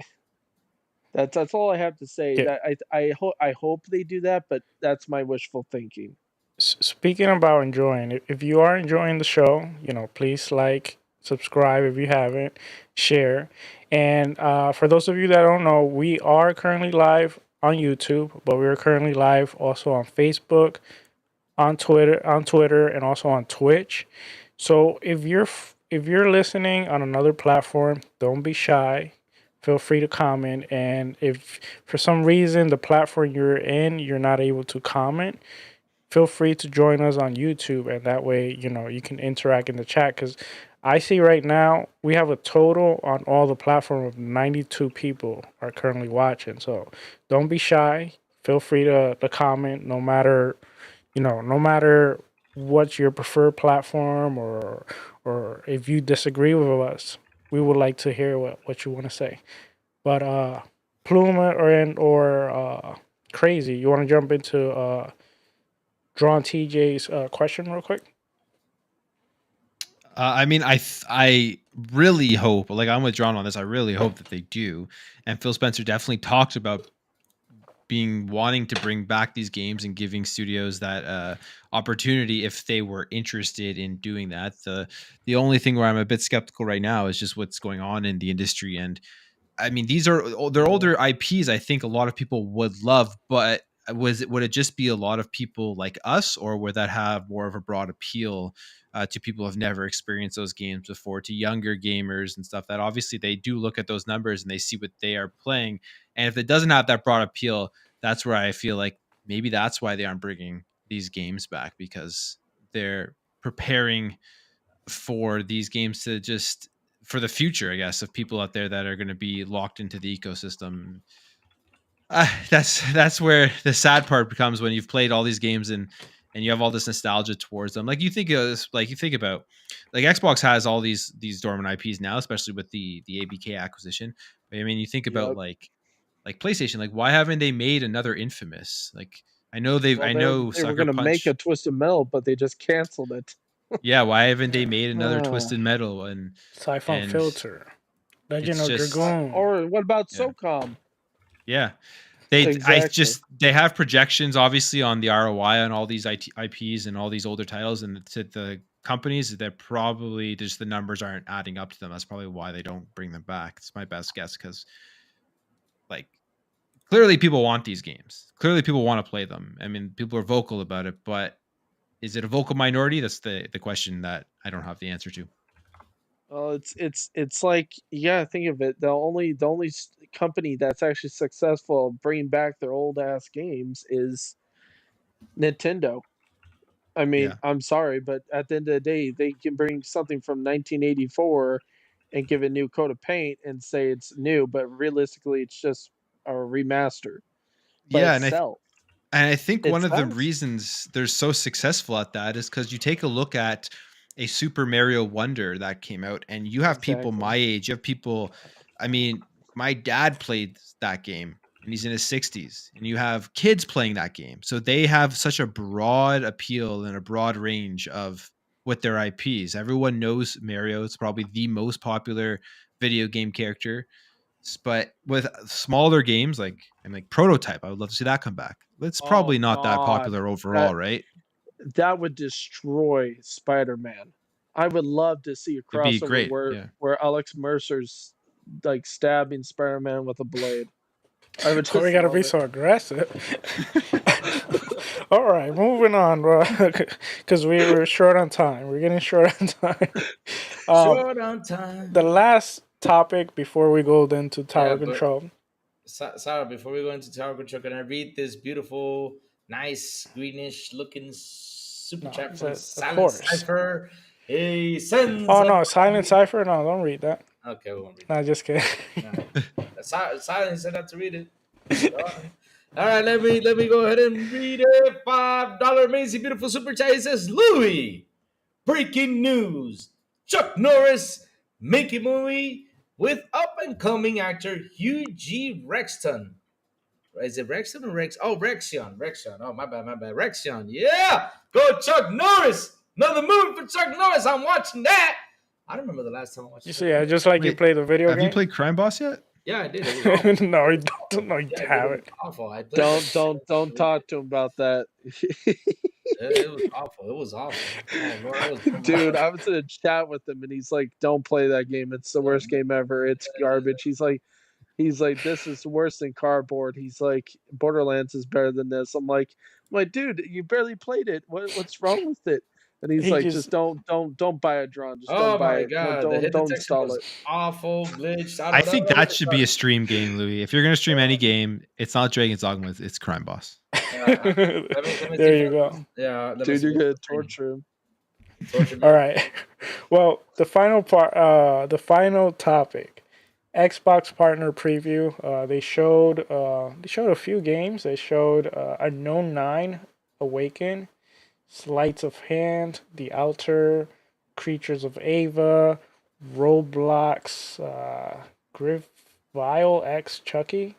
Speaker 4: that's all I have to say.
Speaker 2: yeah.
Speaker 4: That I hope they do that, but that's my wishful thinking.
Speaker 2: Speaking about enjoying, if you are enjoying the show, please like, subscribe if you haven't, share. And for those of you that don't know, we are currently live on YouTube, but we are currently live also on Facebook, on Twitter, and also on Twitch. So if you're listening on another platform, don't be shy. Feel free to comment. And if for some reason the platform you're in, you're not able to comment, feel free to join us on YouTube, and that way, you can interact in the chat. Because I see right now we have a total on all the platform of 92 people are currently watching. So don't be shy. Feel free to comment, no matter no matter what's your preferred platform or if you disagree with us, we would like to hear what you want to say. But Plume or Crazy, you want to jump into Drawn TJ's question real quick?
Speaker 3: I mean, I really hope, like I'm withdrawn on this. I really hope that they do. And Phil Spencer definitely talked about wanting to bring back these games and giving studios that opportunity if they were interested in doing that. The only thing where I'm a bit skeptical right now is just what's going on in the industry. And I mean, they're older IPs. I think a lot of people would love, but would it just be a lot of people like us, or would that have more of a broad appeal to people who have never experienced those games before, to younger gamers and stuff? That obviously they do look at those numbers and they see what they are playing, and if it doesn't have that broad appeal, that's where I feel like maybe that's why they aren't bringing these games back, because they're preparing for these games to just for the future, I guess, of people out there that are going to be locked into the ecosystem. That's where the sad part becomes, when you've played all these games and you have all this nostalgia towards them. Like you think of this, like you think about, like Xbox has all these dormant IPs now, especially with the ABK acquisition. But I mean, you think about like PlayStation, like why haven't they made another Infamous? Like I know
Speaker 4: Well,
Speaker 3: I know
Speaker 4: they were
Speaker 3: Sucker
Speaker 4: gonna make a
Speaker 3: Punch.
Speaker 4: Twisted Metal, but they just canceled it.
Speaker 3: Yeah, why haven't they made another
Speaker 4: Ah.
Speaker 3: Twisted Metal?
Speaker 2: Siphon
Speaker 3: And
Speaker 2: Filter, Legend
Speaker 3: it's
Speaker 2: of
Speaker 3: just,
Speaker 2: Dragoon.
Speaker 4: Or what about
Speaker 3: yeah.
Speaker 4: SOCOM?
Speaker 3: Yeah.
Speaker 4: Exactly.
Speaker 3: They have projections obviously on the ROI on all these IPs and all these older titles, and to the companies that probably just the numbers aren't adding up to them. That's probably why they don't bring them back. It's my best guess, because like clearly people want these games. Clearly people want to play them. I mean, people are vocal about it, but is it a vocal minority? That's the question that I don't have the answer to.
Speaker 4: Well, it's like, yeah, think of it. The only company that's actually successful bringing back their old ass games is Nintendo. I mean,
Speaker 3: Yeah.
Speaker 4: I'm sorry, but at the end of the day, they can bring something from 1984 and give a new coat of paint and say it's new, but realistically, it's just a remaster. But
Speaker 3: Yeah,
Speaker 4: it
Speaker 3: and
Speaker 4: sells.
Speaker 3: I think
Speaker 4: It
Speaker 3: one of the
Speaker 4: sells.
Speaker 3: reasons they're so successful at that is because you take a look at a Super Mario Wonder that came out, and you have people
Speaker 4: Exactly.
Speaker 3: my age. You have people, I mean, my dad played that game and he's in his 60s, and you have kids playing that game. So they have such a broad appeal and a broad range of with their IPs. Everyone knows Mario. It's probably the most popular video game character. But with smaller games like Prototype, I would love to see that come back. It's
Speaker 4: Oh
Speaker 3: probably not that
Speaker 4: God,
Speaker 3: popular
Speaker 4: that
Speaker 3: overall, right?
Speaker 4: that would destroy Spider-Man. I would love to see a
Speaker 3: It'd be
Speaker 4: crossover
Speaker 3: great.
Speaker 4: where
Speaker 3: Yeah.
Speaker 4: Alex Mercer's like stabbing Spider-Man with a blade. I would
Speaker 2: Oh, we
Speaker 4: just
Speaker 2: gotta
Speaker 4: love
Speaker 2: be
Speaker 4: it.
Speaker 2: so aggressive. All right, moving on, bro. Because we're short on time. We're getting short on time.
Speaker 1: Short on time.
Speaker 2: The last topic before we go into
Speaker 1: Yeah,
Speaker 2: tower
Speaker 1: but
Speaker 2: control.
Speaker 1: Sarah, before we go into tower control, can I read this beautiful, nice, greenish looking super
Speaker 2: No,
Speaker 1: chat
Speaker 2: he
Speaker 1: from
Speaker 2: said, of
Speaker 1: Silent
Speaker 2: course.
Speaker 1: Cypher? He sends
Speaker 2: Oh
Speaker 1: a
Speaker 2: no, Silent Cypher. No, don't read that.
Speaker 1: Okay, we won't read
Speaker 2: No, just kidding.
Speaker 1: that. Silent said not to read it. All right, let me go ahead and read it. $5 amazing beautiful super chat. It says Louis. Breaking news: Chuck Norris making movie with up and coming actor Hugh G. Rexton. Is it Rexton or Rex? Oh, Rexion. Rexion. Oh, my bad, my bad. Rexion. Yeah. Go Chuck Norris. Another movie for Chuck Norris. I'm watching that. I don't remember the last time I watched
Speaker 2: You
Speaker 1: Chuck
Speaker 2: see,
Speaker 1: Norris.
Speaker 2: just like you
Speaker 3: Wait,
Speaker 2: play the video
Speaker 3: have you
Speaker 2: game.
Speaker 3: played Crime Boss yet?
Speaker 1: Yeah, I did. It was awful.
Speaker 2: No, you don't. No, you
Speaker 1: Yeah, I did. It was
Speaker 2: haven't.
Speaker 1: awful. I played
Speaker 4: Don't talk to him about that.
Speaker 1: It was awful. It was awful. Oh, Lord. I was
Speaker 4: Dude, I was in a chat with him and he's like, "Don't play that game. It's the worst game ever. It's garbage." He's like, "This is worse than cardboard." He's like, "Borderlands is better than this." I'm like, "Dude, you barely played it. What's wrong with it?" And he's
Speaker 2: He
Speaker 4: like,
Speaker 2: just
Speaker 4: "Just don't buy it, Drawn. Just don't
Speaker 1: Oh
Speaker 4: buy
Speaker 1: my
Speaker 4: it. No,
Speaker 1: god, the hit
Speaker 4: don't
Speaker 1: detection
Speaker 4: install
Speaker 1: was
Speaker 4: it."
Speaker 1: awful, glitched. I
Speaker 3: I
Speaker 1: don't know.
Speaker 3: think
Speaker 1: That was
Speaker 3: that
Speaker 1: the
Speaker 3: should be
Speaker 1: start.
Speaker 3: a stream game, Louis. If you're gonna stream any game, it's not Dragon's Dogma, it's Crime Boss.
Speaker 1: Let me see
Speaker 2: there
Speaker 1: if
Speaker 2: you
Speaker 1: I
Speaker 2: go.
Speaker 1: can, yeah, let me
Speaker 4: Dude,
Speaker 1: see
Speaker 4: you're
Speaker 1: if I
Speaker 4: gonna
Speaker 1: can stream.
Speaker 4: torture him.
Speaker 1: Torture me.
Speaker 2: All right. Well, the final part, the final topic, Xbox partner preview. They showed a few games. They showed Unknown 9 Awaken Sleight of Hand, The Outer, Creatures of Ava, Roblox, Grifvile X Chucky,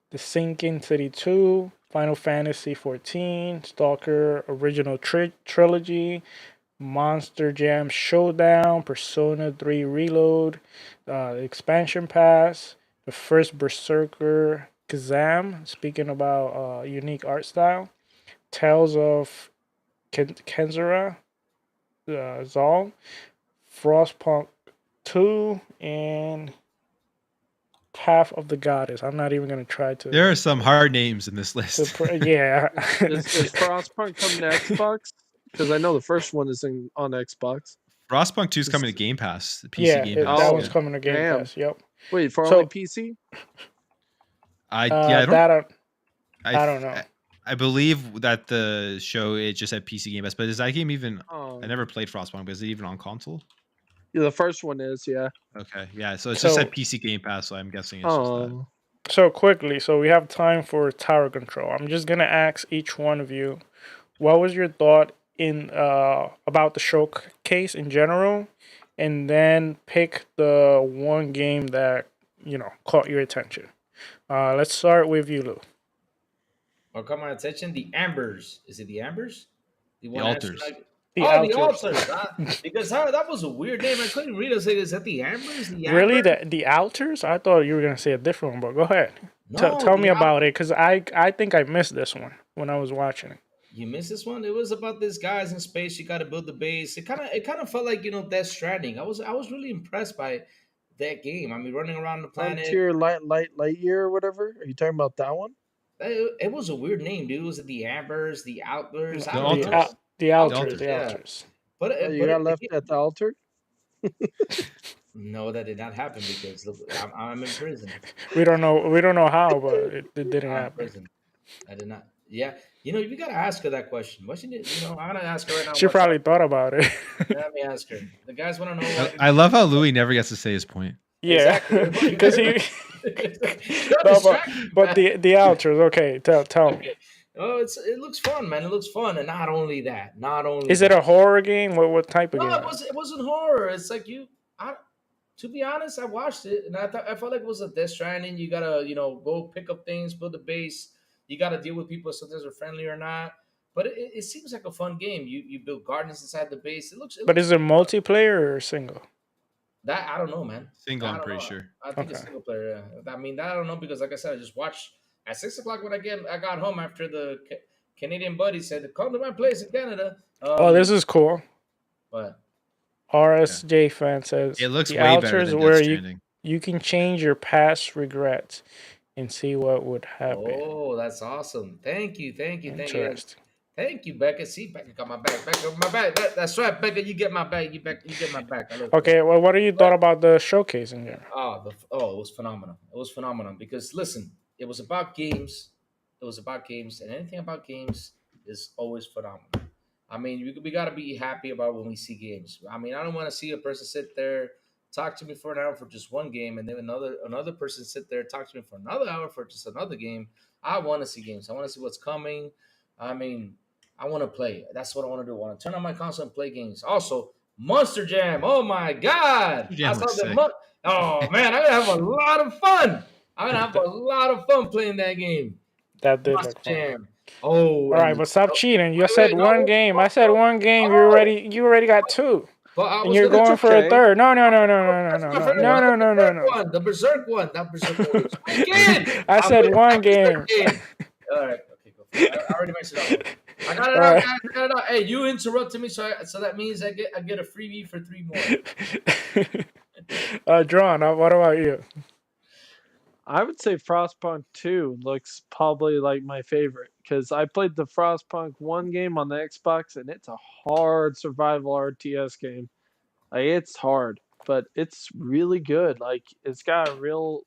Speaker 2: The Sinking City 2, Final Fantasy 14, Stalker Original Trilogy, Monster Jam Showdown, Persona 3 Reload, Expansion Pass, the first Berserker Kazam, speaking about unique art style, Tales of Kenzura, Zal, Frostpunk 2, and Path of the Goddess. I'm not even going to try to.
Speaker 3: There are some hard names in this list.
Speaker 2: Yeah.
Speaker 4: Is Frostpunk coming to Xbox? Because I know the first one is on Xbox.
Speaker 3: Frostpunk 2 is coming to Game Pass, the PC
Speaker 2: Yeah,
Speaker 3: Game Pass.
Speaker 2: that one's coming to Game
Speaker 4: damn.
Speaker 2: Pass. Yep.
Speaker 4: Wait, for only PC?
Speaker 3: I
Speaker 2: don't know.
Speaker 3: I believe that the show it just had PC Game Pass, but is that game even?
Speaker 4: Oh,
Speaker 3: I never played Frostpunk, but is it even on console?
Speaker 4: yeah, the first one is, yeah.
Speaker 3: Okay, yeah. So it's just at PC Game Pass, so I'm guessing it's just that.
Speaker 2: So quickly, so we have time for tower control. I'm just gonna ask each one of you, what was your thought in about the showcase in general, and then pick the one game that caught your attention. Let's start with you, Lou.
Speaker 1: What caught my attention? The Ambers. Is it the Ambers?
Speaker 3: The Altars.
Speaker 1: The Altars. Because that was a weird name. I couldn't read it. Is that the Ambers?
Speaker 2: Really? The Altars? I thought you were going to say a different one, but go ahead.
Speaker 1: No,
Speaker 2: tell me about it, because I think I missed this one when I was watching it.
Speaker 1: You missed this one? It was about these guys in space. You got to build the base. It kind of felt like Death Stranding. I was really impressed by that game. I mean, running around the planet.
Speaker 4: Frontier Lightyear or whatever. Are you talking about that one?
Speaker 1: It was a weird name, dude. Was it the Ambers, the Outliers?
Speaker 2: The Altars.
Speaker 1: Yeah. But
Speaker 4: you got left at the altar?
Speaker 1: No, that did not happen because look, I'm in prison.
Speaker 2: We don't know how, but it didn't happen.
Speaker 1: Prison. I did not. Yeah, you gotta ask her that question. I'm gonna ask her right now.
Speaker 2: She probably thought about it.
Speaker 1: Let me ask her. The guys want to know.
Speaker 3: I love how Louis never gets to say his point.
Speaker 2: Yeah, because he. but the Altars. Okay, tell me.
Speaker 1: Oh, it looks fun, man. It looks fun, and not only that.
Speaker 2: Is it a horror game? What type of game?
Speaker 1: It wasn't horror. It's like to be honest, I watched it and I felt like it was a Death Stranding. You gotta, go pick up things, build a base. You gotta deal with people, sometimes they're friendly or not. But it seems like a fun game. You build gardens inside the base. But
Speaker 2: is it multiplayer or single?
Speaker 1: That I don't know, man.
Speaker 3: Single, I'm pretty sure.
Speaker 1: I think it's single player. Yeah. I mean, that I don't know because, like I said, I just watched at 6:00 when I got home after the Canadian buddy said, "Come to my place in Canada."
Speaker 2: This is cool.
Speaker 1: But
Speaker 2: RSJ fan says
Speaker 3: it looks
Speaker 2: the
Speaker 3: way better
Speaker 2: Altars
Speaker 3: than
Speaker 2: where
Speaker 3: Death Stranding.
Speaker 2: you can change your past regrets and see what would happen.
Speaker 1: Oh, that's awesome! Thank you.
Speaker 2: Interesting.
Speaker 1: Thank you, Becca. See, Becca got my back. Becca, my back. That's right, Becca. You get my back. You get my back.
Speaker 2: Okay. Well, what do you thought about the showcase in there?
Speaker 1: It was phenomenal. It was phenomenal because listen, it was about games. And anything about games is always phenomenal. I mean, we got to be happy about when we see games. I mean, I don't want to see a person sit there, talk to me for an hour for just one game, and then another person sit there, talk to me for another hour for just another game. I want to see games. I want to see what's coming. I mean, I want to play. That's what I want to do. I want to turn on my console and play games. Also, Monster Jam. Oh my God! Oh man, I'm gonna have a lot of fun. I'm gonna have a lot of fun playing that game.
Speaker 2: That did look
Speaker 1: fun. Oh,
Speaker 2: all right, but stop cheating. You said one game. I said one game. You already got two. And you're going for a third. No.
Speaker 1: The Berserk one. That Berserk one.
Speaker 2: I said one game.
Speaker 1: All right. Okay, go for it. I already mentioned that one. I got it out, guys. I got it out. Hey, you interrupted me, so that means I get a freebie for 3 more.
Speaker 2: Drawn. What about you?
Speaker 4: I would say Frostpunk 2 looks probably like my favorite because I played the Frostpunk 1 game on the Xbox and it's a hard survival RTS game. Like, it's hard, but it's really good. Like, it's got a real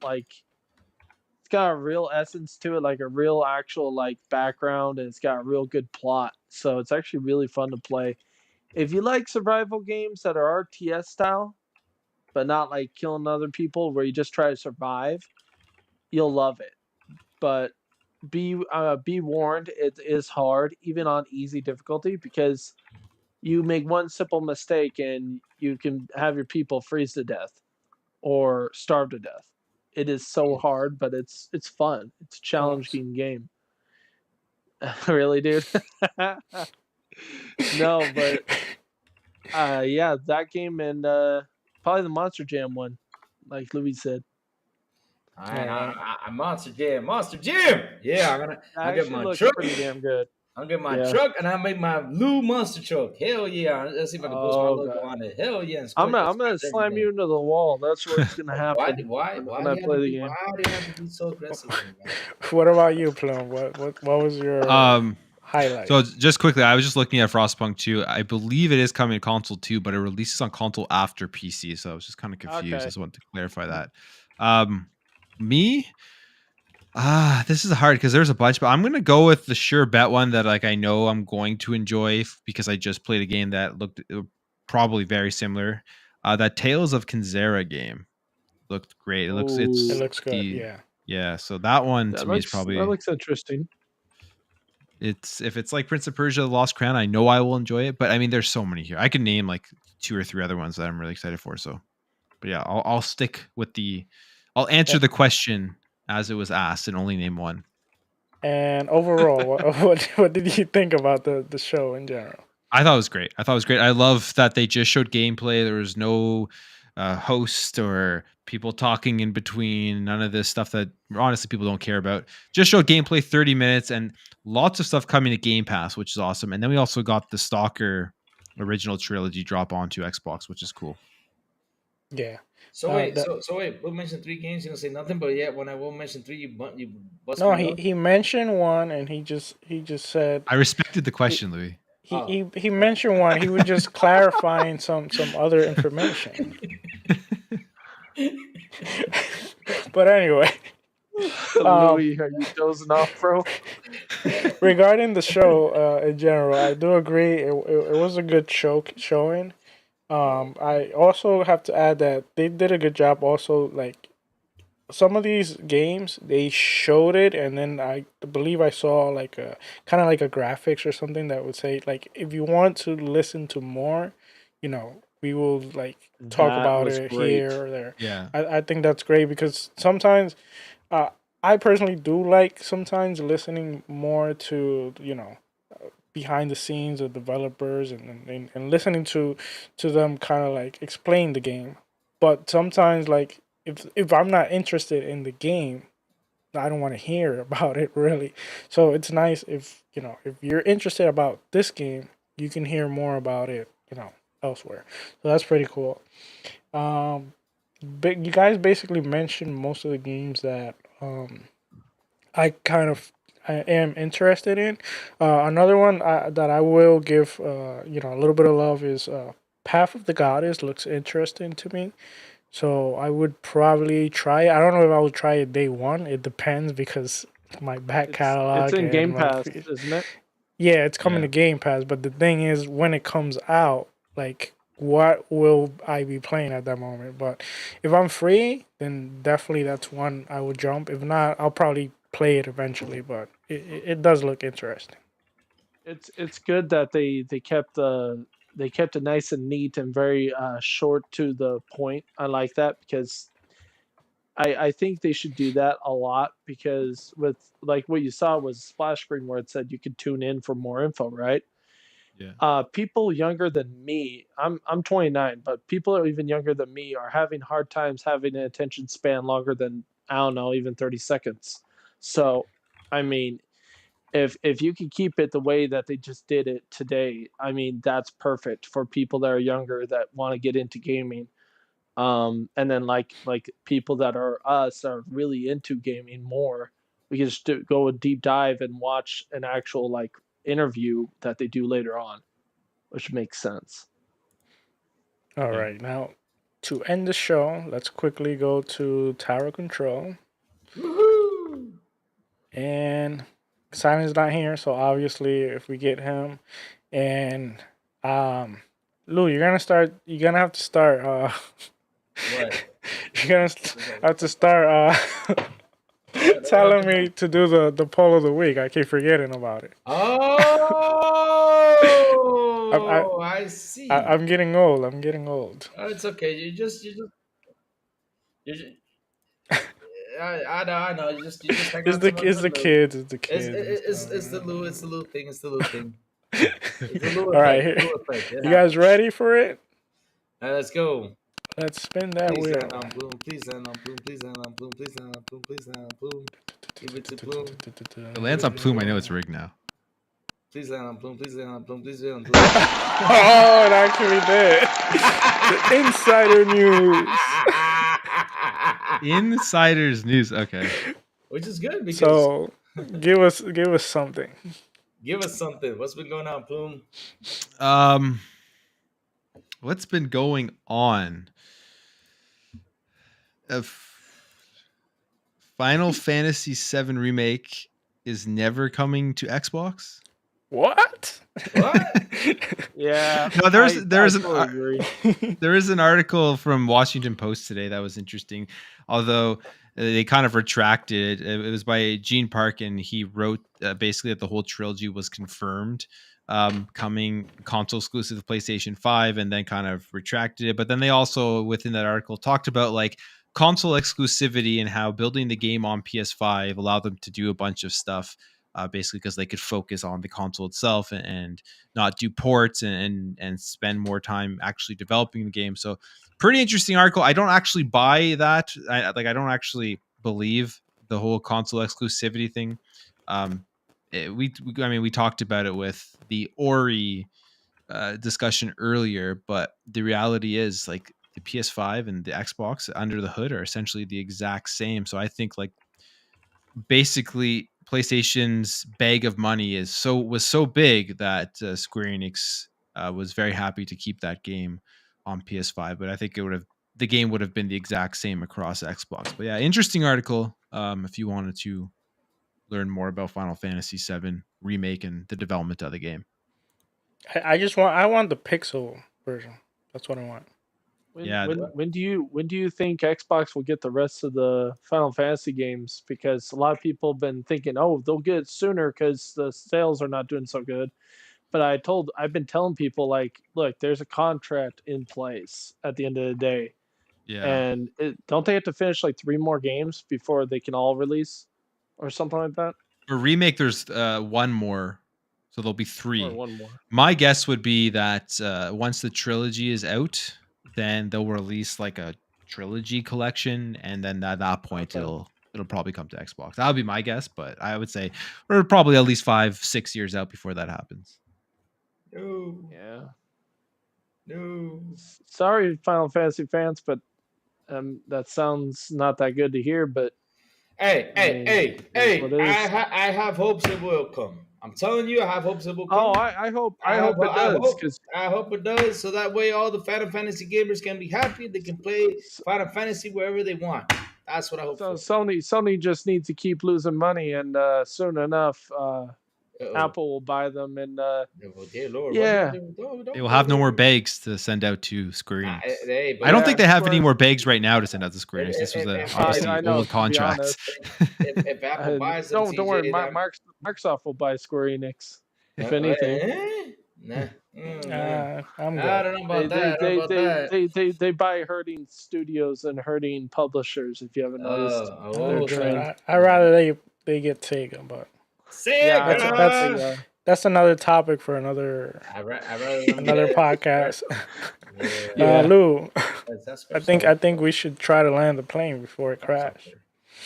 Speaker 4: essence to it, like a real actual background, and it's got a real good plot. So it's actually really fun to play. If you like survival games that are RTS style, but not like killing other people where you just try to survive, you'll love it. But be warned, it is hard even on easy difficulty, because you make one simple mistake and you can have your people freeze to death or starve to death. It is so hard, but it's fun. It's a challenging game. Really, dude? No, but yeah, that game and probably the Monster Jam one, like Louis said.
Speaker 1: All right, I Monster Jam, Monster Jam. Yeah,
Speaker 4: That
Speaker 1: I'll get
Speaker 4: actually
Speaker 1: my
Speaker 4: looks
Speaker 1: truck.
Speaker 4: pretty damn good.
Speaker 1: I'll get my
Speaker 4: Yeah.
Speaker 1: truck and I'll make my blue monster truck. Hell yeah. Let's see if I can post my
Speaker 4: Oh
Speaker 1: logo
Speaker 4: god.
Speaker 1: on it. Hell yeah. And
Speaker 4: I'm
Speaker 1: scratch
Speaker 4: gonna slam you into the wall. That's what's gonna
Speaker 1: Why,
Speaker 4: happen
Speaker 1: why,
Speaker 4: when,
Speaker 1: why
Speaker 4: when
Speaker 1: do
Speaker 4: I
Speaker 1: you have to
Speaker 4: play the
Speaker 1: be,
Speaker 4: game.
Speaker 1: why do you have to be so aggressive with me, man?
Speaker 2: What about you, Plume? What was your highlight?
Speaker 3: So just quickly, I was just looking at Frostpunk 2. I believe it is coming to console too, but it releases on console after PC. So I was just kind of confused.
Speaker 4: Okay.
Speaker 3: I just wanted to clarify that. Me, this is hard because there's a bunch, but I'm gonna go with the sure bet one that like I know I'm going to enjoy because I just played a game that looked probably very similar. That Tales of Kinzera game looked great. It looks
Speaker 4: Ooh.
Speaker 3: it's
Speaker 2: It looks good.
Speaker 3: the
Speaker 2: Yeah.
Speaker 3: so that one to
Speaker 4: That
Speaker 3: me is
Speaker 4: looks
Speaker 3: probably
Speaker 4: interesting.
Speaker 3: it's if it's like Prince of Persia: The Lost Crown, I know I will enjoy it. But I mean, there's so many here. I could name like 2 or 3 other ones that I'm really excited for. So, but yeah, I'll stick with I'll answer the question as it was asked and only name one.
Speaker 2: And overall, what did you think about the show in general?
Speaker 3: I thought it was great. I love that they just showed gameplay. There was no host or people talking in between. None of this stuff that honestly people don't care about. Just showed gameplay, 30 minutes, and lots of stuff coming to Game Pass, which is awesome. And then we also got the Stalker original trilogy drop onto Xbox, which is cool.
Speaker 2: Yeah.
Speaker 1: So wait, so wait, we'll mention 3 games, you don't say nothing, but yeah, when I will mention 3, you bust
Speaker 2: No,
Speaker 1: me up.
Speaker 2: he mentioned one, and he just said
Speaker 3: I respected the question, Louis.
Speaker 2: He mentioned one. He was just clarifying some other information. But anyway,
Speaker 4: Louis, are you dozing off, bro?
Speaker 2: regarding the show in general, I do agree. It was a good showing. I also have to add that they did a good job. Also, like some of these games, they showed it, and then I believe I saw like a kind of like a graphics or something that would say like if you want to listen to more, we will like talk
Speaker 4: That
Speaker 2: about
Speaker 4: was
Speaker 2: it
Speaker 4: great.
Speaker 2: here or there.
Speaker 3: Yeah.
Speaker 2: I think that's great because sometimes I personally do like sometimes listening more to behind the scenes of developers and listening to them kind of like explain the game. But sometimes like if I'm not interested in the game, I don't want to hear about it really. So it's nice if if you're interested about this game, you can hear more about it elsewhere. So that's pretty cool. But you guys basically mentioned most of the games that I am interested in. Another one that I will give a little bit of love is Path of the Goddess. Looks interesting to me, so I would probably try it. I don't know if I would try it day one. It depends because my back catalog.
Speaker 4: It's in
Speaker 2: and
Speaker 4: Game
Speaker 2: my
Speaker 4: Pass, isn't it?
Speaker 2: Yeah, it's coming
Speaker 3: Yeah.
Speaker 2: to Game Pass, but the thing is, when it comes out, like, what will I be playing at that moment? But if I'm free, then definitely that's one I would jump. If not, I'll probably play it eventually. But it does look interesting.
Speaker 4: It's good that they kept it nice and neat and very short to the point. I like that because I think they should do that a lot, because with like what you saw was a splash screen where it said you could tune in for more info, right?
Speaker 3: Yeah.
Speaker 4: People younger than me, I'm 29, but people that are even younger than me are having hard times having an attention span longer than, I don't know, even 30 seconds. So, I mean, if you can keep it the way that they just did it today, I mean, that's perfect for people that are younger that want to get into gaming. And then like people that are us are really into gaming more, we can just go a deep dive and watch an actual like interview that they do later on, which makes sense.
Speaker 2: All
Speaker 3: Yeah.
Speaker 2: right, now to end the show, let's quickly go to Tower Control.
Speaker 1: Woohoo!
Speaker 2: And Simon's not here, so obviously if we get him, and Lou, you're gonna have to start
Speaker 1: What?
Speaker 2: you're gonna have to start telling me to do the poll of the week. I keep forgetting about it.
Speaker 1: Oh, I see.
Speaker 2: I'm getting old.
Speaker 1: It's okay. You just. I know. You just hang
Speaker 2: It's
Speaker 1: out too much
Speaker 2: it's
Speaker 1: with
Speaker 2: the
Speaker 1: Lou.
Speaker 2: kids. It's the
Speaker 1: It's
Speaker 2: kids.
Speaker 1: it's the Lou. It's the Lou thing. It's the Lou thing. It's the Lou
Speaker 2: All right,
Speaker 1: effect.
Speaker 2: here.
Speaker 1: Lou effect. It
Speaker 2: You guys
Speaker 1: happens.
Speaker 2: ready for it?
Speaker 1: All right, let's go.
Speaker 2: Let's spin that
Speaker 1: Please
Speaker 2: wheel.
Speaker 1: land on Plume. Please land on Plume. Please land on Plume. Please land on Plume. Please land on Plume. Give it to Plume.
Speaker 3: If it lands on Plume, I know it's rigged now.
Speaker 1: Please land on Plume. Please land on Plume. Please land on Plume.
Speaker 2: Oh, it actually did. The insider news.
Speaker 3: Insider's news. Okay.
Speaker 1: Which is good because
Speaker 2: So, give us something.
Speaker 1: give us something. What's been going on, Plume?
Speaker 3: What's been going on? Final Fantasy VII Remake is never coming to Xbox.
Speaker 2: What?
Speaker 1: What?
Speaker 4: Yeah.
Speaker 3: No, there is
Speaker 4: agree.
Speaker 3: an article from Washington Post today that was interesting, although they kind of retracted it. It was by Gene Park, and he wrote basically that the whole trilogy was confirmed, coming console exclusive to PlayStation 5, and then kind of retracted it. But then they also, within that article, talked about like console exclusivity and how building the game on PS5 allowed them to do a bunch of stuff, basically because they could focus on the console itself and not do ports and spend more time actually developing the game. So pretty interesting article. I don't actually buy that. I don't actually believe the whole console exclusivity thing. We talked about it with the Ori discussion earlier, but the reality is like the PS5 and the Xbox under the hood are essentially the exact same. So I think like basically PlayStation's bag of money was so big that Square Enix was very happy to keep that game on PS5. But I think the game would have been the exact same across Xbox. But yeah, interesting article. If you wanted to learn more about Final Fantasy VII Remake and the development of the game.
Speaker 2: I want the pixel version. That's what I want.
Speaker 4: When do you think Xbox will get the rest of the Final Fantasy games? Because a lot of people have been thinking, oh, they'll get it sooner because the sales are not doing so good. But I've been telling people like, look, there's a contract in place at the end of the day, and don't they have to finish like 3 more games before they can all release, or something like that?
Speaker 3: For Remake, there's one more. So there'll be 3.
Speaker 4: Or 1 more.
Speaker 3: My guess would be that once the trilogy is out, then they'll release like a trilogy collection, and then at that point it'll probably come to Xbox. That would be my guess, but I would say we're probably at least 5-6 years out before that happens.
Speaker 1: No.
Speaker 4: Yeah.
Speaker 1: No.
Speaker 4: Sorry, Final Fantasy fans, but that sounds not that good to hear. But
Speaker 1: hey! I have hopes it will come. I'm telling you, I have hopes it will come.
Speaker 4: Oh, I hope it does.
Speaker 1: I hope it does, so that way all the Final Fantasy gamers can be happy. They can play Final Fantasy wherever they want. That's what I hope.
Speaker 4: So for. Sony just needs to keep losing money, and soon enough, Apple will buy them. And
Speaker 1: dear Lord,
Speaker 4: yeah,
Speaker 3: they will have no more bags to send out to Square Enix. I don't think they have any more bags right now to send out to Square Enix. This was obviously old contracts.
Speaker 1: If Apple buys them,
Speaker 4: don't worry, Microsoft will buy Square Enix. If anything,
Speaker 1: nah.
Speaker 2: I'm good.
Speaker 1: I don't know about that.
Speaker 4: They buy hurting studios and hurting publishers. If you haven't noticed,
Speaker 2: I'd rather they get Sega, but that's another topic for another podcast. Lou, I think we should try to land the plane before it crashes.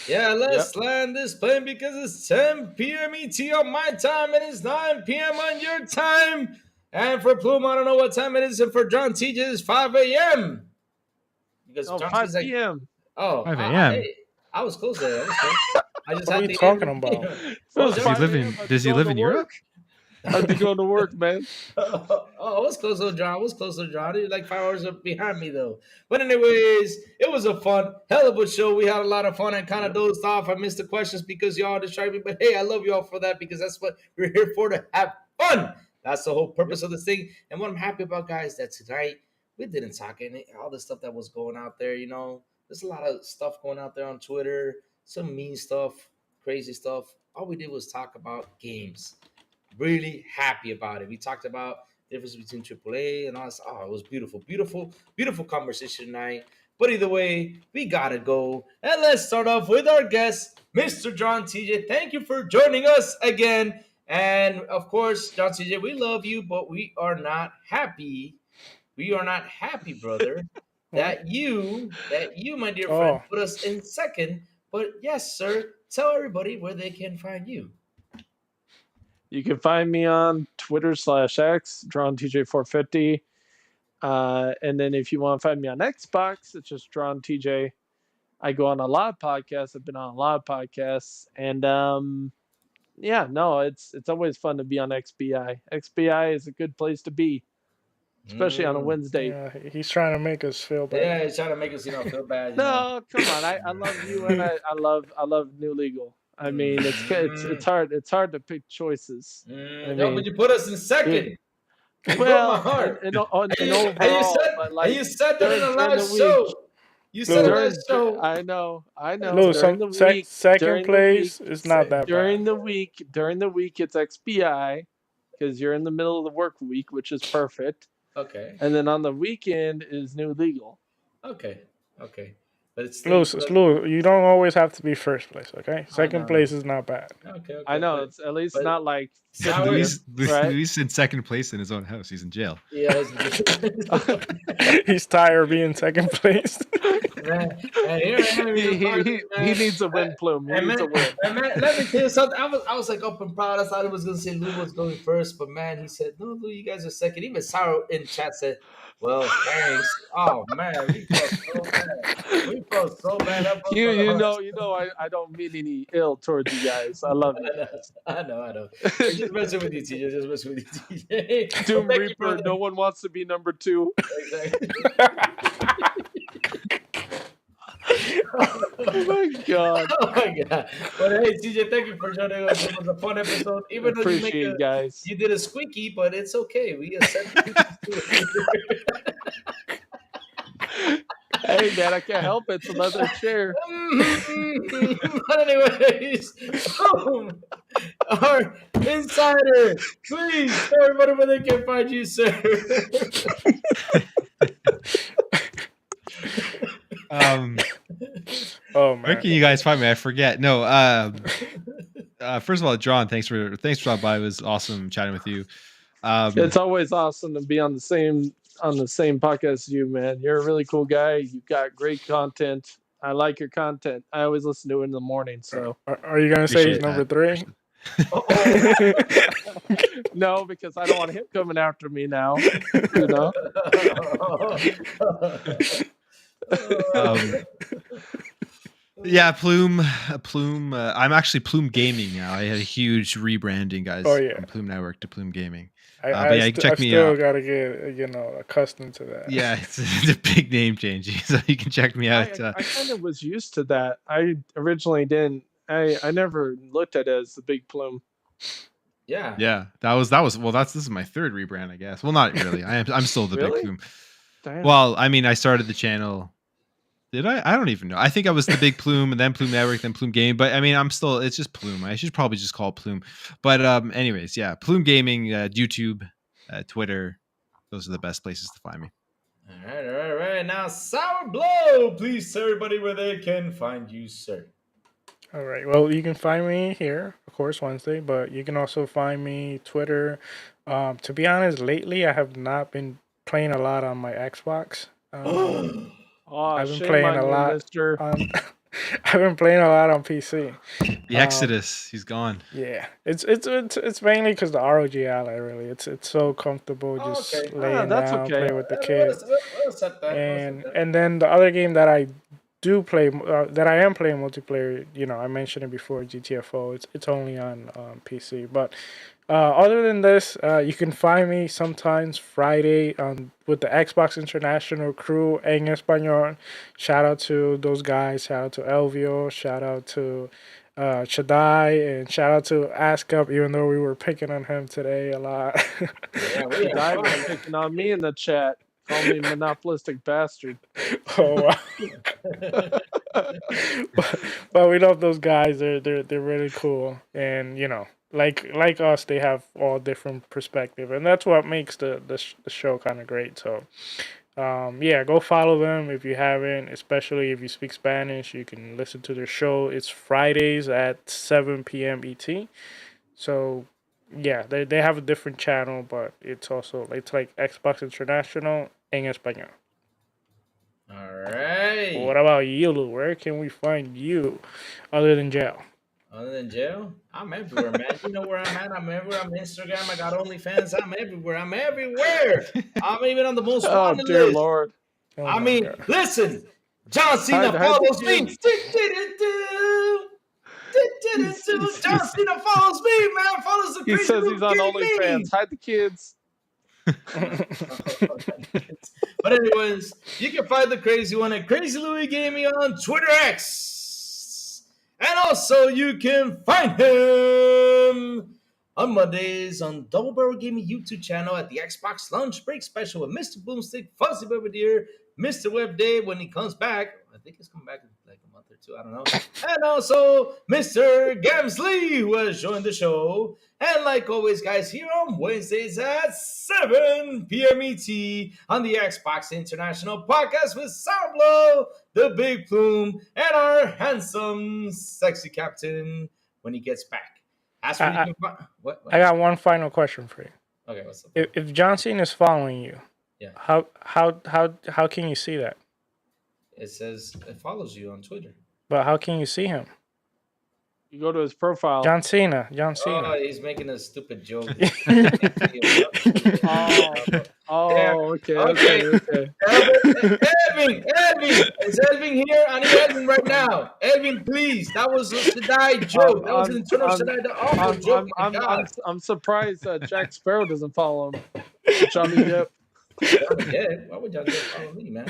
Speaker 1: Yeah, let's land this plane because it's 10 p.m. ET on my time and it's 9 p.m. on your time. And for Plume, I don't know what time it is. And for John TJ, it's 5 a.m. Because
Speaker 4: 5 p.m.
Speaker 3: 5 a.m.
Speaker 1: Hey, I was close there.
Speaker 2: What are you talking about?
Speaker 3: Does he live in Europe?
Speaker 4: I'd be going to work, man.
Speaker 1: I was close to John. He was like 5 hours up behind me, though. But anyways, it was a hell of a show. We had a lot of fun and kind of dozed off. I missed the questions because y'all distracted me. But hey, I love y'all for that because that's what we're here for, to have fun. That's the whole purpose of this thing. And what I'm happy about, guys, that tonight we didn't talk any all the stuff that was going out there. You know, there's a lot of stuff going out there on Twitter. some mean stuff, crazy stuff. All we did was talk about games. Really happy about it. We talked about the difference between AAA and us. Oh, it was beautiful, beautiful, beautiful conversation tonight. But either way, we gotta go. And let's start off with our guest, Mr. John TJ. Thank you for joining us again. And of course, John TJ, we love you, but we are not happy. We are not happy, brother,
Speaker 2: What?
Speaker 1: that you, my dear friend,
Speaker 2: Oh,
Speaker 1: put us in second. But yes, sir, tell everybody where they can find you.
Speaker 4: You can find me on Twitter/X, DrawnTJ450. And then if you want to find me on Xbox, it's just DrawnTJ. I go on a lot of podcasts. I've been on a lot of podcasts. And yeah, no, it's always fun to be on XBI. XBI is a good place to be, especially on a Wednesday.
Speaker 2: yeah. He's trying to make us feel bad.
Speaker 1: Yeah, he's trying to make us, feel bad. You know.
Speaker 4: No, come on. I love you, and I love New Legal. I mean, it's hard to pick choices. I
Speaker 1: No,
Speaker 4: mean,
Speaker 1: but you put us in second. You broke my
Speaker 4: well,
Speaker 1: heart.
Speaker 4: and
Speaker 1: And you,
Speaker 4: overall,
Speaker 1: said,
Speaker 4: but like
Speaker 1: you said that in a
Speaker 4: during
Speaker 1: live
Speaker 4: the
Speaker 1: show.
Speaker 4: week,
Speaker 1: You said it last
Speaker 4: during,
Speaker 1: show.
Speaker 4: I know.
Speaker 2: Lou,
Speaker 4: During the week,
Speaker 2: second
Speaker 4: during the
Speaker 2: place
Speaker 4: week,
Speaker 2: is not that
Speaker 4: during
Speaker 2: bad.
Speaker 4: the week, it's XBI because you're in the middle of the work week, which is perfect.
Speaker 1: Okay.
Speaker 4: And then on the weekend is New Legal.
Speaker 1: Okay. But it's still.
Speaker 2: Lou, you don't always have to be first place, okay?
Speaker 1: I
Speaker 2: Second
Speaker 1: know.
Speaker 2: place is not bad.
Speaker 1: Okay.
Speaker 4: I know
Speaker 1: but-
Speaker 4: it's at least
Speaker 1: but
Speaker 4: not like
Speaker 1: Sour-
Speaker 4: fiftieth, right?
Speaker 3: Luis in second place in his own house. He's in jail.
Speaker 1: Yeah.
Speaker 2: He's tired of being second place.
Speaker 1: Man, and here I am.
Speaker 4: He needs a win, Plume. He needs a win.
Speaker 1: And man, let me tell you something. I was like up and proud. I thought it was gonna say Lou was going first, but man, he said, "No, Lou, you guys are second." Even Sarah in chat said, "Well, thanks." Oh man, we felt so bad. We felt so bad.
Speaker 4: You know, I don't mean any ill towards you guys. I love you guys.
Speaker 1: I know. Just messing with you, TJ. Just messing with you, TJ.
Speaker 4: Doom
Speaker 1: Well, thank you,
Speaker 4: Reaper,
Speaker 1: brother.
Speaker 4: no one wants to be number 2.
Speaker 1: Exactly.
Speaker 4: Oh my god.
Speaker 1: Oh my god! But hey, TJ, thank you for joining us. It was a fun episode. Even though
Speaker 4: Appreciate it, guys.
Speaker 1: you did a squeaky, but it's okay. We accept it.
Speaker 4: Hey man, I can't help it. It's another chair.
Speaker 1: But anyways, our insider, please tell everybody where they can find you, sir.
Speaker 2: Oh man,
Speaker 3: Where can you guys find me? I forget. No. First of all, John, thanks for stopping by. It was awesome chatting with you.
Speaker 4: It's always awesome to be on the same podcast as you, man. You're a really cool guy. You've got great content. I like your content. I always listen to it in the morning. So
Speaker 2: are you gonna say he's
Speaker 3: Appreciate
Speaker 2: number
Speaker 3: that.
Speaker 2: 3?
Speaker 4: no, because I don't want him coming after me now. You know.
Speaker 3: Yeah, Plume. I'm actually Plume Gaming now. I had a huge rebranding, guys.
Speaker 2: Oh, yeah.
Speaker 3: From Plume Network to Plume Gaming.
Speaker 2: I
Speaker 3: But yeah, check me
Speaker 2: still
Speaker 3: out.
Speaker 2: gotta get accustomed to that.
Speaker 3: Yeah, it's a big name change, so you can check me out.
Speaker 4: I kind of was used to that. I originally didn't. I never looked at it as the Big Plume.
Speaker 1: Yeah.
Speaker 3: Yeah, that was well. This is my third rebrand, I guess. Well, not really. I'm still the
Speaker 4: Really?
Speaker 3: Big Plume.
Speaker 4: Damn.
Speaker 3: Well, I mean, I started the channel. Did I? I don't even know. I think I was the Big Plume, and then Plume Network, then Plume Gaming. But I mean, it's just Plume. I should probably just call it Plume. But anyways, yeah, Plume Gaming, YouTube, Twitter. Those are the best places to find me.
Speaker 1: All right. Now, Sourblow, please tell everybody where they can find you, sir.
Speaker 2: All right. Well, you can find me here, of course, Wednesday, but you can also find me Twitter. To be honest, lately I have not been playing a lot on my Xbox. I've been
Speaker 4: shame
Speaker 2: playing
Speaker 4: on
Speaker 2: a
Speaker 4: you,
Speaker 2: lot
Speaker 4: mister.
Speaker 2: I've been playing a lot on PC.
Speaker 3: The Exodus, he's gone.
Speaker 2: Yeah, it's mainly because the ROG Ally. Really, it's so comfortable just
Speaker 1: Okay.
Speaker 2: laying
Speaker 4: that's
Speaker 2: down,
Speaker 4: okay.
Speaker 2: play with the kids.
Speaker 1: We'll accept that.
Speaker 2: And then the other game that I do play, that I am playing multiplayer, I mentioned it before, GTFO. It's only on PC. But other than this, you can find me sometimes Friday with the Xbox International crew en español. Shout out to those guys. Shout out to Elvio. Shout out to Chadai, and shout out to Ask Up, even though we were picking on him today a lot.
Speaker 1: Yeah,
Speaker 4: Chadai was picking on me in the chat. Call me monopolistic bastard.
Speaker 2: Oh, wow. but we love those guys. They're really cool, and like us, they have all different perspective, and that's what makes the show kind of great. So, yeah, go follow them if you haven't. Especially if you speak Spanish, you can listen to their show. It's Fridays at 7 p.m. ET. So, yeah, they have a different channel, but it's like Xbox International en español.
Speaker 1: All right.
Speaker 2: What about you, Lou? Where can we find you other than jail?
Speaker 1: Other than jail? I'm everywhere, man. You know where I'm at? I'm everywhere. I'm Instagram. I got OnlyFans. I'm everywhere. I'm even on the most wanted
Speaker 4: dear
Speaker 1: list.
Speaker 4: Lord.
Speaker 2: Oh
Speaker 1: I
Speaker 2: my
Speaker 1: mean,
Speaker 2: God.
Speaker 1: listen, John Cena
Speaker 4: Hide the
Speaker 1: follows me.
Speaker 4: kids.
Speaker 1: John Cena follows me, man. Follows the
Speaker 4: He
Speaker 1: crazy
Speaker 4: says
Speaker 1: little
Speaker 4: he's on
Speaker 1: kitty
Speaker 4: OnlyFans.
Speaker 1: me.
Speaker 4: Hide the kids.
Speaker 1: But anyways, you can find the crazy one at Crazy Louis Gaming on Twitter X. And also you can find him on Mondays on Double Barrel Gaming YouTube channel at the Xbox Lunch Break Special with Mr. Boomstick, Fuzzy Belvedere, Mr. Web Dave when he comes back. I think he's coming back in like a month or two. I don't know. And also Mr. Gamsley, who has joined the show. And like always, guys, here on Wednesdays at 7 p.m. ET on the Xbox International Podcast with Sourblow, the Big Plume, and our handsome, sexy captain when he gets back. What?
Speaker 2: I got one final question for you.
Speaker 1: Okay, what's up?
Speaker 2: If John Cena is following you,
Speaker 1: Yeah.
Speaker 2: how can you see that?
Speaker 1: It says it follows you on Twitter.
Speaker 2: But how can you see him?
Speaker 4: You go to his profile.
Speaker 2: John Cena.
Speaker 1: Oh, he's making a stupid joke.
Speaker 4: Okay.
Speaker 1: Elvin, is Elvin here? I need Elvin right now. Elvin, please. That was a Shadai joke. That was an internal Shadai joke.
Speaker 4: I'm surprised Jack Sparrow doesn't follow him. Johnny Depp.
Speaker 1: Why would Johnny Depp follow me, man?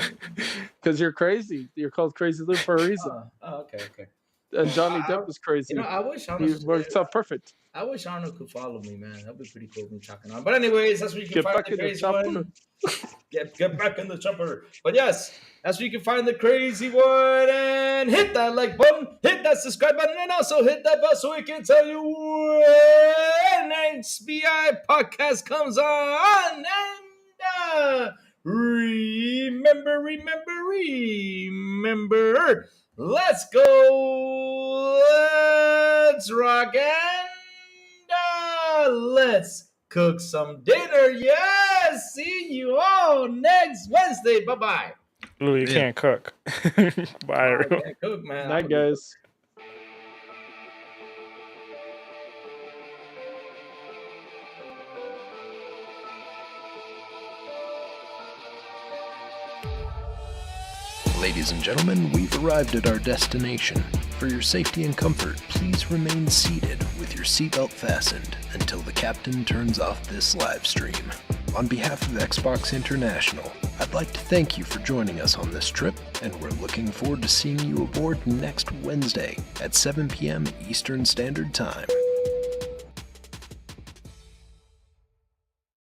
Speaker 4: Because you're crazy. You're called Crazy Lou for a reason.
Speaker 1: Okay.
Speaker 4: And Johnny Depp is crazy.
Speaker 1: I wish
Speaker 4: He works out perfect.
Speaker 1: I wish Arnold could follow me, man. That'd be pretty cool. Me talking on. But anyways, that's where you can find the crazy one. Get back in the chopper. But yes, that's where you can find the crazy one. And hit that like button, hit that subscribe button, and also hit that bell so we can tell you when HBI podcast comes on. And remember. Let's go. Let's rock and let's cook some dinner. Yes. See you all next Wednesday. Bye-bye.
Speaker 2: Lou, you can't cook. Bye.
Speaker 1: I can't cook, man.
Speaker 4: Night, guys.
Speaker 5: Ladies and gentlemen, we've arrived at our destination. For your safety and comfort, please remain seated with your seatbelt fastened until the captain turns off this live stream. On behalf of Xbox International, I'd like to thank you for joining us on this trip, and we're looking forward to seeing you aboard next Wednesday at 7 p.m. Eastern Standard Time.